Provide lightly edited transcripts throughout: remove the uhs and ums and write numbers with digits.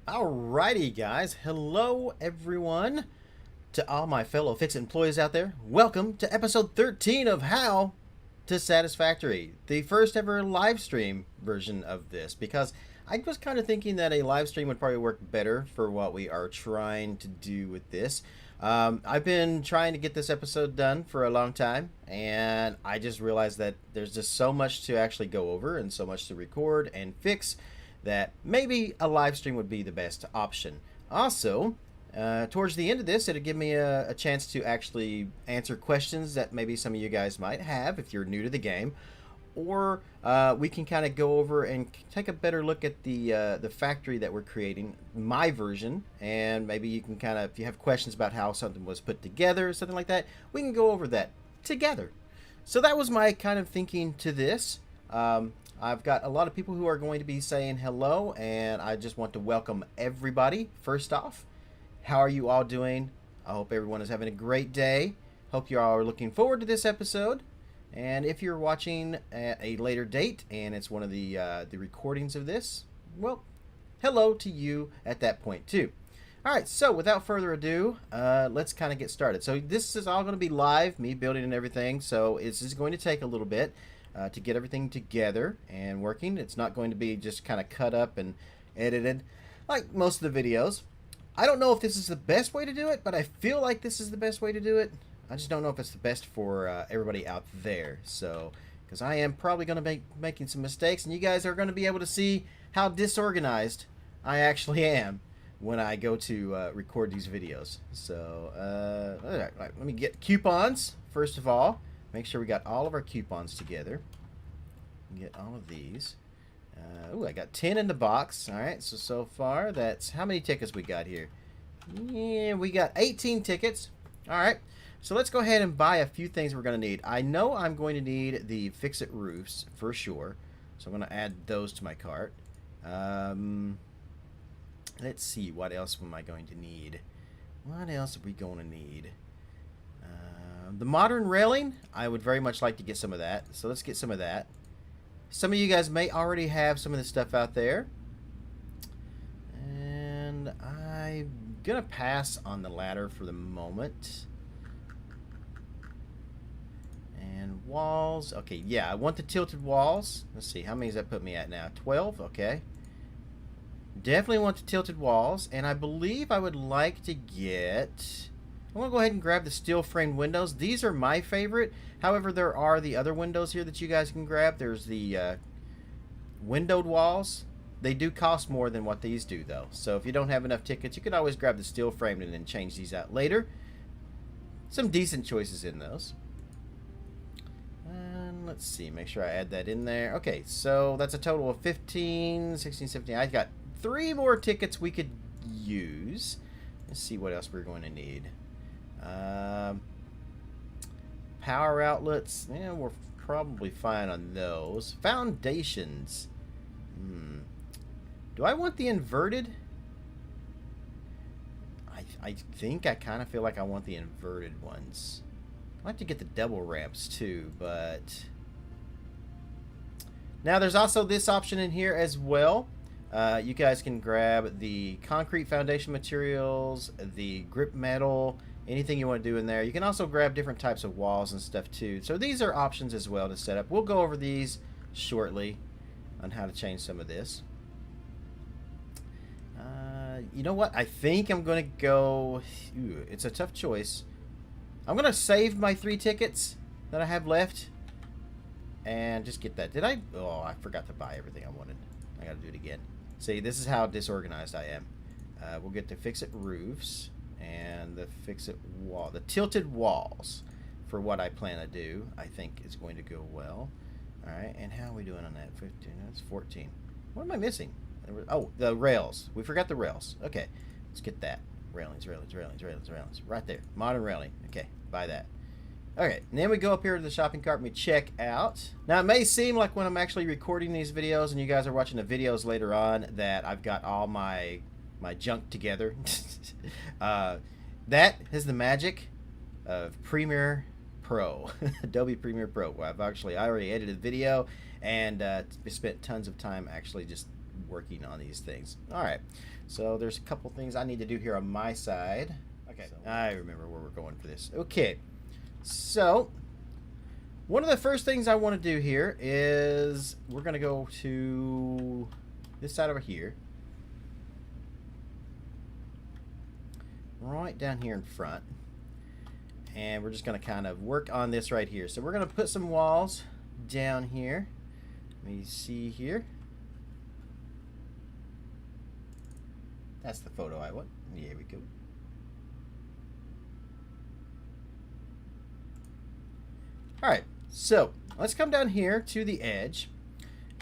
Alrighty, guys. Hello, everyone. To all my fellow Fix It employees out there, welcome to episode 13 of How to Satisfactory, the first ever live stream version of this, because I was kind of thinking that a live stream would probably work better for what we are trying to do with this. I've been trying to get this episode done for a long time, and I just realized that there's just so much to actually go over and so much to record and fix that maybe a live stream would be the best option. Also, towards the end of this, it'll give me a chance to actually answer questions that maybe some of you guys might have if you're new to the game, or we can kind of go over and take a better look at the factory that we're creating, my version, and maybe you can kind of, if you have questions about how something was put together or something like that, we can go over that together. So that was my kind of thinking to this. I've got a lot of people who are going to be saying hello, and I just want to welcome everybody. First off, how are you all doing? I hope everyone is having a great day. Hope you all are looking forward to this episode. And if you're watching at a later date and it's one of the recordings of this, well, hello to you at that point too. All right, so without further ado, let's kind of get started. So this is all going to be live, me building and everything, so this is going to take a little bit to get everything together and working. It's not going to be just kind of cut up and edited like most of the videos. I don't know if this is the best way to do it, but I feel like this is the best way to do it. I just don't know if it's the best for everybody out there. So, because I am probably going to be making some mistakes, and you guys are going to be able to see how disorganized I actually am when I go to record these videos. So, all right, let me get coupons, first of all. Make sure we got all of our coupons together. Get all of these. I got 10 in the box. All right, so far, that's how many tickets we got here? Yeah, we got 18 tickets. All right, so let's go ahead and buy a few things we're going to need. I know I'm going to need the Fix-It roofs for sure, so I'm going to add those to my cart. Let's see, what else am I going to need? What else are we going to need? The modern railing, I would very much like to get some of that. So let's get some of that. Some of you guys may already have some of this stuff out there. And I'm going to pass on the ladder for the moment. And walls. Okay, yeah, I want the tilted walls. Let's see, how many does that put me at now? 12? Okay. Definitely want the tilted walls. And I believe I would like to get... I'm going to go ahead and grab the steel framed windows. These are my favorite. However, there are the other windows here that you guys can grab. There's the windowed walls. They do cost more than what these do, though. So if you don't have enough tickets, you could always grab the steel framed and then change these out later. Some decent choices in those. And let's see. Make sure I add that in there. Okay, so that's a total of 15, 16, 17. I've got 3 more tickets we could use. Let's see what else we're going to need. Power outlets, yeah, we're probably fine on those. Foundations. Do I want the inverted? I think I kind of feel like I want the inverted ones. I'd like to get the double ramps too, but... Now there's also this option in here as well. You guys can grab the concrete foundation materials, the grip metal, anything you want to do in there. You can also grab different types of walls and stuff too. So these are options as well to set up. We'll go over these shortly on how to change some of this. You know what? I think I'm going to go... it's a tough choice. I'm going to save my 3 tickets that I have left and just get that. Did I? Oh, I forgot to buy everything I wanted. I got to do it again. See, this is how disorganized I am. We'll get to Fix-It roofs and the Fix-It wall, the tilted walls for what I plan to do. I think is going to go well. All right, and how are we doing on that? 15, that's 14. What am I missing? Oh, the rails. We forgot the rails. Okay, let's get that. Railings. Right there. Modern railing. Okay, buy that. Okay, and then we go up here to the shopping cart and we check out. Now, it may seem like when I'm actually recording these videos and you guys are watching the videos later on that I've got all my junk together. That is the magic of Premiere Pro, Adobe Premiere Pro, where I already edited the video and spent tons of time actually just working on these things. All right, so there's a couple things I need to do here on my side. Okay, so I remember where we're going for this. Okay, so one of the first things I want to do here is we're going to go to this side over here. Right down here in front. And we're just going to kind of work on this right here. So we're going to put some walls down here. Let me see here. That's the photo I want. Here we go. Alright, so let's come down here to the edge.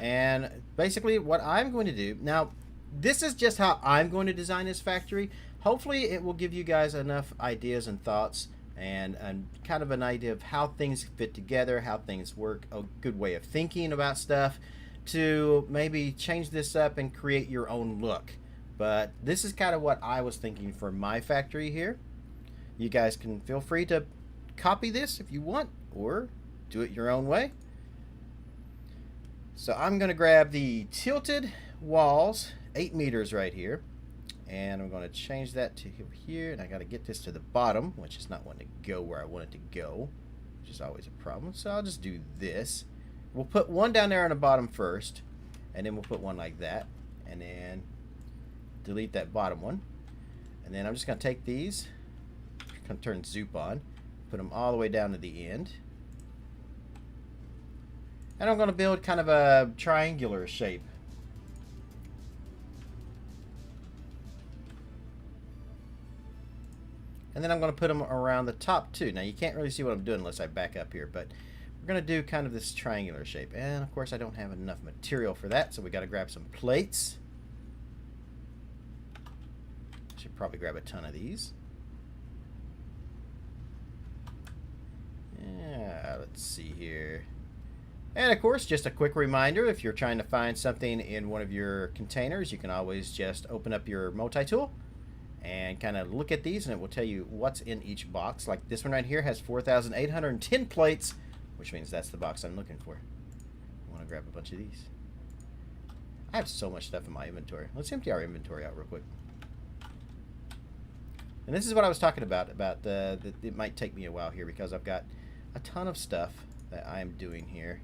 And basically what I'm going to do, now this is just how I'm going to design this factory. Hopefully it will give you guys enough ideas and thoughts and kind of an idea of how things fit together, how things work, a good way of thinking about stuff to maybe change this up and create your own look. But this is kind of what I was thinking for my factory here. You guys can feel free to copy this if you want or do it your own way. So I'm going to grab the tilted walls, 8 meters right here. And I'm going to change that to here, and I got to get this to the bottom, which is not wanting to go where I want it to go, which is always a problem. So I'll just do this. We'll put one down there on the bottom first, and then we'll put one like that, and then delete that bottom one. And then I'm just going to take these, turn zoop on, put them all the way down to the end. And I'm going to build kind of a triangular shape. And then I'm going to put them around the top too. Now you can't really see what I'm doing unless I back up here, but we're going to do kind of this triangular shape. And of course I don't have enough material for that, so we got to grab some plates. Should probably grab a ton of these. Yeah, let's see here. And of course, just a quick reminder, if you're trying to find something in one of your containers, you can always just open up your multi-tool and kind of look at these, and it will tell you what's in each box. Like this one right here has 4,810 plates, which means that's the box I'm looking for. I want to grab a bunch of these. I have so much stuff in my inventory. Let's empty our inventory out real quick. And this is what I was talking about that it might take me a while here because I've got a ton of stuff that I'm doing here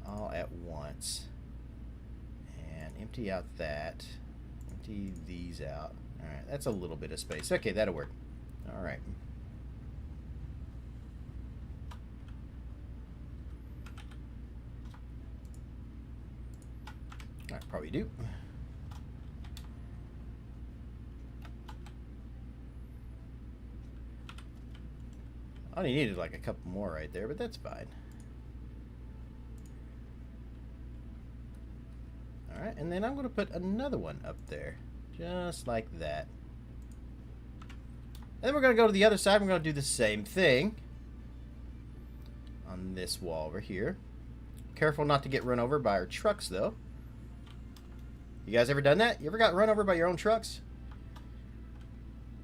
all at once. And empty out that. Empty these out. Alright, that's a little bit of space. Okay, that'll work. Alright. I probably do. I only needed like a couple more right there, but that's fine. Alright, and then I'm going to put another one up there. Just like that. And then we're going to go to the other side. We're going to do the same thing on this wall over here. Careful not to get run over by our trucks, though. You guys ever done that? You ever got run over by your own trucks?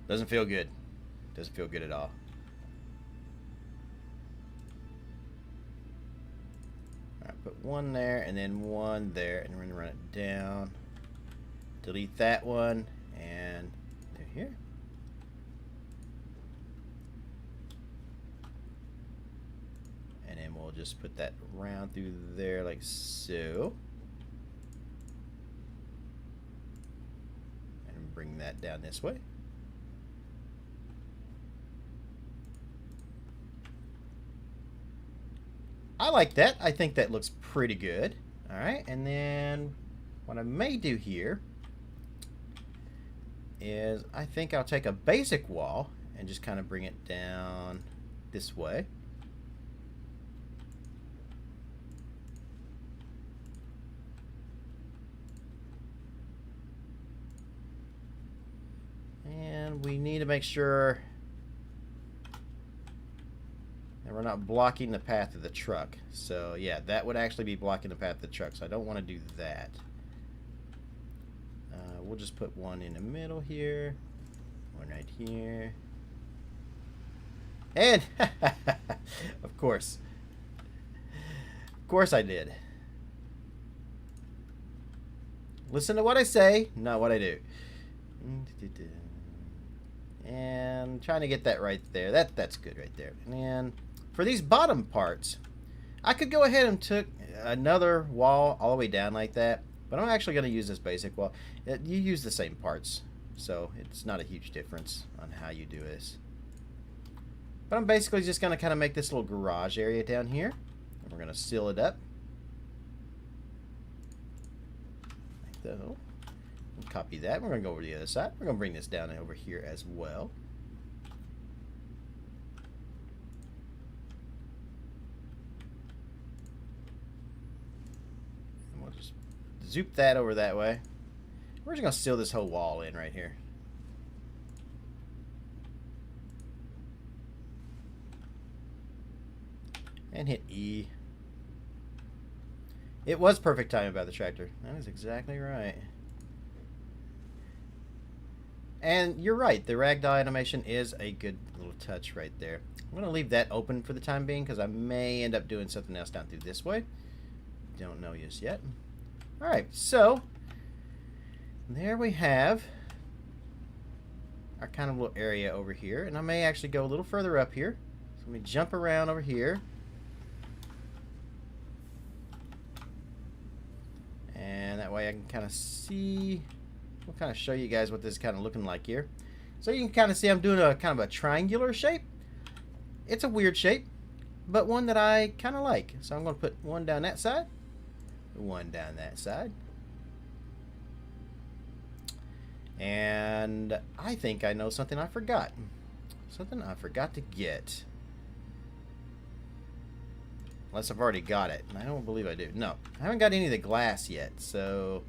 Doesn't feel good. Doesn't feel good at all. Alright, put one there and then one there, and we're going to run it down. Delete that one, and they're here. And then we'll just put that round through there like so. And bring that down this way. I like that. I think that looks pretty good. Alright, and then what I may do here is I think I'll take a basic wall and just kind of bring it down this way. And we need to make sure that we're not blocking the path of the truck. So yeah, that would actually be blocking the path of the truck, so I don't want to do that. We'll just put one in the middle here, one right here, and of course I did. Listen to what I say, not what I do. And trying to get that right there. That's good right there. And for these bottom parts, I could go ahead and took another wall all the way down like that. But I'm actually going to use this basic wall. You use the same parts, so it's not a huge difference on how you do this. But I'm basically just going to kind of make this little garage area down here. And we're going to seal it up. Like that. Copy that. We're going to go over to the other side. We're going to bring this down over here as well. And we'll just zoop that over that way. We're just going to seal this whole wall in right here. And hit E. It was perfect timing by the tractor. That is exactly right. And you're right, the ragdoll animation is a good little touch right there. I'm going to leave that open for the time being because I may end up doing something else down through this way. Don't know just yet. Alright, so there we have our kind of little area over here. And I may actually go a little further up here. So let me jump around over here. And that way I can kind of see... We'll kind of show you guys what this is kind of looking like here. So you can kind of see I'm doing a kind of a triangular shape. It's a weird shape, but one that I kind of like. So I'm going to put one down that side, one down that side. And I think I know something I forgot. Something I forgot to get. Unless I've already got it. And I don't believe I do. No, I haven't got any of the glass yet, so...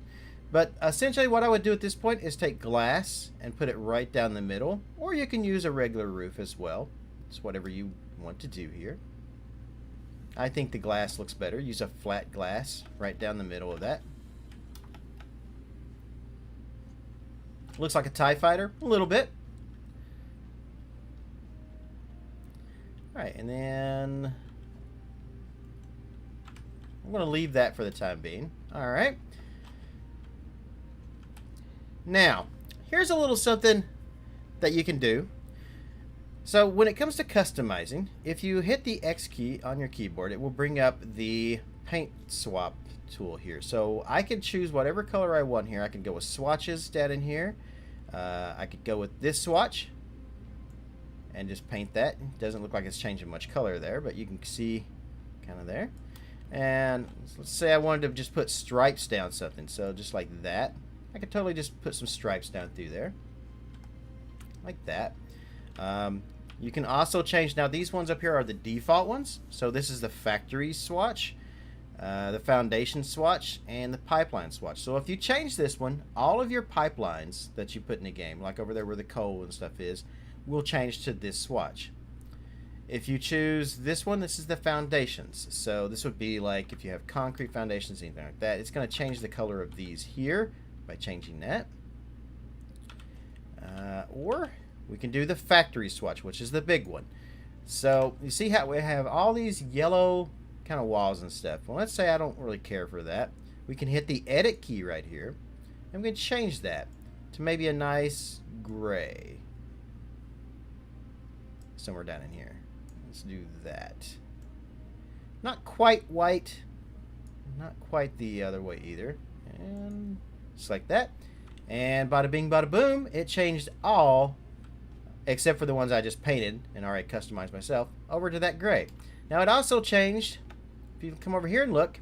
But essentially what I would do at this point is take glass and put it right down the middle. Or you can use a regular roof as well. It's whatever you want to do here. I think the glass looks better. Use a flat glass right down the middle of that. Looks like a TIE fighter. A little bit. Alright, and then... I'm going to leave that for the time being. Alright. Now, here's a little something that you can do. So when it comes to customizing, if you hit the X key on your keyboard, it will bring up the paint swap tool here. So I can choose whatever color I want here. I can go with swatches down in here. I could go with this swatch and just paint that. It doesn't look like it's changing much color there, but you can see kind of there. And let's say I wanted to just put stripes down something. So just like that. I could totally just put some stripes down through there. Like that. You can also change, now these ones up here are the default ones. So this is the factory swatch, the foundation swatch, and the pipeline swatch. So if you change this one, all of your pipelines that you put in the game, like over there where the coal and stuff is, will change to this swatch. If you choose this one, this is the foundations. So this would be like if you have concrete foundations, anything like that, it's going to change the color of these here by changing that. Or we can do the factory swatch, which is the big one. So you see how we have all these yellow kind of walls and stuff. Well, let's say I don't really care for that. We can hit the edit key right here, and we can change that to maybe a nice gray. Somewhere down in here. Let's do that. Not quite white. Not quite the other way either. And just like that. And bada bing bada boom, it changed all, except for the ones I just painted and already customized myself, over to that gray. Now it also changed, if you come over here and look,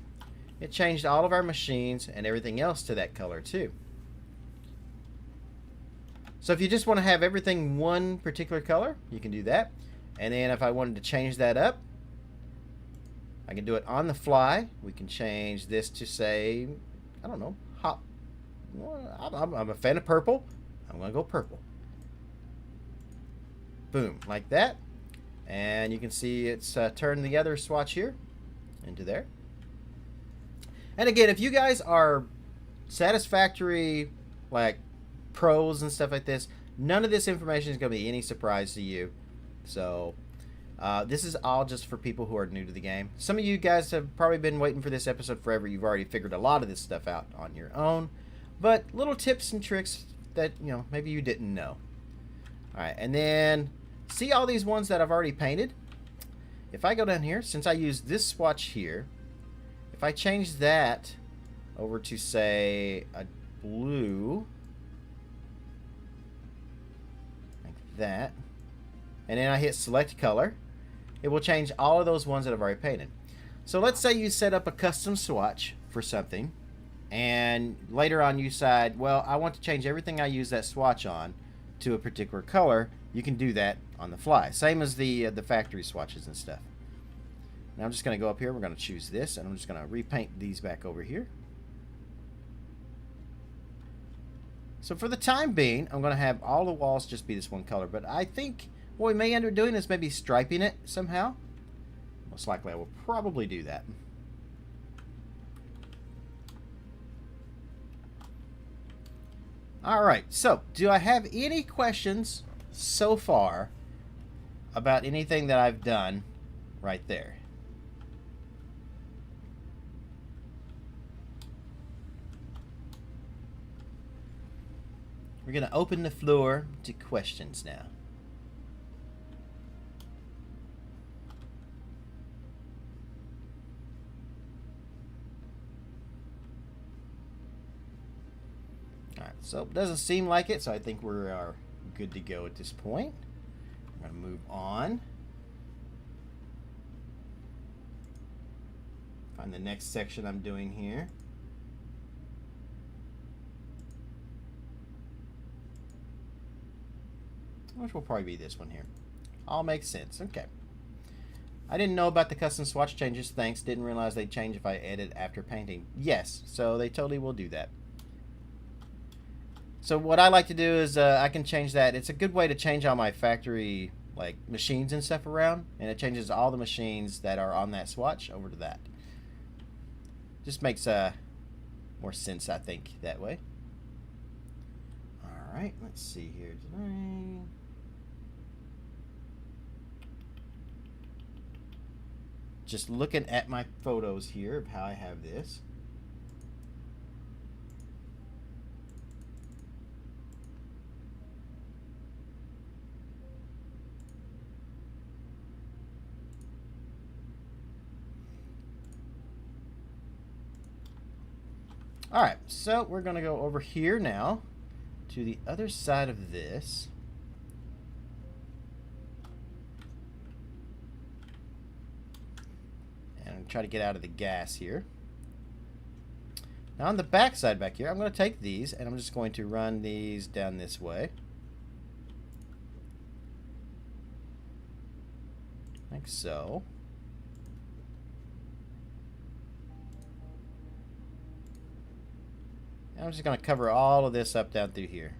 it changed all of our machines and everything else to that color too. So if you just want to have everything one particular color, you can do that. And then if I wanted to change that up, I can do it on the fly. We can change this to say, I don't know, hot. I'm a fan of purple. I'm going to go purple. Boom, like that. And you can see it's turned the other swatch here into there. And again, if you guys are Satisfactory, like pros and stuff like this, none of this information is going to be any surprise to you. So this is all just for people who are new to the game. Some of you guys have probably been waiting for this episode forever. You've already figured a lot of this stuff out on your own. but little tips and tricks that, you know, maybe you didn't know. Alright, and then see all these ones that I've already painted? If I go down here, since I use this swatch here, if I change that over to, say, a blue, like that, and then I hit select color, it will change all of those ones that I've already painted. So let's say you set up a custom swatch for something, and later on you decide, well, I want to change everything I use that swatch on to a particular color. You can do that on the fly. Same as the factory swatches and stuff. Now I'm just going to go up here. We're going to choose this, and I'm just going to repaint these back over here. So for the time being, I'm going to have all the walls just be this one color, but I think what we may end up doing is maybe striping it somehow. Most likely I will probably do that. Alright, so do I have any questions so far about anything that I've done right there? We're going to open the floor to questions now. Alright, so it doesn't seem like it, so I think we are good to go at this point. I'm going to move on. Find the next section I'm doing here. Which will probably be this one here. All makes sense. Okay. I didn't know about the custom swatch changes. Thanks. Didn't realize they'd change if I edit after painting. Yes. So they totally will do that. So what I like to do is I can change that. It's a good way to change all my factory like machines and stuff around. And it changes all the machines that are on that swatch over to that. Just makes more sense, I think, that way. Alright. Let's see here today. Just looking at my photos here of how I have this. Alright, so we're going to go over here now to the other side of this. And try to get out of the gas here. Now on the back side back here, I'm going to take these and I'm just going to run these down this way. Like so. And I'm just going to cover all of this up down through here.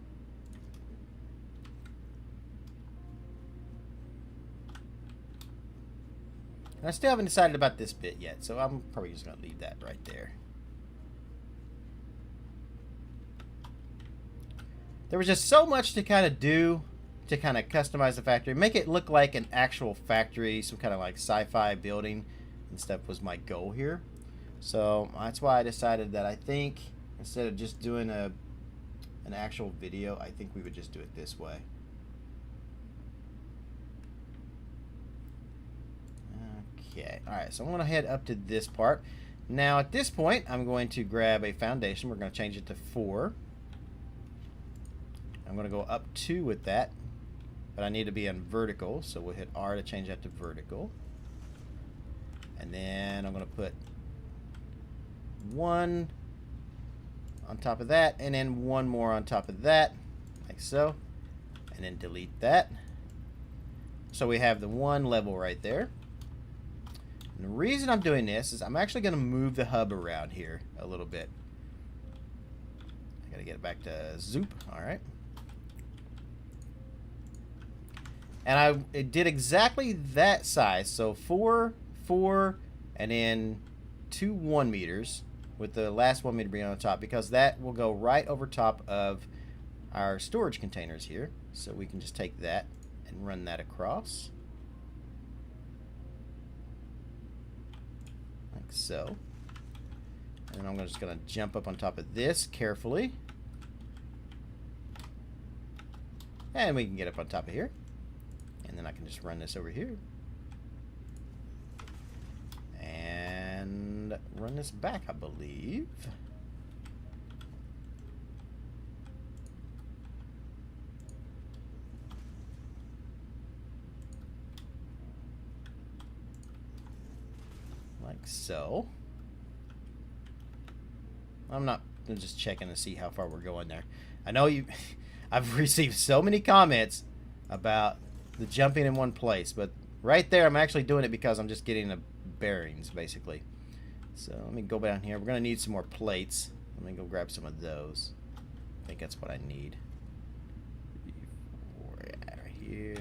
And I still haven't decided about this bit yet, so I'm probably just going to leave that right there. There was just so much to kind of do to kind of customize the factory. Make it look like an actual factory, some kind of like sci-fi building and stuff was my goal here. So that's why I decided that I think instead of just doing an actual video, I think we would just do it this way. Okay, alright, so I'm going to head up to this part. Now at this point, I'm going to grab a foundation. We're going to change it to 4. I'm going to go up 2 with that, but I need to be on vertical, so we'll hit R to change that to vertical. And then I'm going to put 1 on top of that, and then 1 more on top of that, like so. And then delete that. So we have the 1 level right there. And the reason I'm doing this is I'm actually going to move the hub around here a little bit. I got to get it back to zoop. Alright. And it did exactly that size. So 4, 4, and then 2 1 meters with the last 1 meter being on top, because that will go right over top of our storage containers here. So we can just take that and run that across. Like so. And then I'm just going to jump up on top of this carefully. And we can get up on top of here. And then I can just run this over here. And run this back, I believe. Like so. I'm just checking to see how far we're going there. I know I've received so many comments about the jumping in one place, but right there I'm actually doing it because I'm just getting the bearings basically. So let me go down here. We're gonna need some more plates. Let me go grab some of those. I think that's what I need. 3, 4, right here.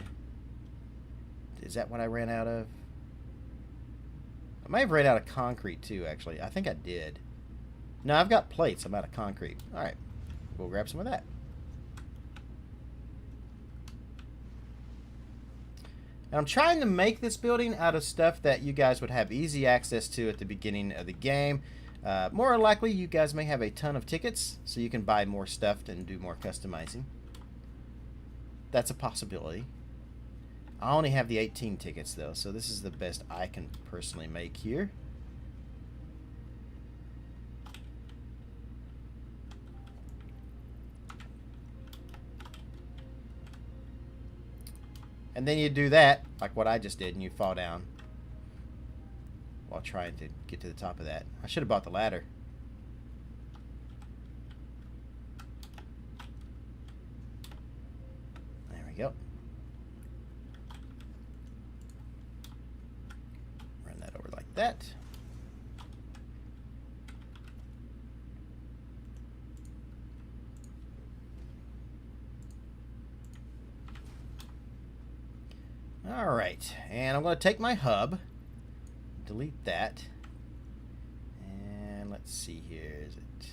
Is that what I ran out of? I might have ran out of concrete too, actually. I think I did. No, I've got plates. I'm out of concrete. Alright. We'll grab some of that. And I'm trying to make this building out of stuff that you guys would have easy access to at the beginning of the game. More likely, you guys may have a ton of tickets, so you can buy more stuff and do more customizing. That's a possibility. I only have the 18 tickets though, so this is the best I can personally make here. And then you do that, like what I just did, and you fall down while trying to get to the top of that. I should have bought the ladder. There we go. That. All right, and I'm going to take my hub, delete that, and let's see here. Is it?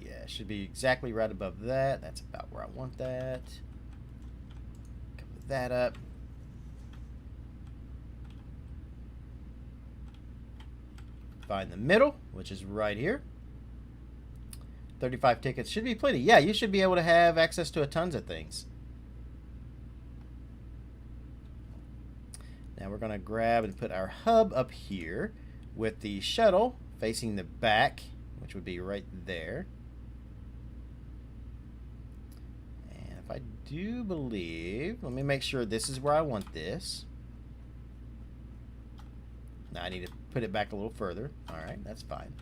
Yeah, it should be exactly right above that. That's about where I want that. Cover that up. Find the middle, which is right here. 35 tickets should be plenty. Yeah, you should be able to have access to tons of things. Now we're going to grab and put our hub up here with the shuttle facing the back, which would be right there. And if I do believe, let me make sure this is where I want this. Now I need to put it back a little further. Alright, that's fine.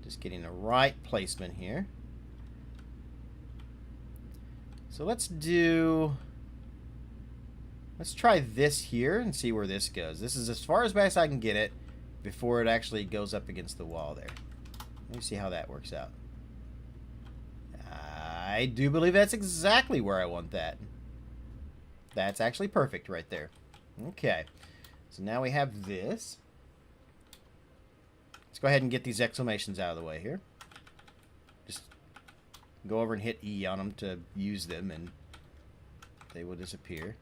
Just getting the right placement here. So let's try this here and see where this goes. This is as far as best I can get it before it actually goes up against the wall there. Let me see how that works out. I do believe that's exactly where I want that. That's actually perfect right there. Okay. So now we have this. Let's go ahead and get these exclamations out of the way here. Just go over and hit E on them to use them and they will disappear.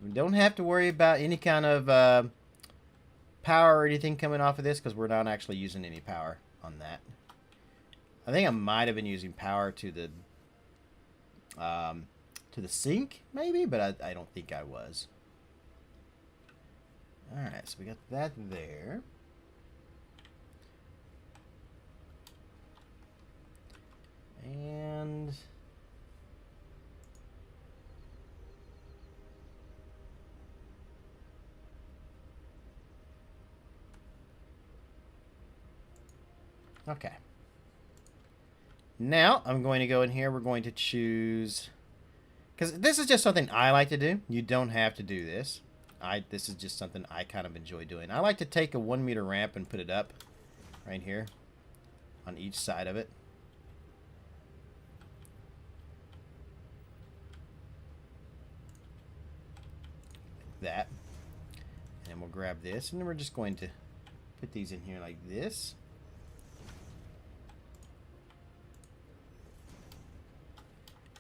We don't have to worry about any kind of power or anything coming off of this because we're not actually using any power on that. I think I might have been using power to the sink, maybe, but I don't think I was. Alright, so we got that there. And okay. Now I'm going to go in here. We're going to choose, because this is just something I like to do. You don't have to do this. This is just something I kind of enjoy doing. I like to take a 1 meter ramp and put it up right here on each side of it. Like that. And we'll grab this, and then we're just going to put these in here like this.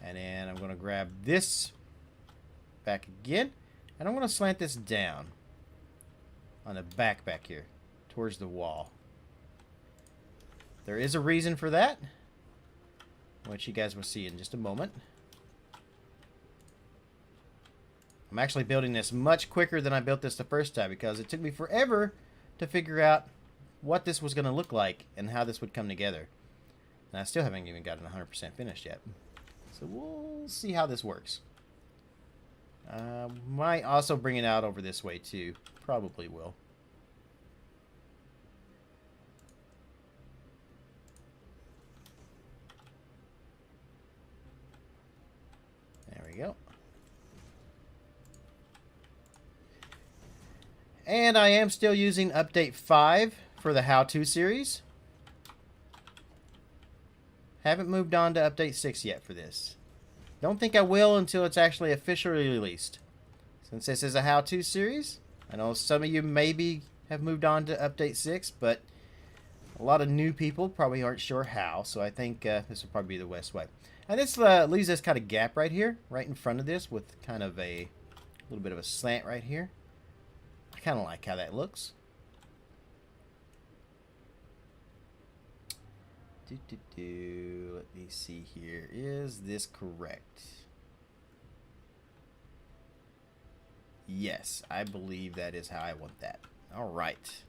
And then I'm going to grab this back again. And I'm going to slant this down on the back here towards the wall. There is a reason for that, which you guys will see in just a moment. I'm actually building this much quicker than I built this the first time because it took me forever to figure out what this was going to look like and how this would come together. And I still haven't even gotten 100% finished yet. So we'll see how this works. Might also bring it out over this way too. Probably will. There we go. And I am still using update 5 for the how-to series. Haven't moved on to update 6 yet for this. Don't think I will until it's actually officially released. Since this is a how-to series, I know some of you maybe have moved on to update 6, but a lot of new people probably aren't sure how, so I think this will probably be the best way. And this leaves this kind of gap right here, right in front of this, with kind of a little bit of a slant right here. I kind of like how that looks. Let me see here. Is this correct? Yes, I believe that is how I want that. All right.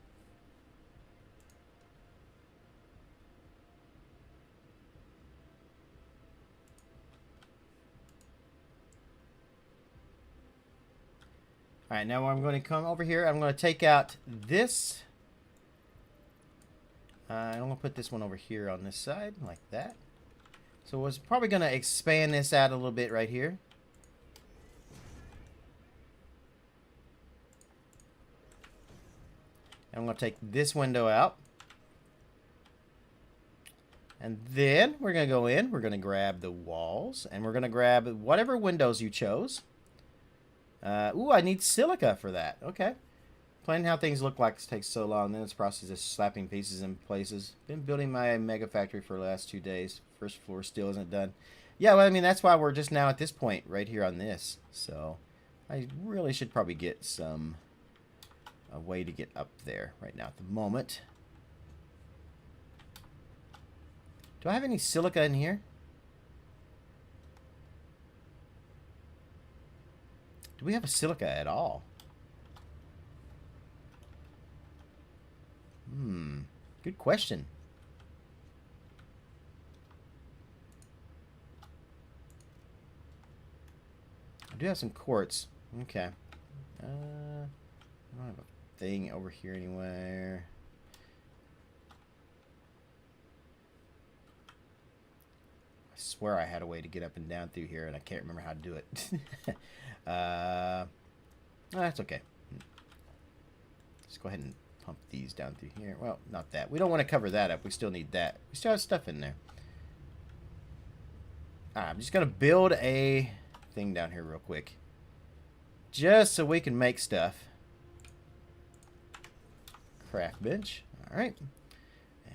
All right, now I'm going to come over here. I'm going to take out this. I'm going to put this one over here on this side, like that. So I was probably going to expand this out a little bit right here. And I'm going to take this window out. And then we're going to go in. We're going to grab the walls. And we're going to grab whatever windows you chose. Ooh, I need silica for that. Okay. Planning how things look like takes so long. Then it's a process of slapping pieces in places. Been building my mega factory for the last 2 days. First floor still isn't done. Yeah, well, I mean, that's why we're just now at this point right here on this. So I really should probably get a way to get up there right now at the moment. Do I have any silica in here? Do we have a silica at all? Good question. I do have some quartz. Okay. I don't have a thing over here anywhere. I swear I had a way to get up and down through here, and I can't remember how to do it. That's okay. Let's go ahead and pump these down through here. Well, not that. We don't want to cover that up. We still need that. We still have stuff in there. I'm just going to build a thing down here real quick. Just so we can make stuff. Craft bench. Alright.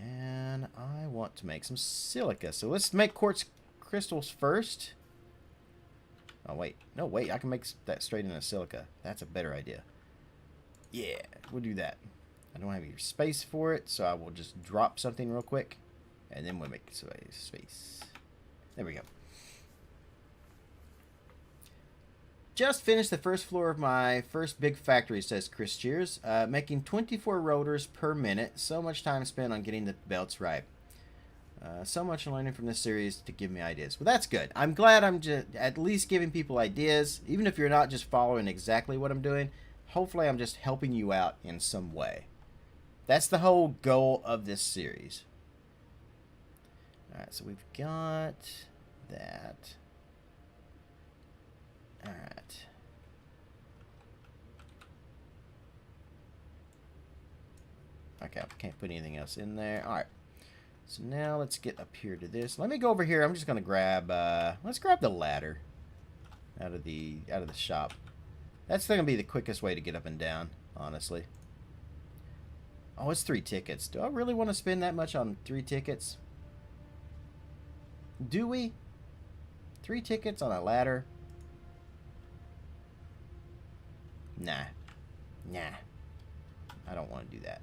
And I want to make some silica. So let's make quartz crystals first. Oh, wait. No, wait. I can make that straight into silica. That's a better idea. Yeah, we'll do that. I don't have any space for it, so I will just drop something real quick. And then we'll make space. There we go. Just finished the first floor of my first big factory, says Chris Cheers. Making 24 rotors per minute. So much time spent on getting the belts right. So much learning from this series to give me ideas. Well, that's good. I'm glad I'm just at least giving people ideas. Even if you're not just following exactly what I'm doing, hopefully I'm just helping you out in some way. That's the whole goal of this series. Alright, so we've got that. Alright. Okay, I can't put anything else in there. Alright. So now let's get up here to this. Let me go over here. I'm just gonna grab let's grab the ladder out of the shop. That's gonna be the quickest way to get up and down, honestly. Oh, it's 3 tickets. Do I really want to spend that much on 3 tickets? Do we? 3 tickets on a ladder? Nah. Nah. I don't want to do that.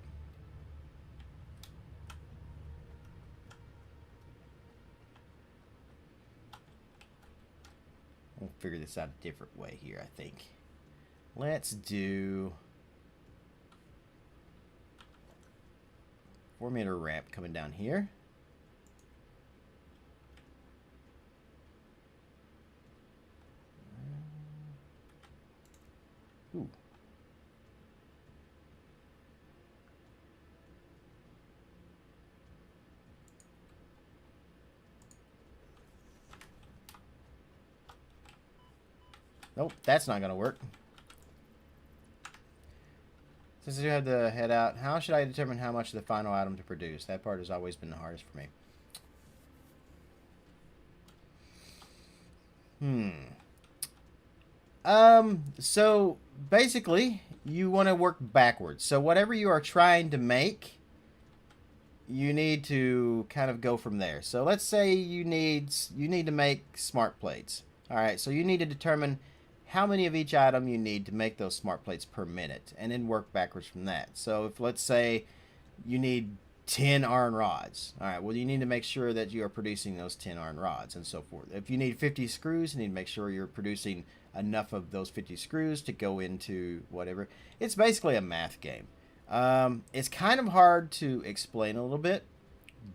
We'll figure this out a different way here, I think. Let's do 4-meter ramp coming down here. Ooh. Nope, that's not going to work. Since you have to head out, how should I determine how much of the final item to produce? That part has always been the hardest for me. So basically, you want to work backwards. So whatever you are trying to make, you need to kind of go from there. So let's say you need to make smart plates. All right, so you need to determine how many of each item you need to make those smart plates per minute, and then work backwards from that. So if, let's say, you need 10 iron rods. All right, well, you need to make sure that you are producing those 10 iron rods and so forth. If you need 50 screws, you need to make sure you're producing enough of those 50 screws to go into whatever. It's basically a math game. It's kind of hard to explain a little bit,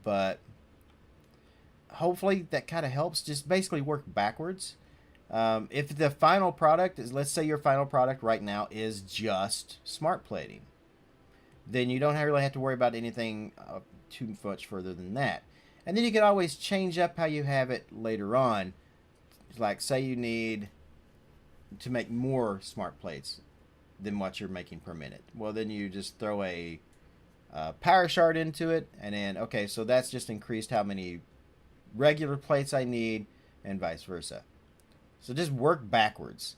but hopefully that kind of helps. Just basically work backwards. If the final product is, let's say your final product right now is just smart plating, then you don't really have to worry about anything too much further than that. And then you can always change up how you have it later on. Like, say you need to make more smart plates than what you're making per minute. Well, then you just throw a power shard into it, and then, okay, so that's just increased how many regular plates I need, and vice versa. So just work backwards.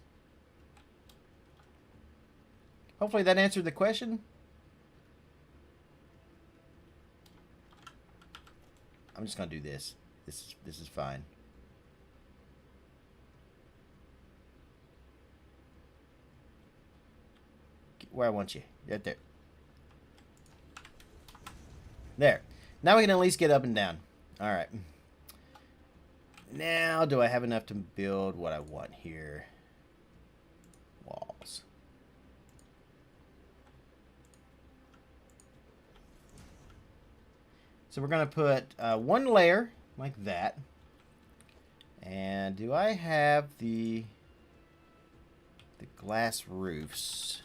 Hopefully that answered the question. I'm just gonna do this. This is fine. Where I want you. Right there. There. Now we can at least get up and down. Alright. Now, do I have enough to build what I want here? Walls. So we're going to put one layer like that. And do I have the glass roofs?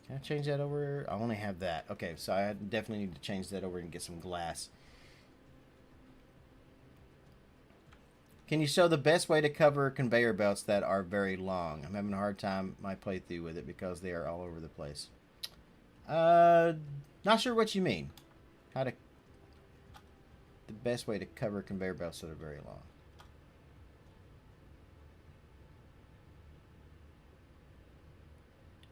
Can I change that over? I only have that. Okay, so I definitely need to change that over and get some glass. Can you show the best way to cover conveyor belts that are very long? I'm having a hard time my playthrough with it because they are all over the place. Not sure what you mean. How to... The best way to cover conveyor belts that are very long.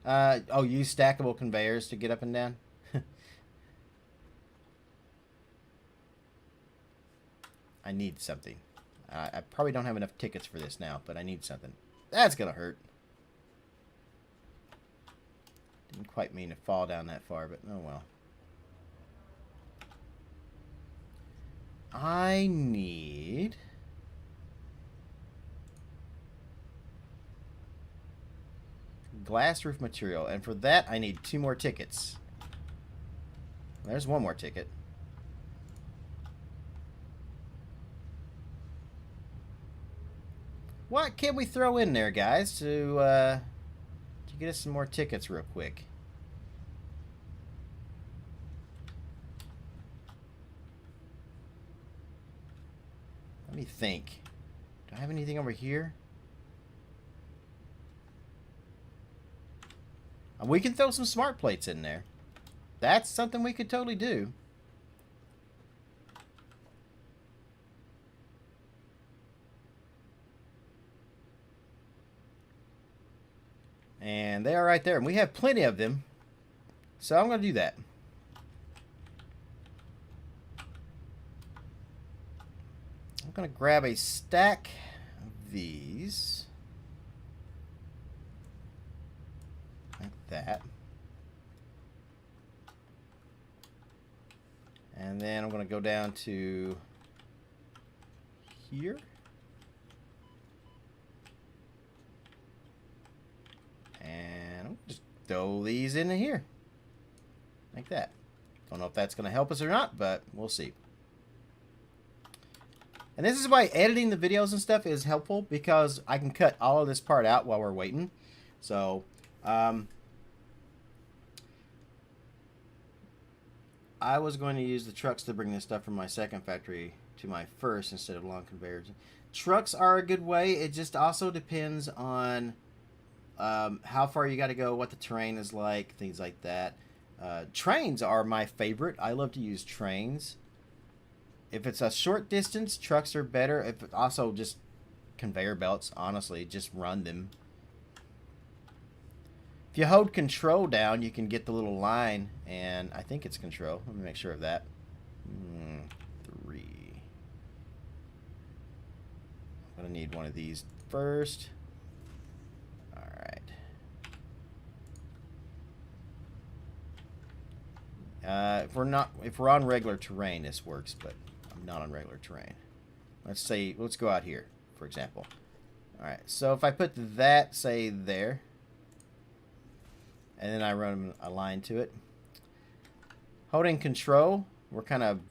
Oh, use stackable conveyors to get up and down? I need something. I probably don't have enough tickets for this now, but I need something. That's gonna hurt. Didn't quite mean to fall down that far, but oh well. I need... glass roof material, and for that I need 2 more tickets. There's 1 more ticket. What can we throw in there, guys, to get us some more tickets real quick? Let me think. Do I have anything over here? We can throw some smart plates in there. That's something we could totally do. And they are right there. And we have plenty of them. So I'm going to do that. I'm going to grab a stack of these. that. And then I'm going to go down to here. And I'll just throw these into here. Like that. Don't know if that's going to help us or not, but we'll see. And this is why editing the videos and stuff is helpful, because I can cut all of this part out while we're waiting. So, I was going to use the trucks to bring this stuff from my second factory to my first instead of long conveyors. Trucks are a good way. It just also depends on how far you got to go, what the terrain is like, things like that. Trains are my favorite. I love to use trains. If it's a short distance, trucks are better. If also just conveyor belts, honestly, just run them. If you hold control down, you can get the little line, and I think it's control. Let me make sure of that. 3. I'm gonna need one of these first. All right. If we're on regular terrain, this works, but I'm not on regular terrain. Let's go out here, for example. All right. So if I put that, say there, and then I run a line to it, holding control, we're kind of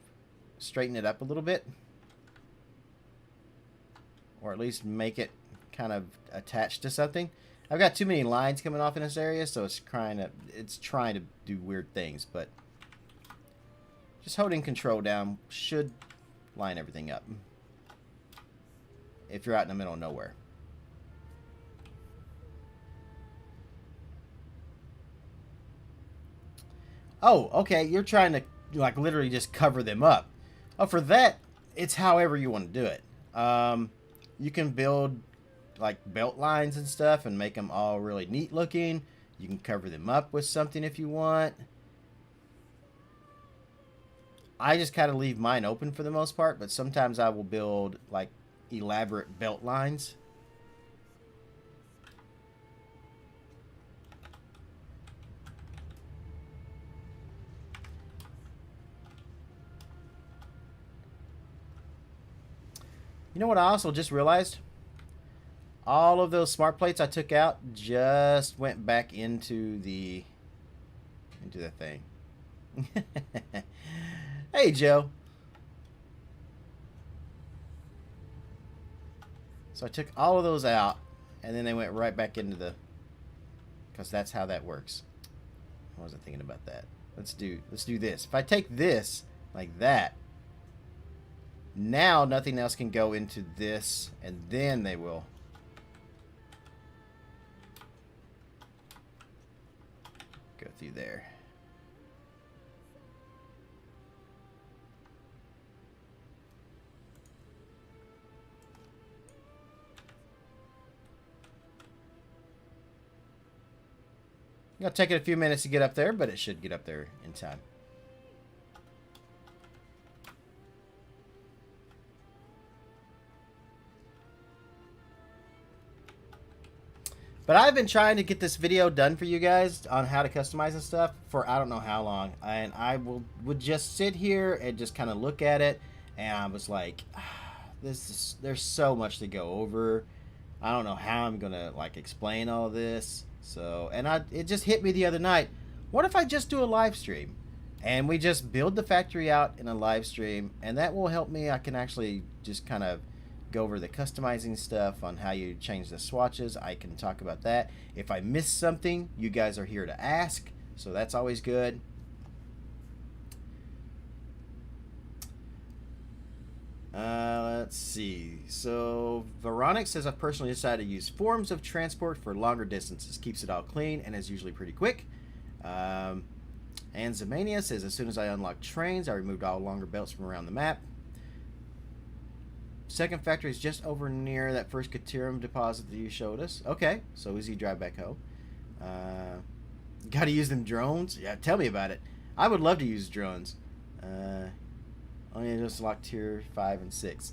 straighten it up a little bit, or at least make it kind of attached to something. I've got too many lines coming off in this area, so it's trying to do weird things, but just holding control down should line everything up if you're out in the middle of nowhere. Oh, okay, you're trying to like literally just cover them up. Oh, for that, it's however you want to do it. You can build like belt lines and stuff and make them all really neat looking. You can cover them up with something if you want. I just kind of leave mine open for the most part, but sometimes I will build like elaborate belt lines. You know what I also just realized? All of those smart plates I took out just went back into the thing. Hey, Joe. So I took all of those out, and then they went right back into the... Because that's how that works. I wasn't thinking about that. Let's do this. If I take this like that, now nothing else can go into this, and then they will go through there. It'll take it a few minutes to get up there, but it should get up there in time. But I've been trying to get this video done for you guys on how to customize and stuff for I don't know how long. And I would just sit here and just kind of look at it. And I was like, there's so much to go over. I don't know how I'm going to like explain all of this. So, and it just hit me the other night. What if I just do a live stream? And we just build the factory out in a live stream. And that will help me. I can actually just kind of go over the customizing stuff on how you change the swatches. I can talk about that. If I miss something, you guys are here to ask, so that's always good. Let's see. So Veronic says, I've personally decided to use forms of transport for longer distances. Keeps it all clean and is usually pretty quick. And Zemania says, as soon as I unlocked trains, I removed all longer belts from around the map. Second factory is just over near that first Caterium deposit that you showed us. Okay, so easy drive back home. Got to use them drones? Yeah, tell me about it. I would love to use drones. Only just locked tier 5 and 6.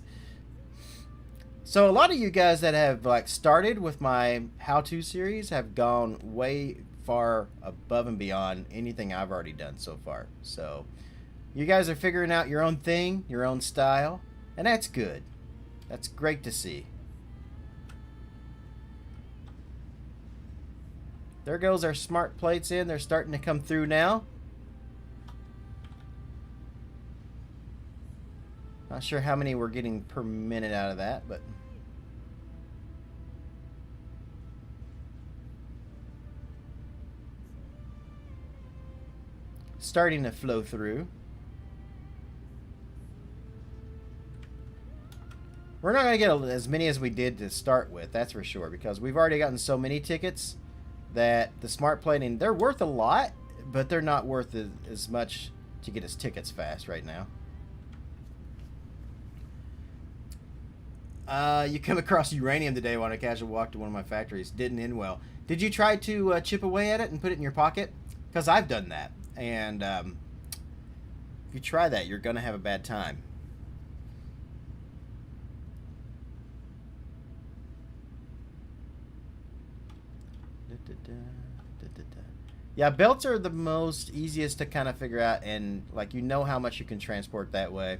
So a lot of you guys that have like started with my how-to series have gone way far above and beyond anything I've already done so far. So you guys are figuring out your own thing, your own style, and that's good. That's great to see. There goes our smart plates in. They're starting to come through now. Not sure how many we're getting per minute out of that, but starting to flow through. We're not going to get as many as we did to start with, that's for sure, because we've already gotten so many tickets that the smart plating, they're worth a lot, but they're not worth as much to get us tickets fast right now. You come across uranium today on a casual walk to one of my factories. Didn't end well. Did you try to chip away at it and put it in your pocket? Because I've done that. And if you try that, you're going to have a bad time. Yeah, belts are the most easiest to kind of figure out, and like you know how much you can transport that way.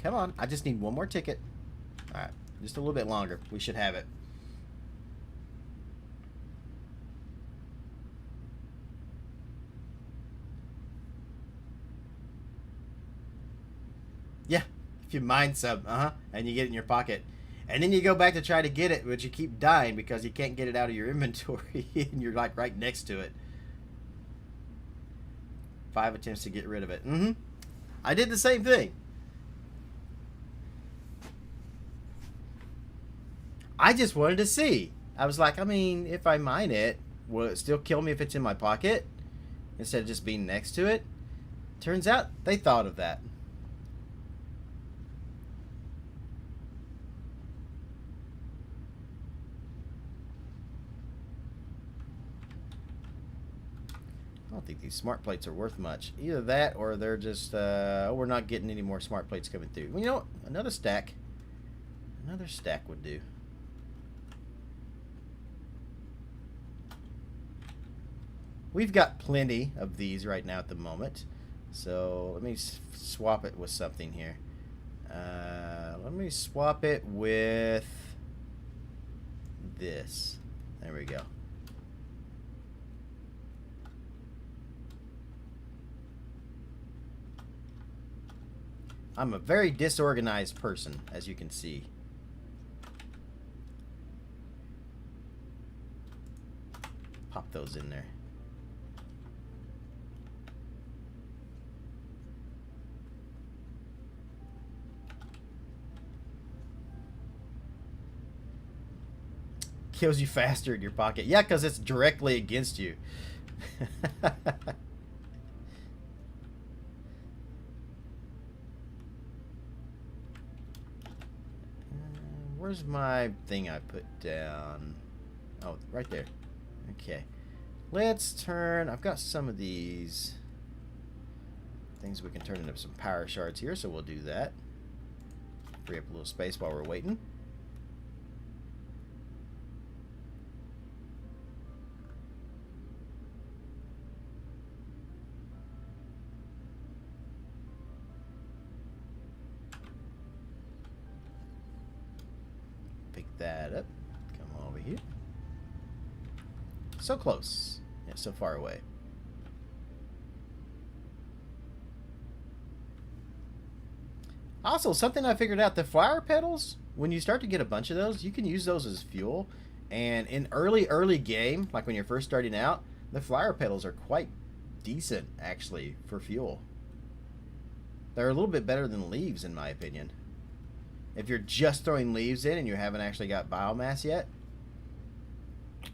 Come on, I just need one more ticket. Alright, just a little bit longer. We should have it. Yeah, if you mine some, and you get it in your pocket. And then you go back to try to get it, but you keep dying because you can't get it out of your inventory, and you're like right next to it. 5 attempts to get rid of it. I did the same thing. I just wanted to see. I was like, I mean, if I mine it, will it still kill me if it's in my pocket instead of just being next to it? Turns out they thought of that. I don't think these smart plates are worth much. Either that or they're just, oh, we're not getting any more smart plates coming through. Well, you know what? Another stack would do. We've got plenty of these right now at the moment. So let me swap it with something here. Let me swap it with this. There we go. I'm a very disorganized person, as you can see. Pop those in there. Kills you faster in your pocket. Yeah, because it's directly against you. Where's my thing I put down? Oh, right there. Okay. Let's turn... I've got some of these things we can turn into some power shards here, so we'll do that. Free up a little space while we're waiting. That up. Come over here. So close. Yeah, so far away. Also, something I figured out, the flower petals, when you start to get a bunch of those, you can use those as fuel. And in early game, like when you're first starting out, the flower petals are quite decent, actually, for fuel. They're a little bit better than leaves, in my opinion. If you're just throwing leaves in and you haven't actually got biomass yet,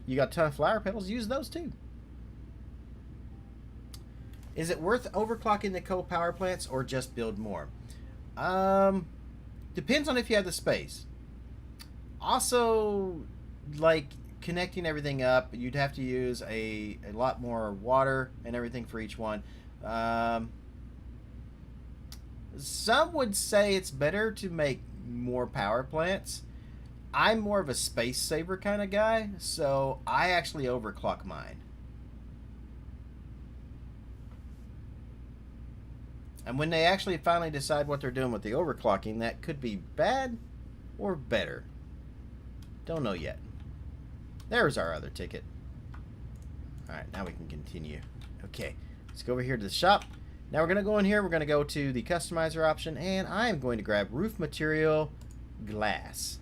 you got a ton of flower petals, use those too. Is it worth overclocking the coal power plants or just build more? Depends on if you have the space. Also, like connecting everything up, you'd have to use a lot more water and everything for each one. Some would say it's better to make more power plants I'm more of a space saver kind of guy, so I actually overclock mine. And when they actually finally decide what they're doing with the overclocking, that could be bad or better. Don't know yet. There's our other ticket. Alright, now we can continue. Okay, let's go over here to the shop. Now we're going to go in here, we're going to go to the customizer option, and I am going to grab roof material glass.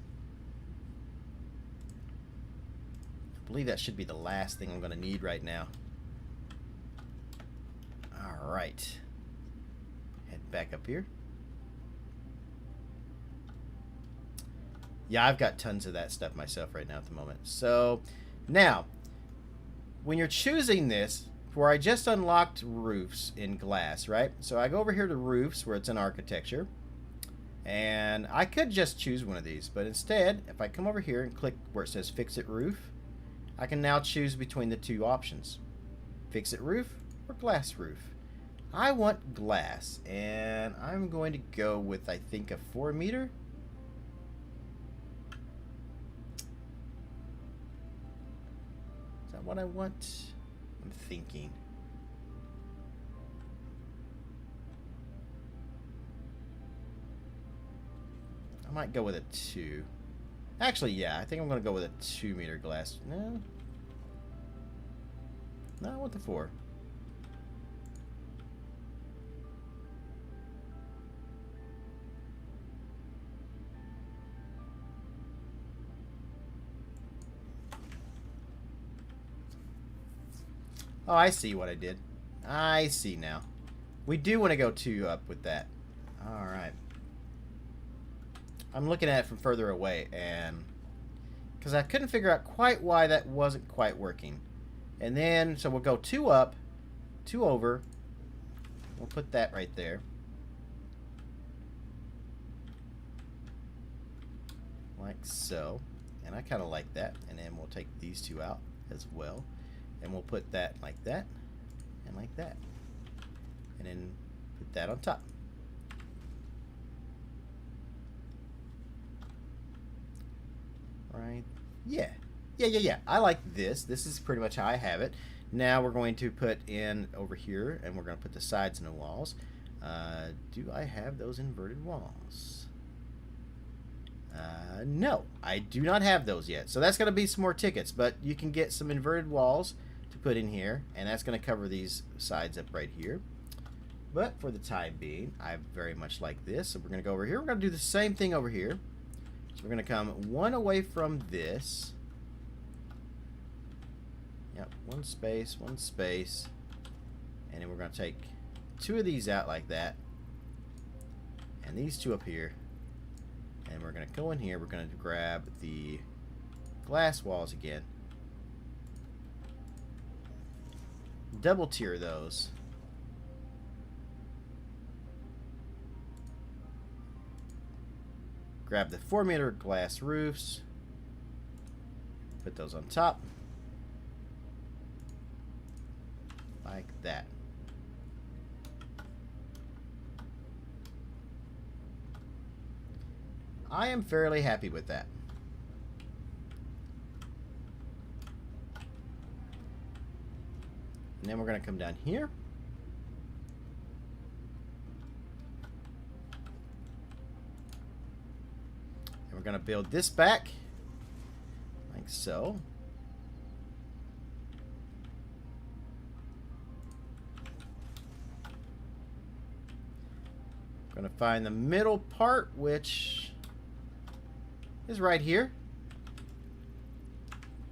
I believe that should be the last thing I'm going to need right now. Alright. Head back up here. Yeah, I've got tons of that stuff myself right now at the moment. So, now, when you're choosing this, where I just unlocked roofs in glass, right? So I go over here to roofs where it's in architecture. And I could just choose one of these, but instead, if I come over here and click where it says Fix It Roof, I can now choose between the two options. Fix It Roof or Glass Roof. I want glass, and I'm going to go with, I think, a 4 meter. Is that what I want? I'm thinking. I might go with a 2. Actually, yeah, I think I'm going to go with a 2 meter glass. No. No, I want the 4. Oh, I see what I did. I see now. We do want to go 2 up with that. Alright. I'm looking at it from further away, and because I couldn't figure out quite why that wasn't quite working. And then, so we'll go 2 up, 2 over. We'll put that right there. Like so. And I kind of like that. And then we'll take these 2 out as well. And we'll put that like that, and like that. And then put that on top. Right? Yeah. Yeah. I like this. This is pretty much how I have it. Now we're going to put in over here, and we're going to put the sides in the walls. Do I have those inverted walls? No, I do not have those yet. So that's going to be some more tickets, but you can get some inverted walls to put in here, and that's going to cover these sides up right here. But for the time being, I very much like this. So we're going to go over here. We're going to do the same thing over here. So we're going to come 1 away from this. Yep, 1 space, 1 space. And then we're going to take 2 of these out like that. And these 2 up here. And we're going to go in here. We're going to grab the glass walls again. Double tier those. Grab the 4 meter glass roofs. Put those on top. Like that. I am fairly happy with that. And then we're going to come down here. And we're going to build this back. Like so. Going to find the middle part, which is right here.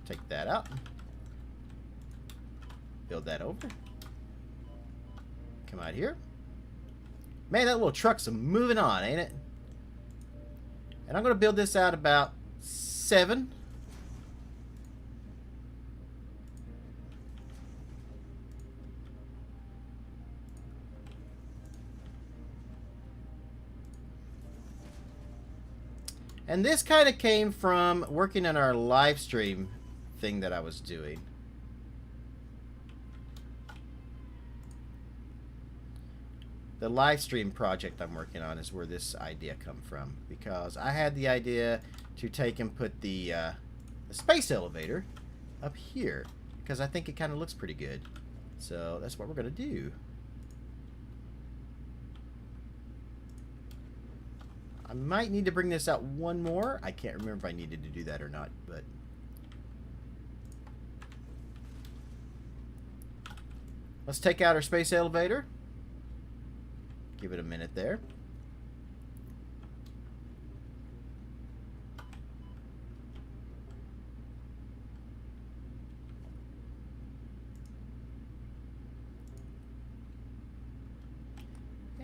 Take that out. Build that over. Come out here. Man, that little truck's moving on, ain't it? And I'm going to build this out about 7. And this kind of came from working on our live stream thing that I was doing. the live stream project I'm working on is where this idea come from, because I had the idea to take and put the space elevator up here because I think it kind of looks pretty good. So that's what we're gonna do. I might need to bring this out one more. I can't remember if I needed to do that or not, but let's take out our space elevator. Give it a minute there.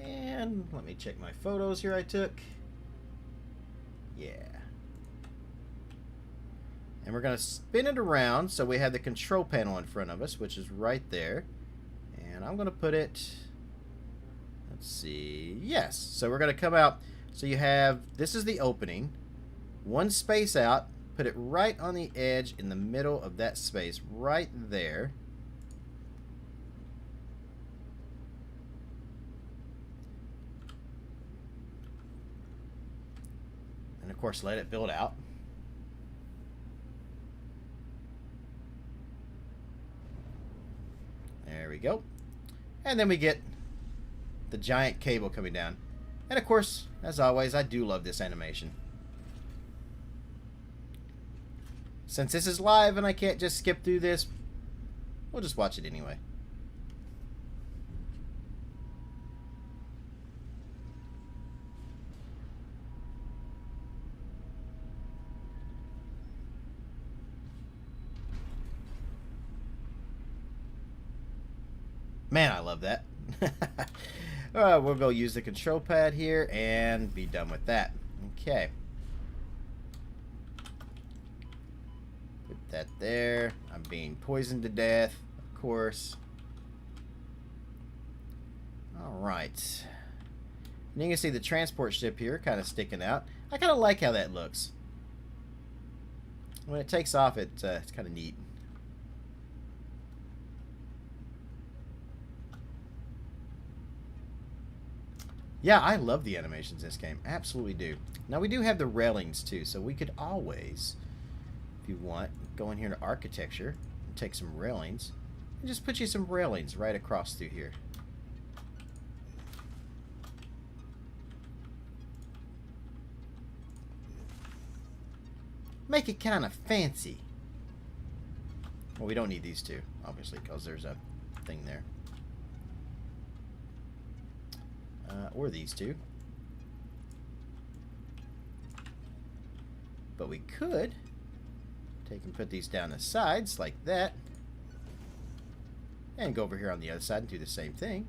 And let me check my photos here I took. Yeah. And we're going to spin it around so we have the control panel in front of us, which is right there. And I'm going to put it, let's see, yes. So we're going to come out, so you have, this is the opening, one space out, put it right on the edge in the middle of that space, right there. And of course, let it build out. There we go. And then we get the giant cable coming down. And of course, as always, I do love this animation. Since this is live and I can't just skip through this, we'll just watch it anyway. Man, I love that. We'll go use the control pad here and be done with that. Okay. Put that there. I'm being poisoned to death, of course. Alright. And you can see the transport ship here kind of sticking out. I kind of like how that looks. When it takes off, it's kind of neat. Yeah, I love the animations in this game. Absolutely do. Now, we do have the railings, too, so we could always, if you want, go in here to architecture and take some railings and just put you some railings right across through here. Make it kind of fancy. Well, we don't need these two, obviously, because there's a thing there. Or these two. But we could take and put these down the sides like that. And go over here on the other side and do the same thing.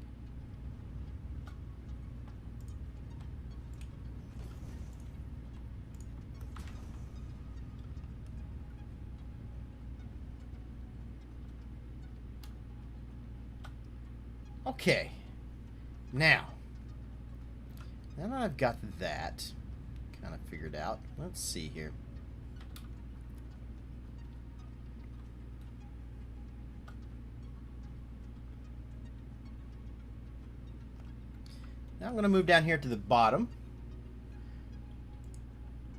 Okay. Now that I've got that kind of figured out, let's see here. Now I'm going to move down here to the bottom.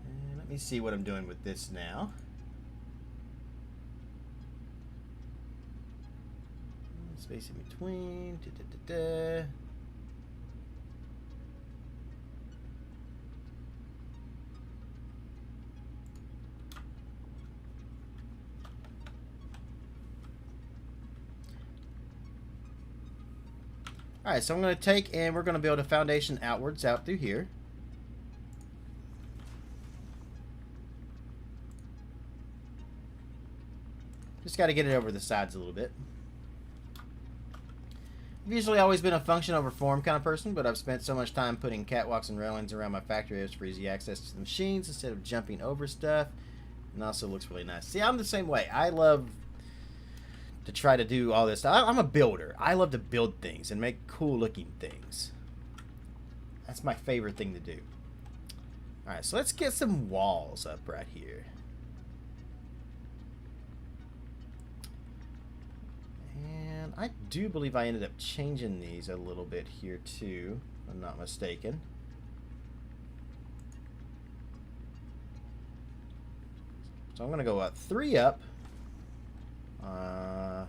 And let me see what I'm doing with this now. Space in between. Alright, so I'm going to take and we're going to build a foundation outwards out through here. Just got to get it over the sides a little bit. I've usually always been a function over form kind of person, but I've spent so much time putting catwalks and railings around my factory areas for easy access to the machines instead of jumping over stuff. And also looks really nice. See, I'm the same way. I love to try to do all this. I'm a builder. I love to build things and make cool looking things. That's my favorite thing to do. Alright, so let's get some walls up right here. And And I do believe I ended up changing these a little bit here too, if I'm not mistaken. So I'm going to go up 3 up. And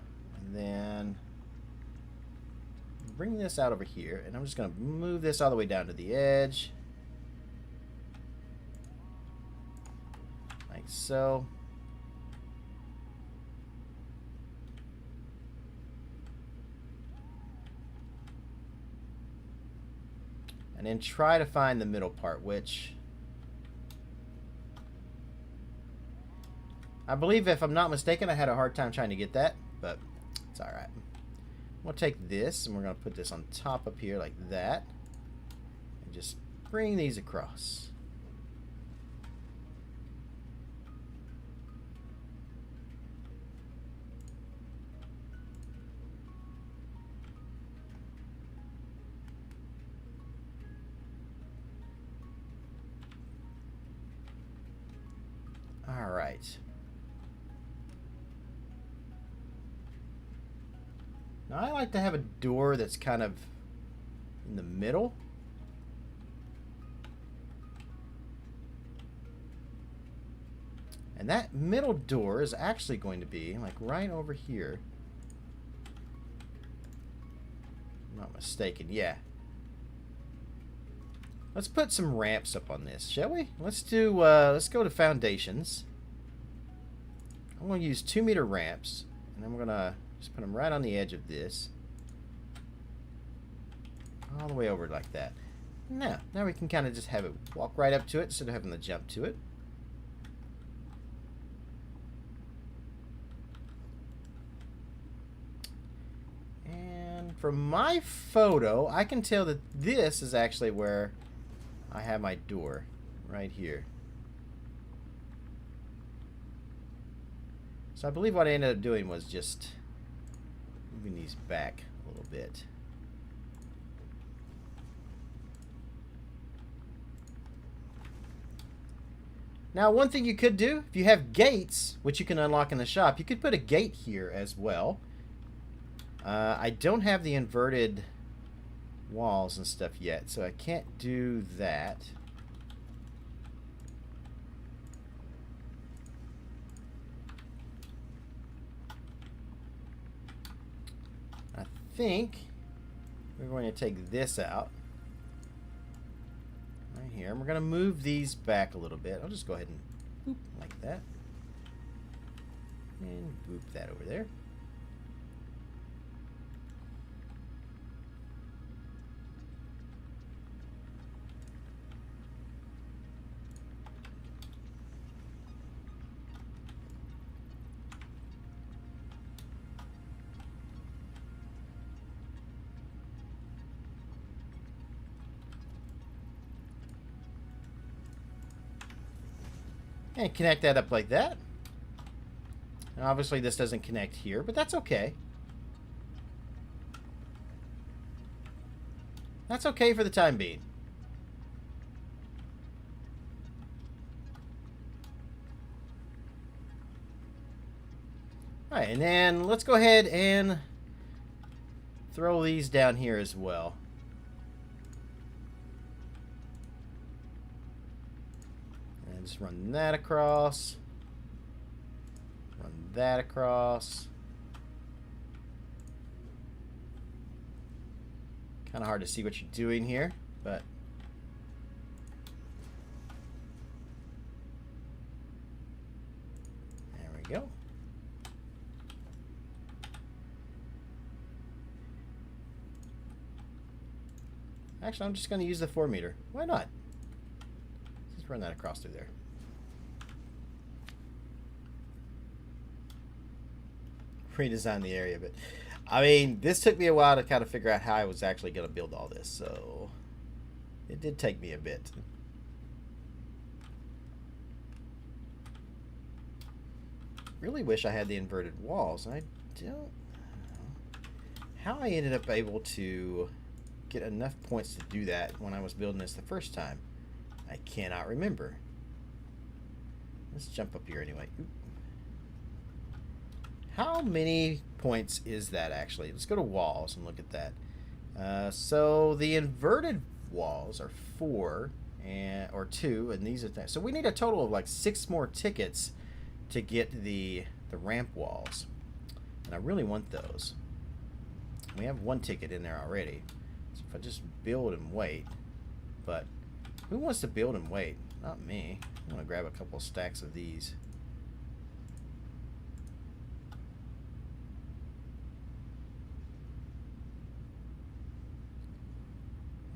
then bring this out over here. And I'm just going to move this all the way down to the edge. Like so. And then try to find the middle part, which I believe, if I'm not mistaken, I had a hard time trying to get that, but it's alright. We'll take this and we're going to put this on top up here like that. And just bring these across. Alright. Now I like to have a door that's kind of in the middle. And that middle door is actually going to be like right over here. I'm not mistaken, yeah. Let's put some ramps up on this, shall we? Let's go to foundations. I'm going to use 2-meter ramps, and I'm going to just put them right on the edge of this. All the way over like that. Now we can kind of just have it walk right up to it instead of having to jump to it. And from my photo, I can tell that this is actually where I have my door, right here. So I believe what I ended up doing was just moving these back a little bit. Now, one thing you could do, if you have gates, which you can unlock in the shop, you could put a gate here as well. I don't have the inverted walls and stuff yet, so I can't do that. I think we're going to take this out right here, and we're going to move these back a little bit. I'll just go ahead and boop like that, and boop that over there. And connect that up like that. Now, obviously this doesn't connect here, but that's okay. That's okay for the time being. Alright, and then let's go ahead and throw these down here as well. Just run that across. Run that across. Kind of hard to see what you're doing here, but there we go. Actually, I'm just going to use the 4-meter. Why not? Let's run that across through there. Redesign the area, but I mean, this took me a while to kind of figure out how I was actually going to build all this, so it did take me a bit. Really wish I had the inverted walls. I don't know how I ended up able to get enough points to do that when I was building this the first time. I cannot remember. Let's jump up here anyway. Oop. How many points is that actually? Let's go to walls and look at that. So the inverted walls are 4 or 2, and these are so we need a total of like 6 more tickets to get the ramp walls, and I really want those. We have 1 ticket in there already, so if I just build and wait. But who wants to build and wait? Not me. I want to grab a couple stacks of these.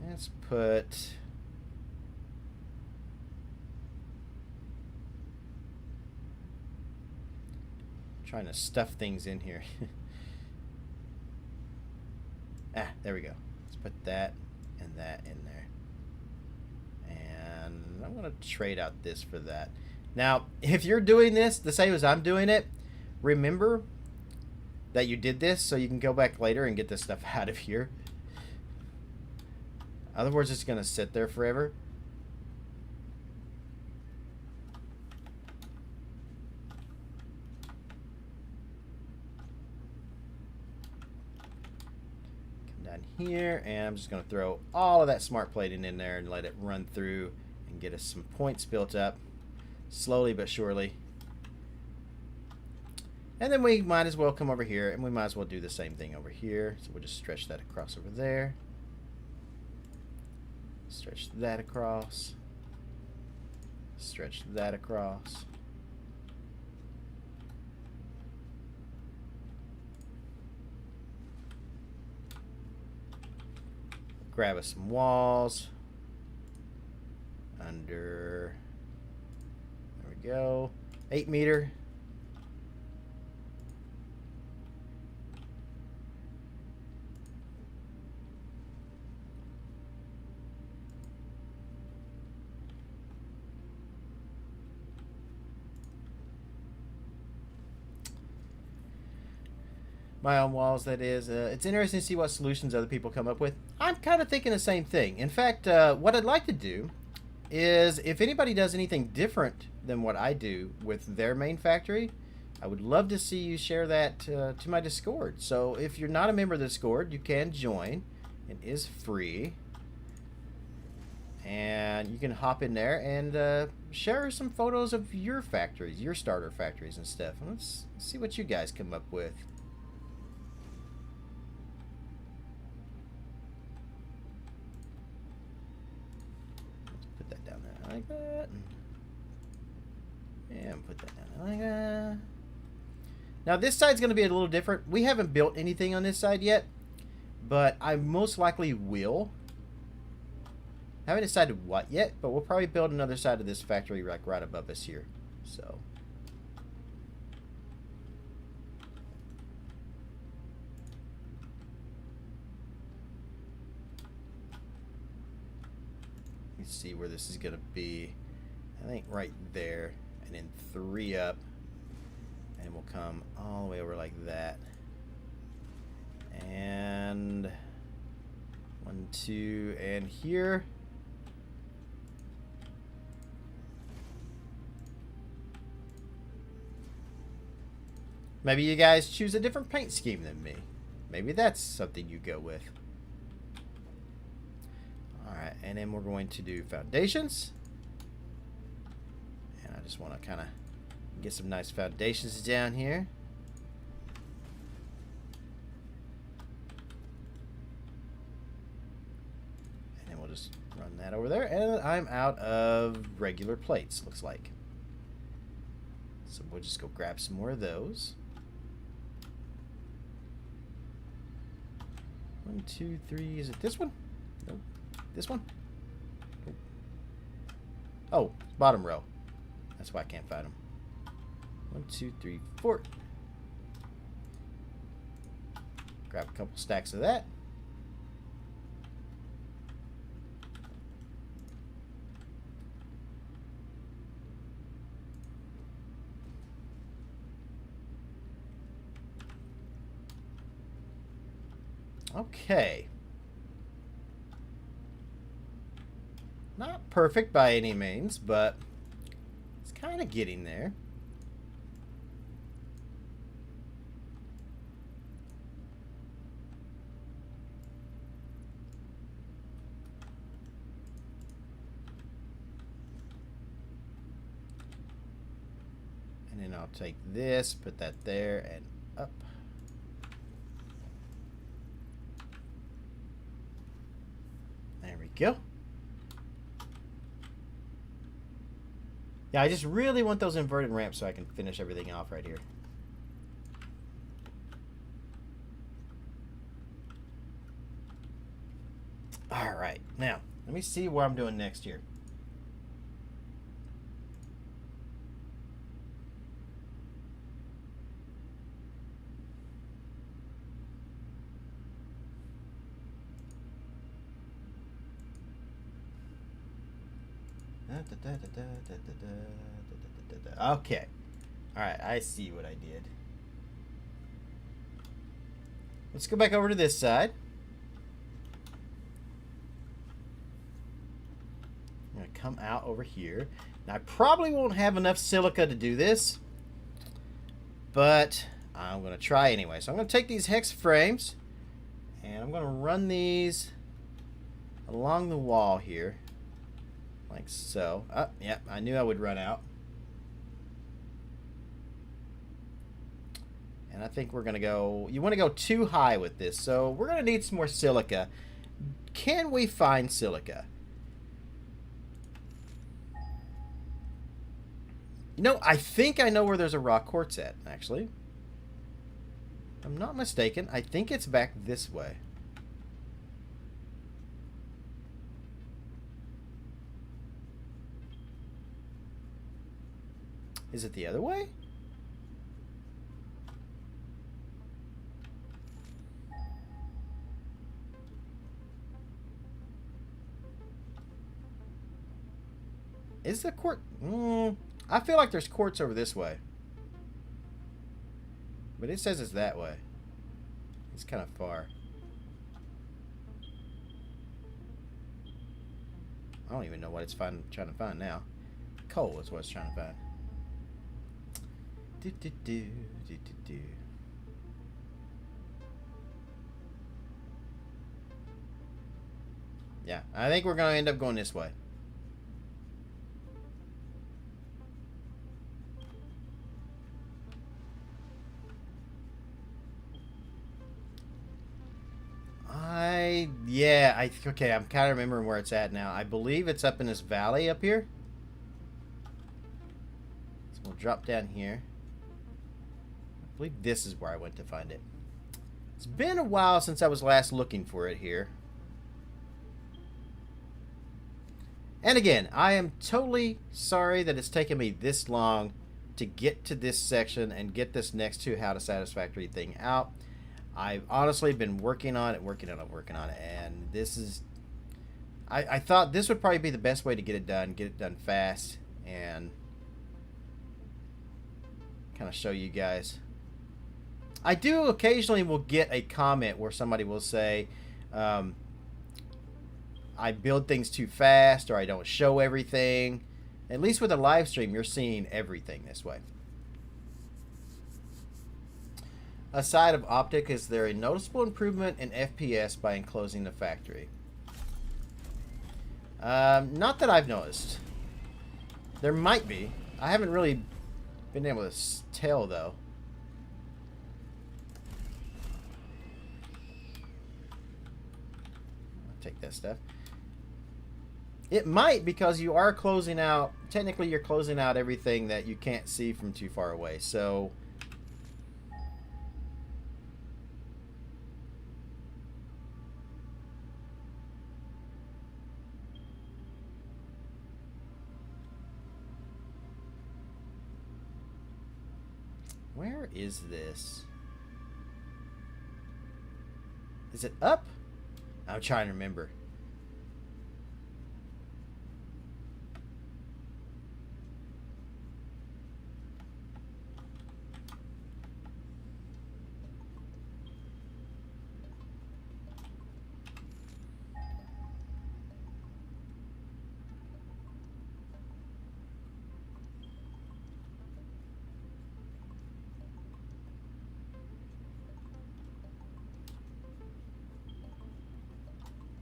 Let's put trying to stuff things in here. There we go. Let's put that and that in there. And I'm going to trade out this for that. Now, if you're doing this the same as I'm doing it, remember that you did this so you can go back later and get this stuff out of here. Otherwise, it's going to sit there forever. Come down here, and I'm just going to throw all of that smart plating in there and let it run through and get us some points built up slowly but surely. And then we might as well come over here, and we might as well do the same thing over here. So we'll just stretch that across over there. Stretch that across. Stretch that across. Grab us some walls. Under. There we go. 8 meter. My own walls, that is. It's interesting to see what solutions other people come up with. I'm kind of thinking the same thing. In fact, what I'd like to do is, if anybody does anything different than what I do with their main factory, I would love to see you share that to my Discord. So if you're not a member of the Discord, you can join. It is free. And you can hop in there and share some photos of your factories, your starter factories and stuff. Let's see what you guys come up with. Like that, and put that down like that. Now this side's going to be a little different. We haven't built anything on this side yet, but I most likely will. Haven't decided what yet, but we'll probably build another side of this factory like right above us here. So see where this is going to be. I think right there, and then 3 up, and we'll come all the way over like that, and 1, 2, and here. Maybe you guys choose a different paint scheme than me. Maybe that's something you go with. Alright, and then we're going to do foundations. And I just want to kind of get some nice foundations down here. And then we'll just run that over there. And I'm out of regular plates, looks like. So we'll just go grab some more of those. 1, 2, 3. Is it this one? Nope. This one? Nope. Oh, bottom row. That's why I can't find them. 1, 2, 3, 4. Grab a couple stacks of that. Okay. Not perfect by any means, but it's kind of getting there. And then I'll take this, put that there, and up. There we go. Yeah, I just really want those inverted ramps so I can finish everything off right here. Alright, now, let me see what I'm doing next here. Okay. Alright, I see what I did. Let's go back over to this side. I'm going to come out over here. Now, I probably won't have enough silica to do this, but I'm going to try anyway. So I'm going to take these hex frames, and I'm going to run these along the wall here. Like so. Oh, yeah, I knew I would run out. And I think we're going to go... You want to go too high with this, so we're going to need some more silica. Can we find silica? You know, I think I know where there's a rock quartz at, actually. If I'm not mistaken, I think it's back this way. Is it the other way? Is the quartz... I feel like there's quartz over this way. But it says it's that way. It's kind of far. I don't even know what it's trying to find now. Coal is what it's trying to find. Yeah, I think we're going to end up going this way. Okay, I'm kind of remembering where it's at now. I believe it's up in this valley up here. So we'll drop down here. I believe this is where I went to find it. It's been a while since I was last looking for it here. And again, I am totally sorry that it's taken me this long to get to this section and get this next to how to Satisfactory thing out. I've honestly been working on it, and this is... I thought this would probably be the best way to get it done fast, and kind of show you guys. I do occasionally will get a comment where somebody will say, I build things too fast, or I don't show everything. At least with a live stream, you're seeing everything this way. Aside of optic, is there a noticeable improvement in FPS by enclosing the factory? Not that I've noticed. There might be. I haven't really been able to tell, though. I'll take that stuff. It might, because you are closing out... Technically, you're closing out everything that you can't see from too far away, so... Where is this? Is it up? I'm trying to remember.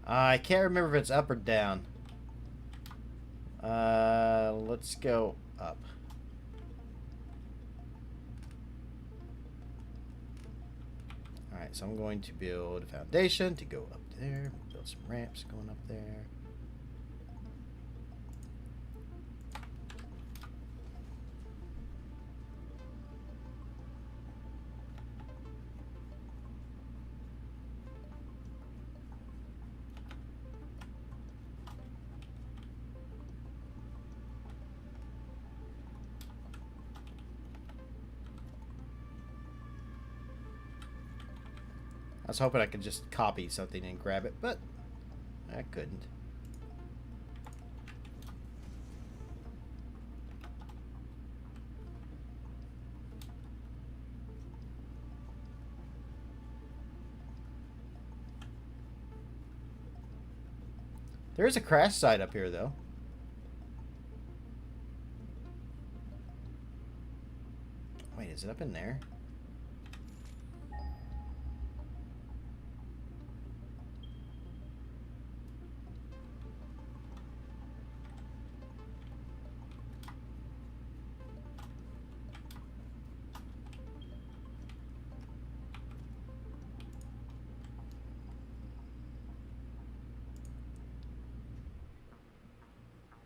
I can't remember if it's up or down. Let's go up. Alright, so I'm going to build a foundation to go up there. Build some ramps going up there. I was hoping I could just copy something and grab it, but I couldn't. There is a crash site up here, though. Wait, is it up in there?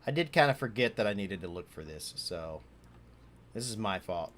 I did kind of forget that I needed to look for this, so this is my fault.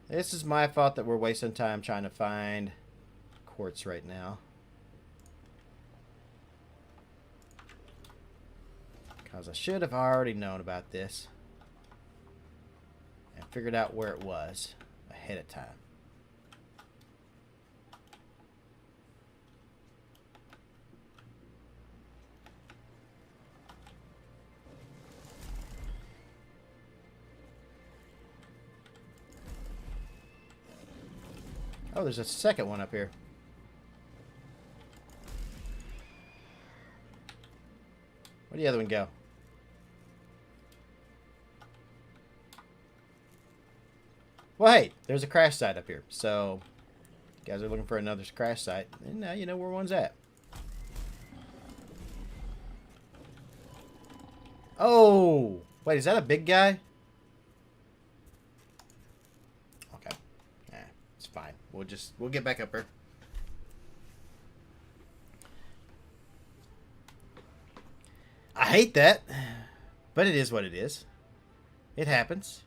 This is my fault that we're wasting time trying to find quartz right now. Because I should have already known about this and figured out where it was ahead of time. Oh, there's a second one up here. Where'd the other one go? Well, hey, there's a crash site up here. So, you guys are looking for another crash site. And now you know where one's at. Oh! Wait, is that a big guy? Fine. We'll get back up here. I hate that, but it is what it is. It happens.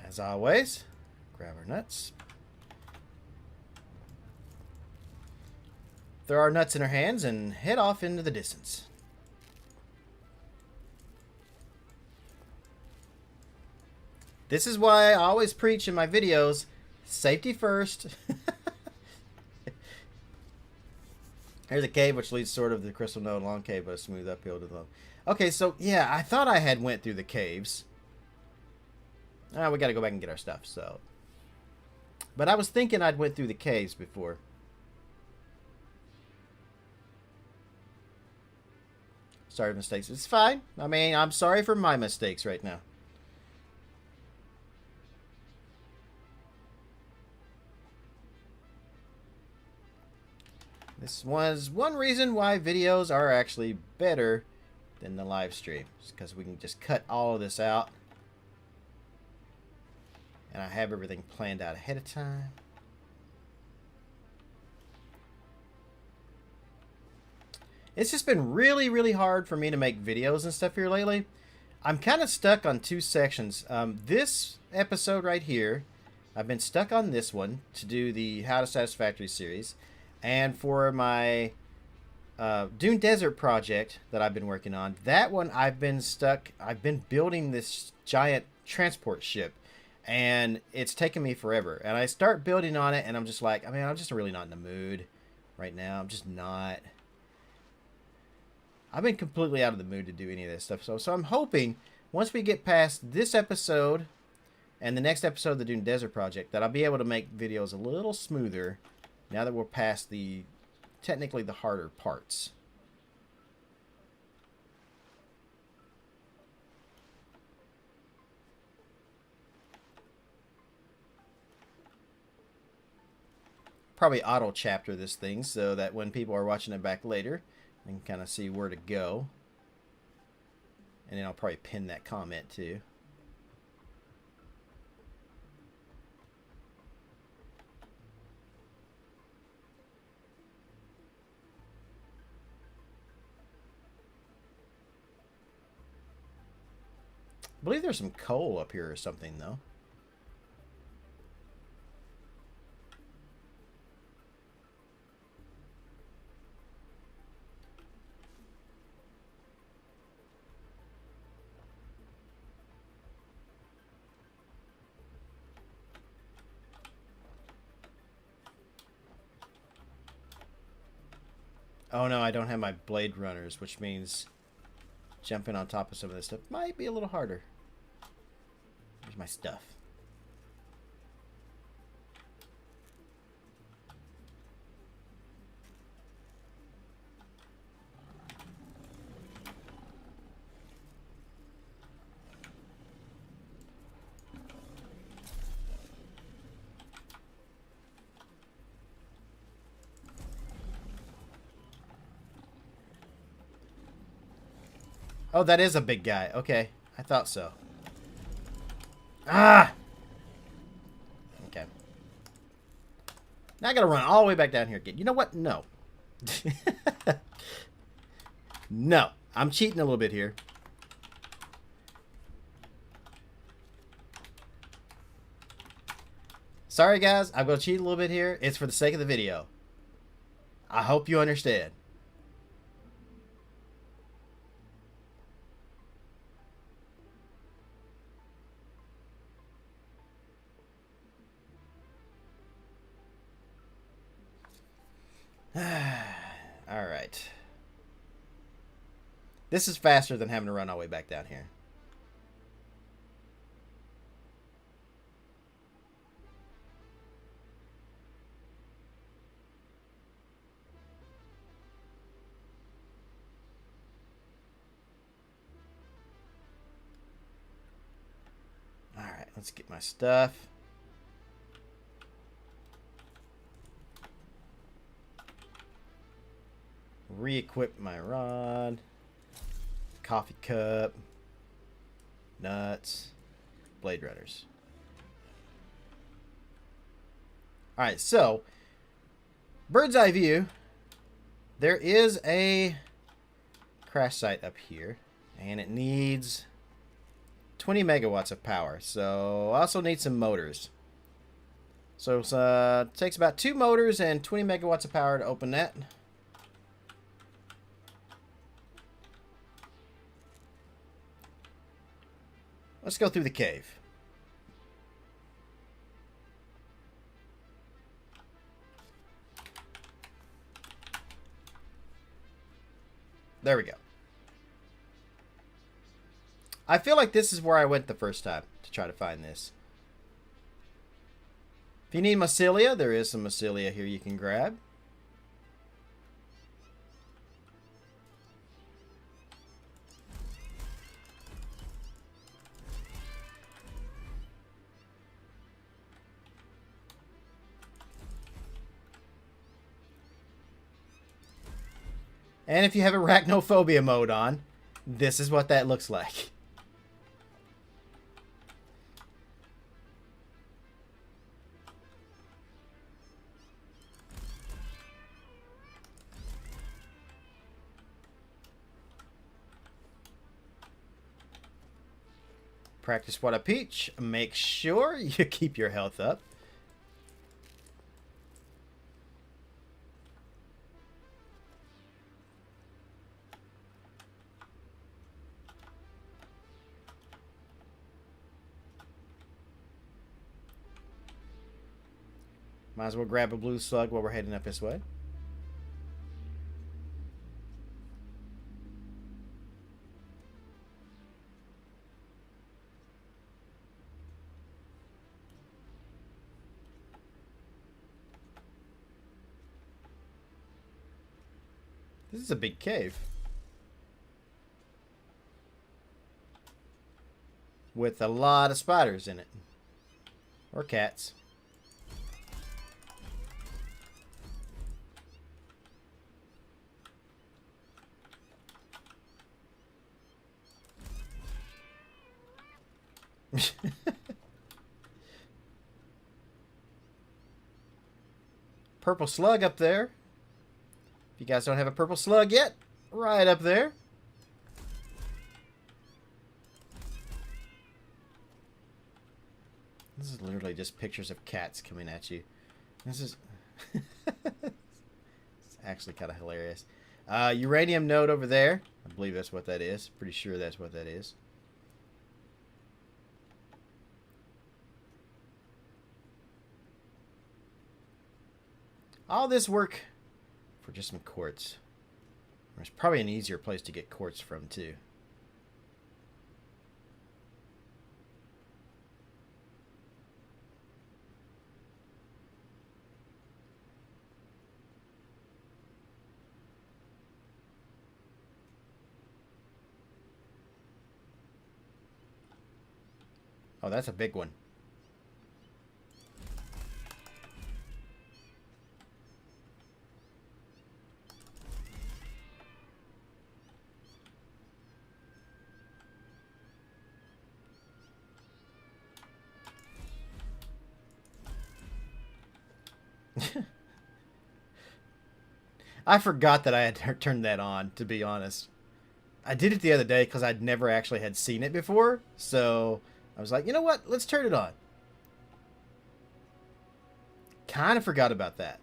As always, grab our nuts. Throw our nuts in our hands and head off into the distance. This is why I always preach in my videos, safety first. Here's a cave which leads sort of to the crystal node, long cave, but a smooth uphill to the... Okay, so yeah, I thought I had went through the caves. We gotta go back and get our stuff, so... But I was thinking I'd went through the caves before. Sorry for mistakes. It's fine. I mean, I'm sorry for my mistakes right now. This was one reason why videos are actually better than the live stream. It's because we can just cut all of this out. And I have everything planned out ahead of time. It's just been really, really hard for me to make videos and stuff here lately. I'm kind of stuck on two sections. This episode right here, I've been stuck on this one to do the How to Satisfactory series. And for my Dune Desert project that I've been working on, that one I've been stuck. I've been building this giant transport ship. And it's taken me forever. And I start building on it and I'm just like, I mean, I'm just really not in the mood right now. I'm just not... I've been completely out of the mood to do any of this stuff. So I'm hoping once we get past this episode and the next episode of the Dune Desert Project that I'll be able to make videos a little smoother now that we're past technically the harder parts. Probably auto chapter this thing so that when people are watching it back later, they can kind of see where to go. And then I'll probably pin that comment too. I believe there's some coal up here or something though. Oh no, I don't have my blade runners, which means jumping on top of some of this stuff might be a little harder. Here's my stuff. Oh, that is a big guy. Okay, I thought so. Ah! Okay. Now I gotta run all the way back down here again. You know what? No. No. I'm cheating a little bit here. Sorry, guys. I'm gonna cheat a little bit here. It's for the sake of the video. I hope you understand. Alright. This is faster than having to run all the way back down here. Alright, let's get my stuff. Re-equip my rod, coffee cup, nuts, blade runners. Alright, so bird's eye view. There is a crash site up here, and it needs 20 megawatts of power. So I also need some motors. So it takes about 2 motors and 20 megawatts of power to open that. Let's go through the cave. There we go. I feel like this is where I went the first time to try to find this. If you need mycelia, there is some mycelia here you can grab. And if you have arachnophobia mode on, this is what that looks like. Practice what I preach. Make sure you keep your health up. Might as well grab a blue slug while we're heading up this way. This is a big cave. With a lot of spiders in it. Or cats. Purple slug up there. If you guys don't have a purple slug yet, right up there. This is literally just pictures of cats coming at you. This is it's actually kind of hilarious. Uranium node over there. I believe that's what that is. Pretty sure that's what that is. All this work for just some quartz. There's probably an easier place to get quartz from, too. Oh, that's a big one. I forgot that I had turned that on, to be honest. I did it the other day because I'd never actually had seen it before. So I was like, you know what? Let's turn it on. Kind of forgot about that.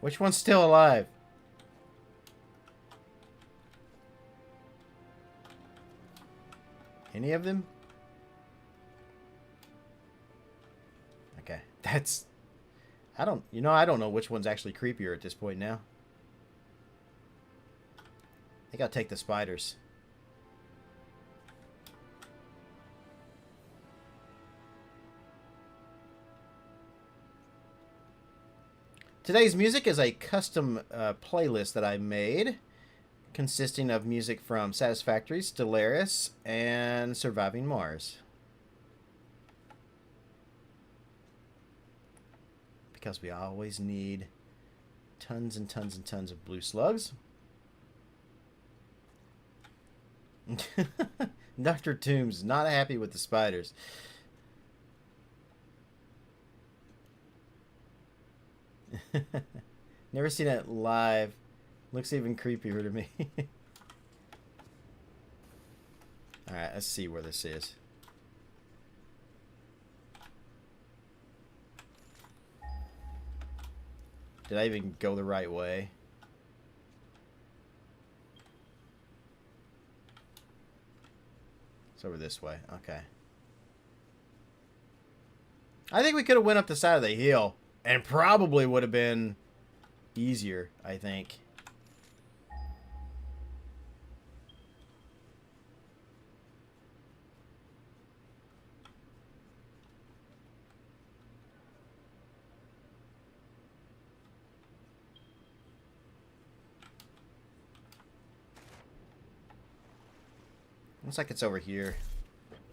Which one's still alive? Any of them? Okay, that's... I don't know which one's actually creepier at this point now. I think I'll take the spiders. Today's music is a custom playlist that I made, consisting of music from Satisfactory, Stellaris, and Surviving Mars. Because we always need tons and tons and tons of blue slugs. Dr. Toombs not happy with the spiders. Never seen it live. Looks even creepier to me. Alright, let's see where this is. Did I even go the right way? It's over this way. Okay. I think we could have went up the side of the hill. And probably would have been easier, I think. Looks like it's over here.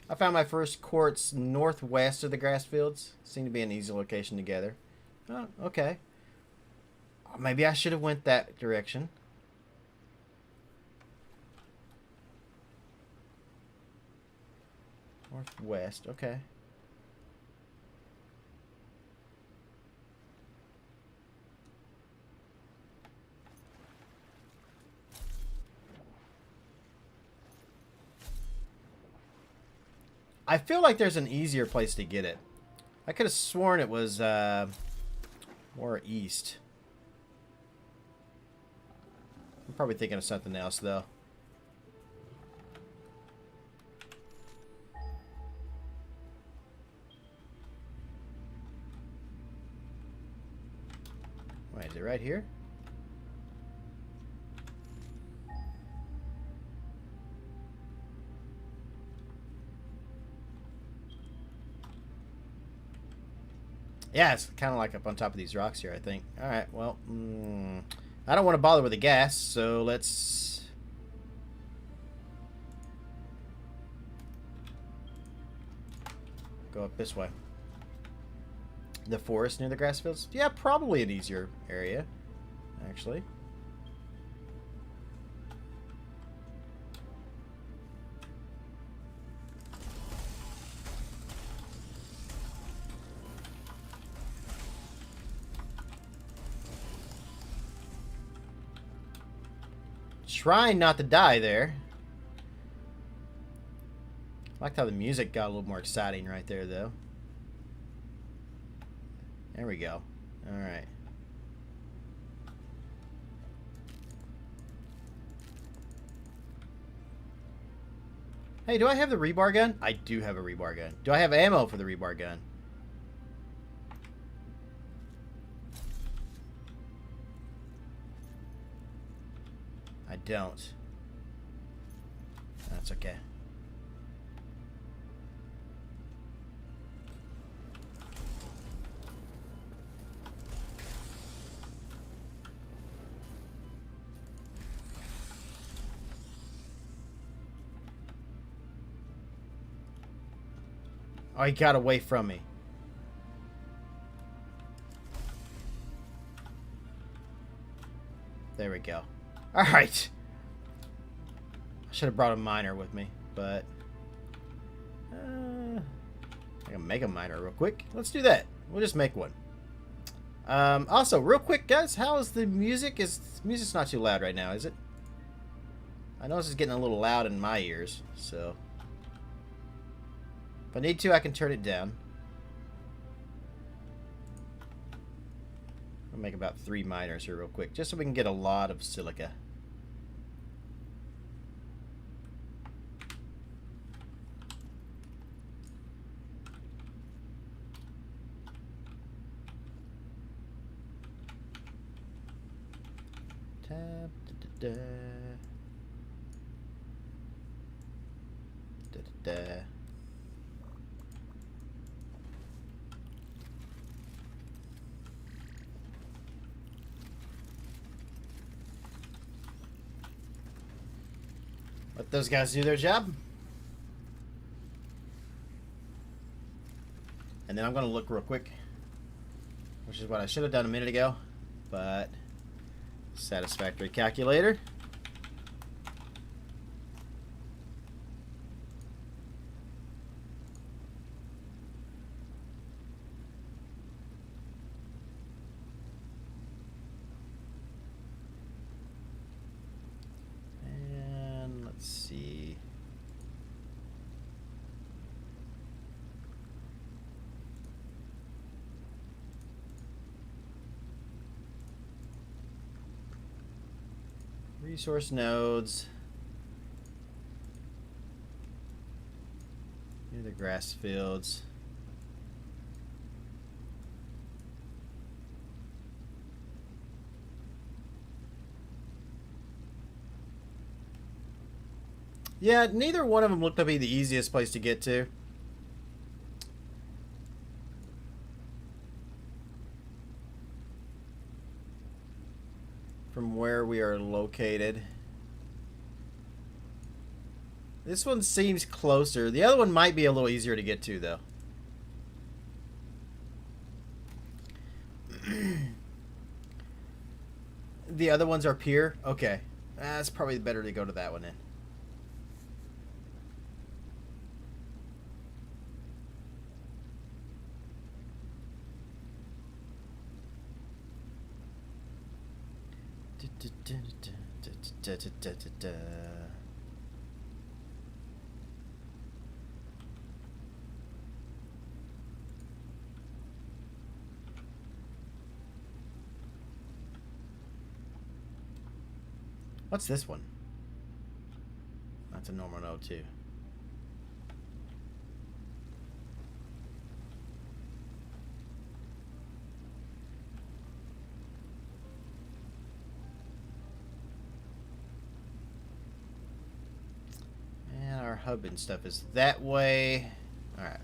I found my first quartz northwest of the grass fields. Seemed to be an easy location to gather. Oh, okay. Maybe I should have went that direction. Northwest, okay. I feel like there's an easier place to get it. I could have sworn it was more east. I'm probably thinking of something else, though. Wait, is it right here? Yeah, it's kind of like up on top of these rocks here, I think. Alright, well, I don't want to bother with the gas, so let's... go up this way. The forest near the grass fields? Yeah, probably an easier area, actually. Trying not to die there. I liked how the music got a little more exciting right there, though. There we go. Alright. Hey, do I have the rebar gun? I do have a rebar gun. Do I have ammo for the rebar gun? I don't. That's okay. Oh, he got away from me. There we go. Alright. I should have brought a miner with me, but... I can make a miner real quick. Let's do that. We'll just make one. Also, real quick, guys, how is the music? Music's not too loud right now, is it? I know this is getting a little loud in my ears, so... if I need to, I can turn it down. I'll make about 3 miners here real quick, just so we can get a lot of silica. Tab, da, da, da. Da, da, da. Let those guys do their job. And then I'm going to look real quick, which is what I should have done a minute ago, but satisfactory calculator. And let's see. Resource nodes. Near the grass fields. Yeah, neither one of them looked to be the easiest place to get to. From where we are located. This one seems closer. The other one might be a little easier to get to, though. The other ones are pier? Okay. It's probably better to go to that one then. What's this one? That's a normal node too. And our hub and stuff is that way. Alright.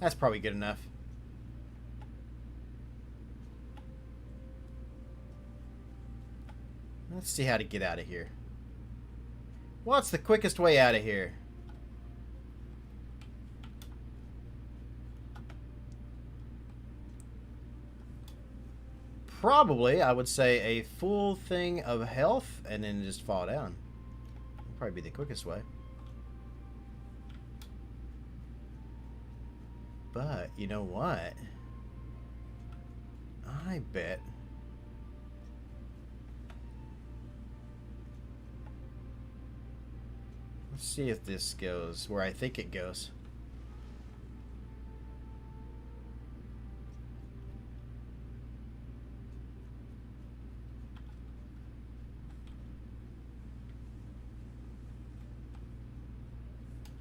That's probably good enough. Let's see how to get out of here. What's the quickest way out of here? Probably, I would say a full thing of health and then just fall down. That'd probably be the quickest way. But, you know what? I bet. Let's see if this goes where I think it goes.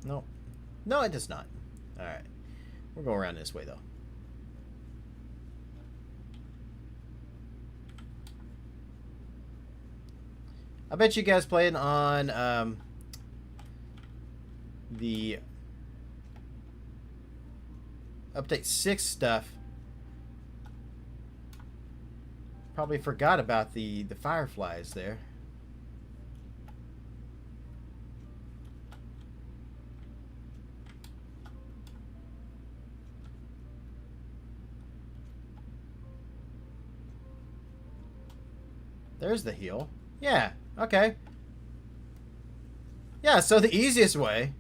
No. No, it does not. Alright. We're going around this way, though. I bet you guys playing on the update 6 stuff probably forgot about the fireflies there. There's the heal. Yeah, okay. Yeah, so the easiest way,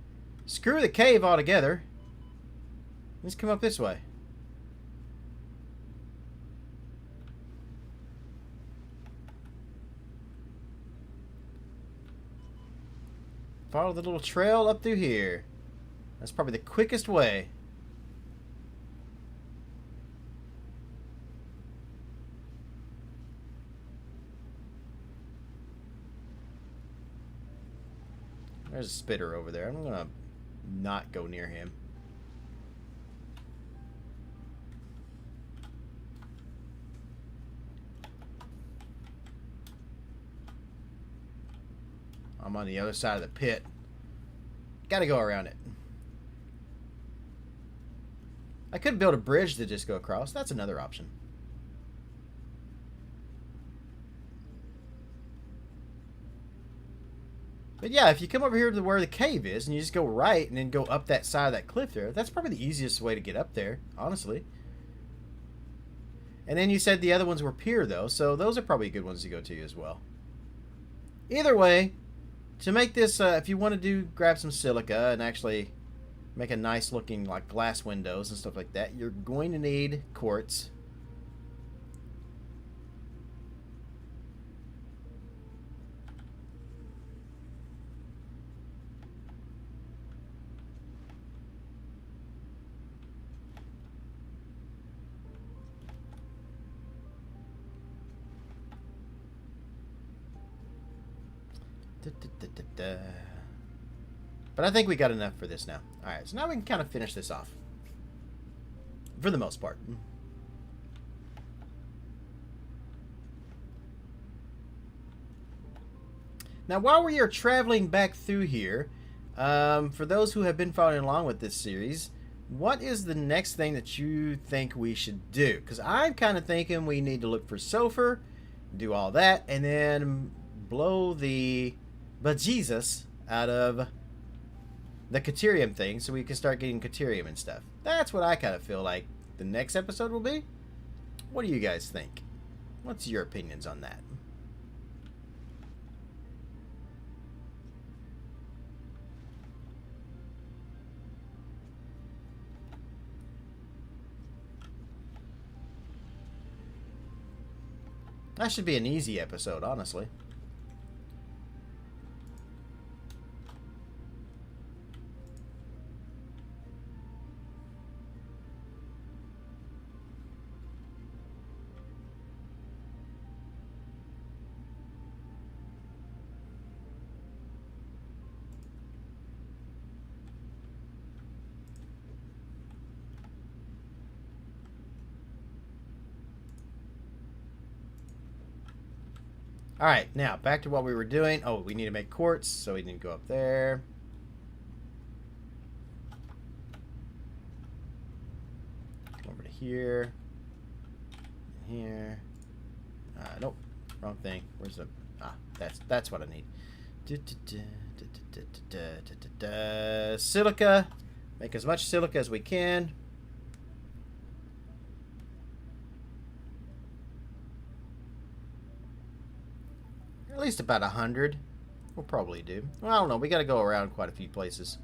screw the cave altogether. Let's come up this way. Follow the little trail up through here. That's probably the quickest way. There's a spitter over there. I'm gonna not go near him. I'm on the other side of the pit. Gotta go around it. I could build a bridge to just go across. That's another option. But yeah, if you come over here to where the cave is and you just go right and then go up that side of that cliff there, that's probably the easiest way to get up there, honestly. And then you said the other ones were pier, though, so those are probably good ones to go to as well. Either way, to make this, if you want to grab some silica and actually make a nice looking like glass windows and stuff like that, you're going to need quartz. But I think we got enough for this now. Alright, so now we can kind of finish this off. For the most part. Now, while we are traveling back through here, for those who have been following along with this series, what is the next thing that you think we should do? Because I'm kind of thinking we need to look for sulfur, do all that, and then blow the bejesus out of the Caterium thing so we can start getting Caterium and stuff. That's what I kind of feel like the next episode will be. What do you guys think? What's your opinions on that? That should be an easy episode, honestly. Alright, now back to what we were doing. Oh, we need to make quartz, so we need to go up there. Come over to here. Here. Nope. Wrong thing. Where's the... Ah, that's what I need. Silica. Make as much silica as we can. At least about 100. We'll probably do. Well, I don't know. We got to go around quite a few places.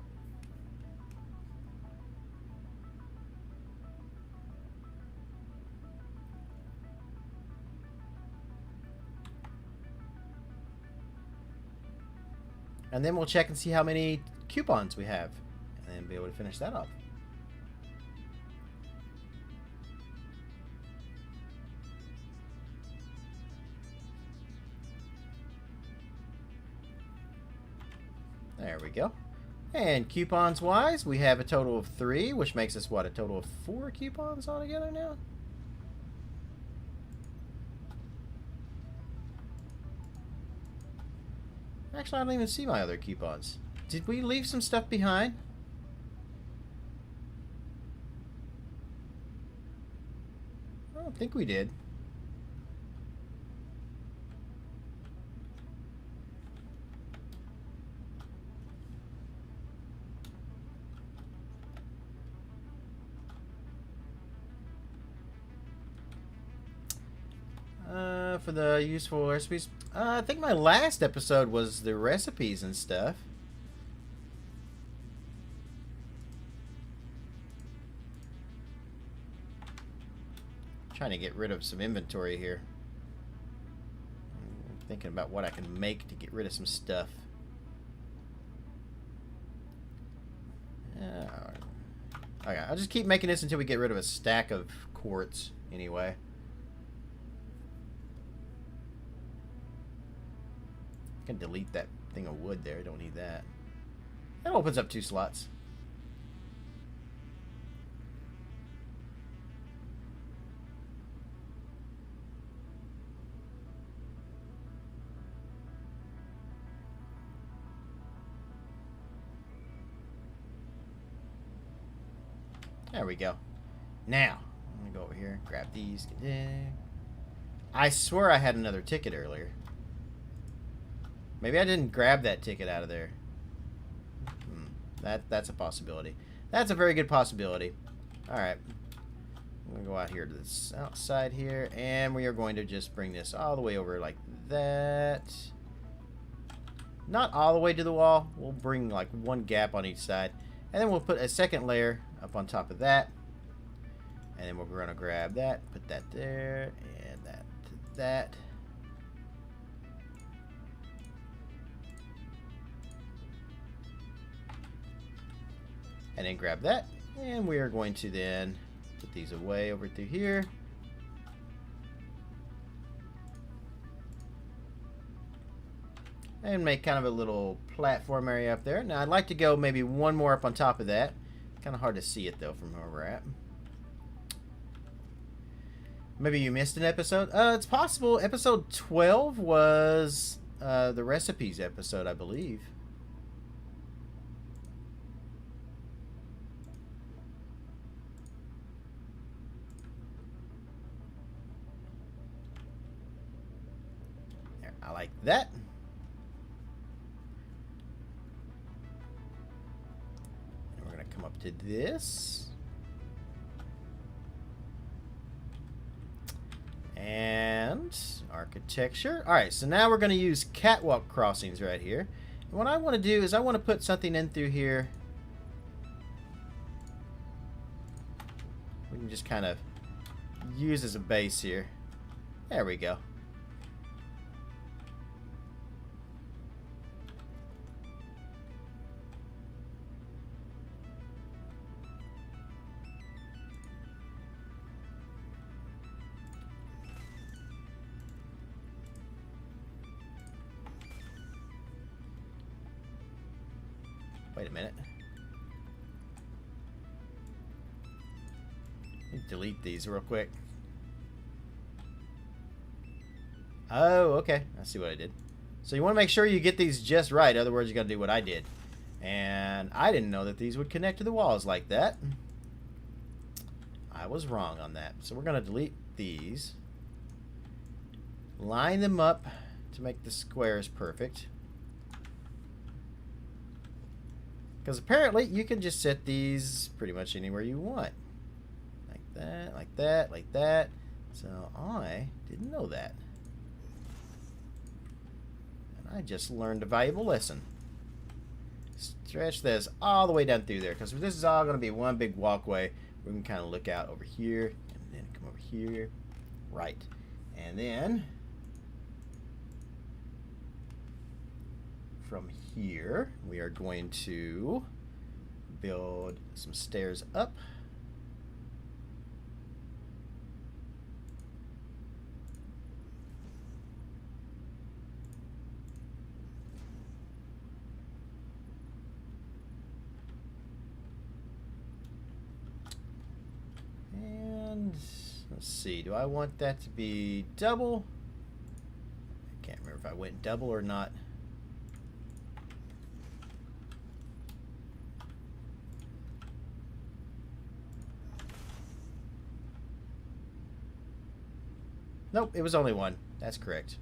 And then we'll check and see how many coupons we have. And then be able to finish that up. There we go. And coupons wise, we have a total of 3, which makes us what, a total of 4 coupons altogether now? Actually, I don't even see my other coupons. Did we leave some stuff behind? I don't think we did. For the useful recipes, I think my last episode was the recipes and stuff. Trying to get rid of some inventory here. I'm thinking about what I can make to get rid of some stuff. Okay, I'll just keep making this until we get rid of a stack of quartz anyway. I can delete that thing of wood there. I don't need that. That opens up 2 slots. There we go. Now, I'm going to go over here, grab these. I swear I had another ticket earlier. Maybe I didn't grab that ticket out of there. That's a possibility. That's a very good possibility. Alright. I'm going to go out here to this outside here, and we are going to just bring this all the way over like that. Not all the way to the wall. We'll bring like 1 gap on each side. And then we'll put a second layer up on top of that. And then we're going to grab that, put that there, and that to that. And then grab that, and we are going to then put these away over through here. And make kind of a little platform area up there. Now I'd like to go maybe 1 more up on top of that. Kind of hard to see it though from where we're at. Maybe you missed an episode. It's possible. Episode 12 was the recipes episode, I believe. I like that. And we're going to come up to this. And architecture. Alright, so now we're going to use catwalk crossings right here. And what I want to do is I want to put something in through here. We can just kind of use as a base here. There we go. Wait a minute. Let me delete these real quick. Oh, okay. I see what I did. So you want to make sure you get these just right. In other words, you got to do what I did. And I didn't know that these would connect to the walls like that. I was wrong on that. So we're going to delete these. Line them up to make the squares perfect. Because apparently you can just set these pretty much anywhere you want. Like that, like that, like that. So I didn't know that. And I just learned a valuable lesson. Stretch this all the way down through there. Because this is all going to be one big walkway. We can kind of look out over here. And then come over here. Right. And then from here, we are going to build some stairs up. And let's see, do I want that to be double? I can't remember if I went double or not. Nope, it was only one. That's correct.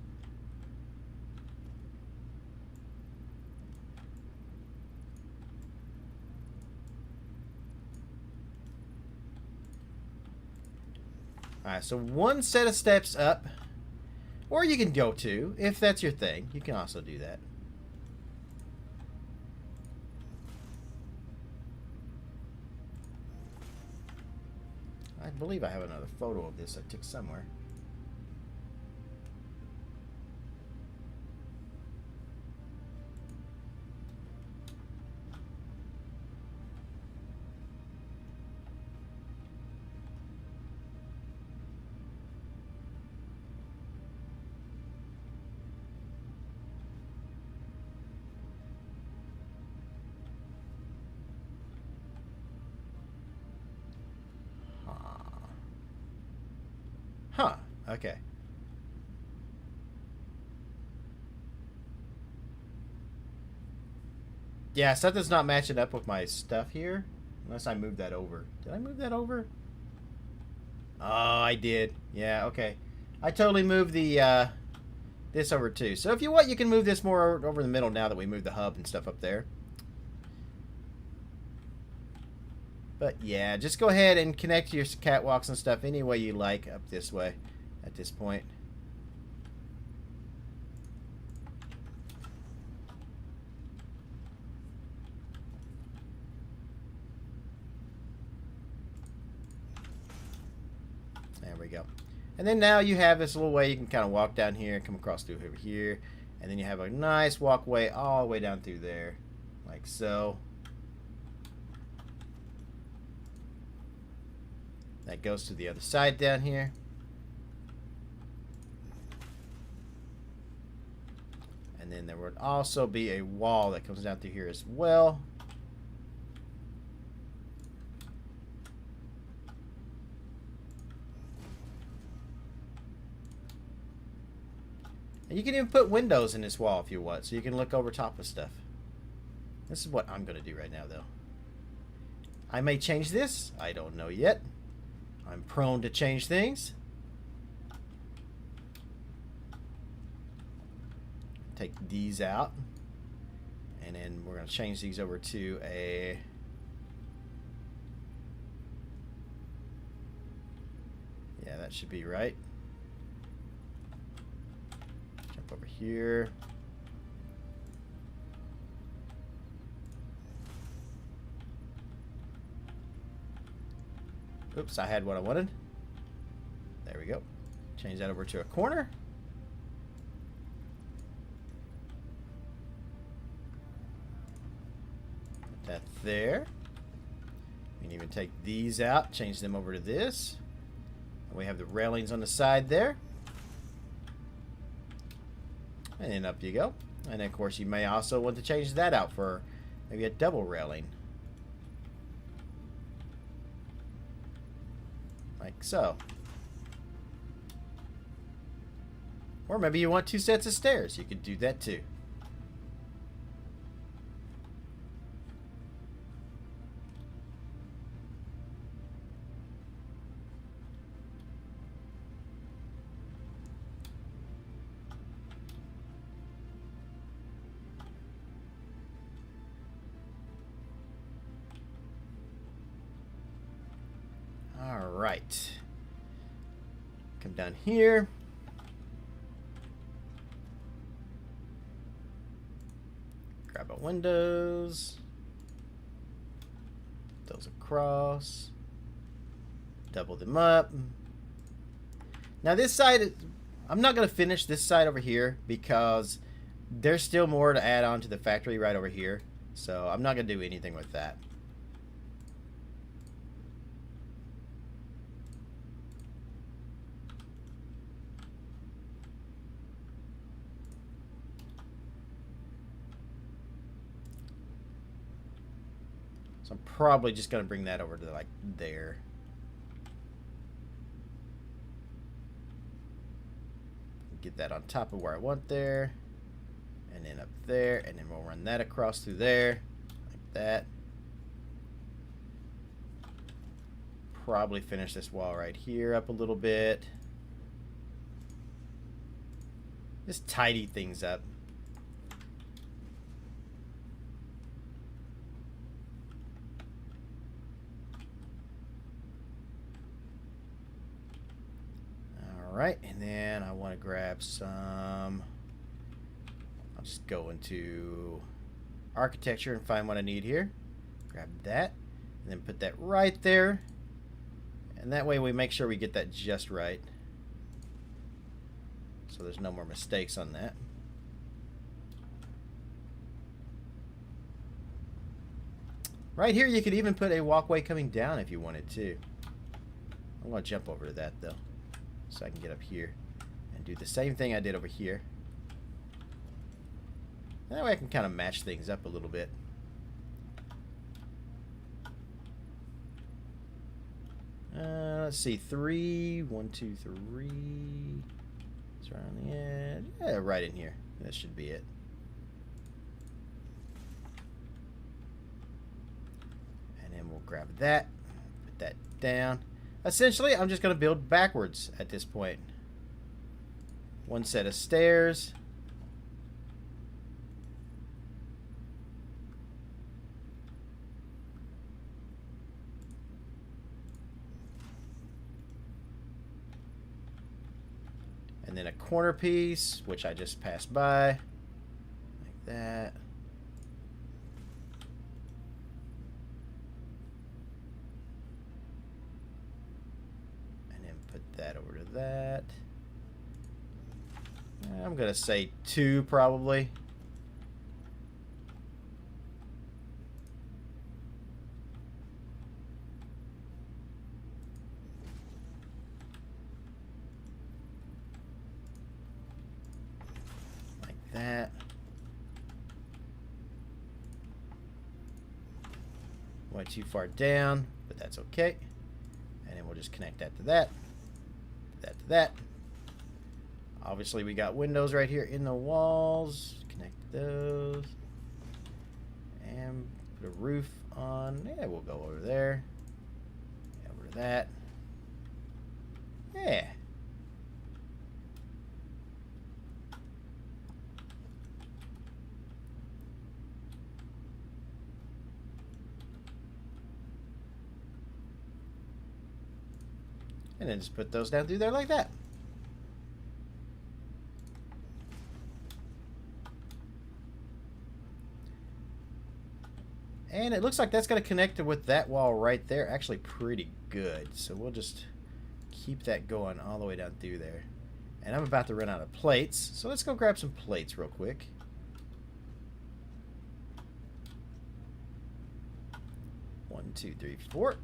Alright, so one set of steps up. Or you can go two, if that's your thing. You can also do that. I believe I have another photo of this I took somewhere. Huh. Okay. Yeah, something's not matching up with my stuff here. Unless I move that over. Did I move that over? Oh, I did. Yeah, okay. I totally moved the this over too. So if you want, you can move this more over the middle now that we moved the hub and stuff up there. But yeah, just go ahead and connect your catwalks and stuff any way you like up this way at this point. There we go. And then now you have this little way you can kind of walk down here and come across through over here. And then you have a nice walkway all the way down through there. Like so. That goes to the other side down here. And then there would also be a wall that comes down through here as well. And you can even put windows in this wall if you want, so you can look over top of stuff. This is what I'm going to do right now, though. I may change this. I don't know yet. I'm prone to change things. Take these out. And then we're going to change these over to a... Yeah, that should be right. Jump over here. Oops, I had what I wanted. There we go. Change that over to a corner. Put that there. We can even take these out, change them over to this. And we have the railings on the side there. And then up you go. And then, of course, you may also want to change that out for maybe a double railing. Like so. Or maybe you want 2 sets of stairs. You could do that too. All right. Come down here. Grab our windows. Those across. Double them up. Now this side, I'm not going to finish this side over here because there's still more to add on to the factory right over here. So I'm not going to do anything with that. So I'm probably just going to bring that over to like there. Get that on top of where I want there. And then up there. And then we'll run that across through there. Like that. Probably finish this wall right here up a little bit. Just tidy things up. Alright, and then I want to grab some. I'll just go into architecture and find what I need here. Grab that, and then put that right there. And that way we make sure we get that just right. So there's no more mistakes on that. Right here you could even put a walkway coming down if you wanted to. I'm going to jump over to that though, so I can get up here and do the same thing I did over here. That way I can kind of match things up a little bit. Let's see, 3, 1, 2, 3. It's right on the edge. Yeah, right in here. That should be it. And then we'll grab that, put that down. Essentially, I'm just going to build backwards at this point. One set of stairs. And then a corner piece, which I just passed by. Like that. And then put that over to that. I'm going to say 2 probably. That. Went too far down, but that's okay. And then we'll just connect that to that. That to that. Obviously, we got windows right here in the walls. Connect those. And put a roof on. Yeah, we'll go over there. Over to that. Yeah. And then just put those down through there like that. And it looks like that's going to connect with that wall right there actually pretty good. So we'll just keep that going all the way down through there. And I'm about to run out of plates. So let's go grab some plates real quick. 1, 2, 3, 4.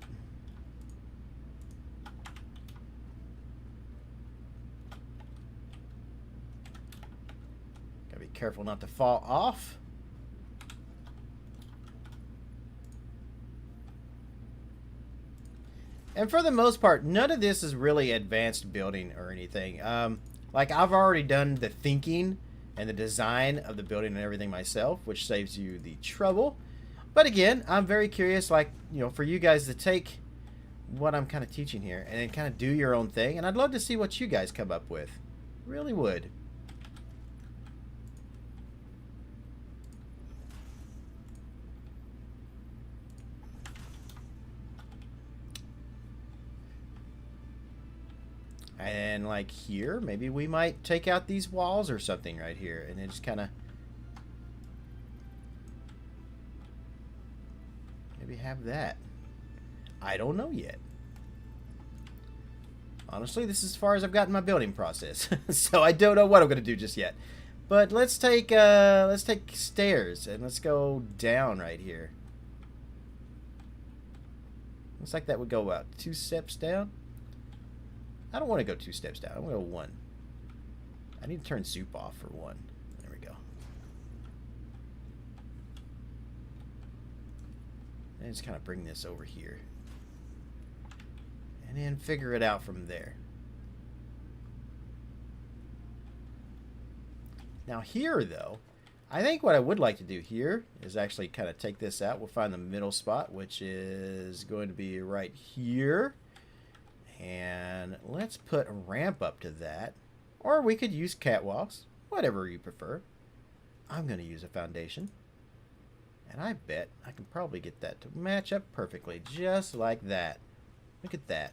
Gotta be careful not to fall off. And for the most part, none of this is really advanced building or anything. Like, I've already done the thinking and the design of the building and everything myself, which saves you the trouble. But again, I'm very curious, like, you know, for you guys to take what I'm kind of teaching here and then kind of do your own thing. And I'd love to see what you guys come up with. Really would. And like here, maybe we might take out these walls or something right here and then just kind of maybe have that. I don't know yet. Honestly, this is as far as I've gotten my building process. So I don't know what I'm going to do just yet. But let's take stairs and let's go down right here. Looks like that would go about 2 steps down. I don't want to go 2 steps down. I want to go 1. I need to turn soup off for 1. There we go. And just kind of bring this over here. And then figure it out from there. Now here, though, I think what I would like to do here is actually kind of take this out. We'll find the middle spot, which is going to be right here. And let's put a ramp up to that. Or we could use catwalks, whatever you prefer. I'm going to use a foundation. And I bet I can probably get that to match up perfectly, just like that. Look at that.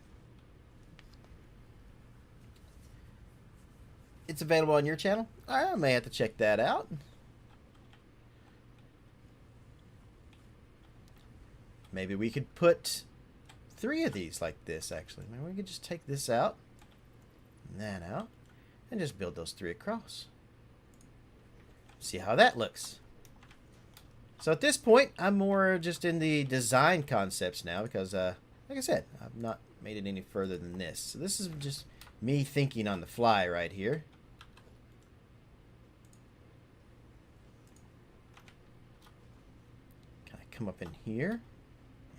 It's available on your channel. I may have to check that out. Maybe we could put 3 of these like this, actually. Maybe we could just take this out, and that out, and just build those 3 across. See how that looks. So at this point, I'm more just in the design concepts now because, like I said, I've not made it any further than this. So this is just me thinking on the fly right here. Can I come up in here?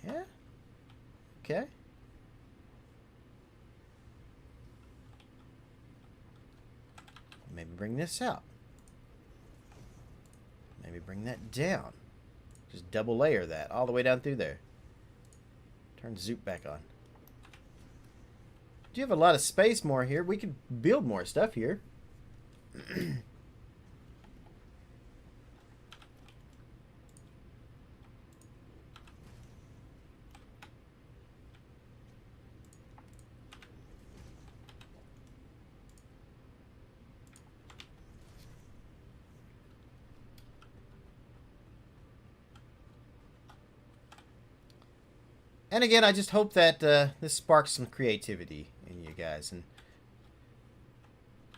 Yeah. Okay. Maybe bring this out. Maybe bring that down. Just double layer that all the way down through there. Turn Zoop back on. Do you have a lot of space more here? We could build more stuff here. And again, I just hope that this sparks some creativity in you guys and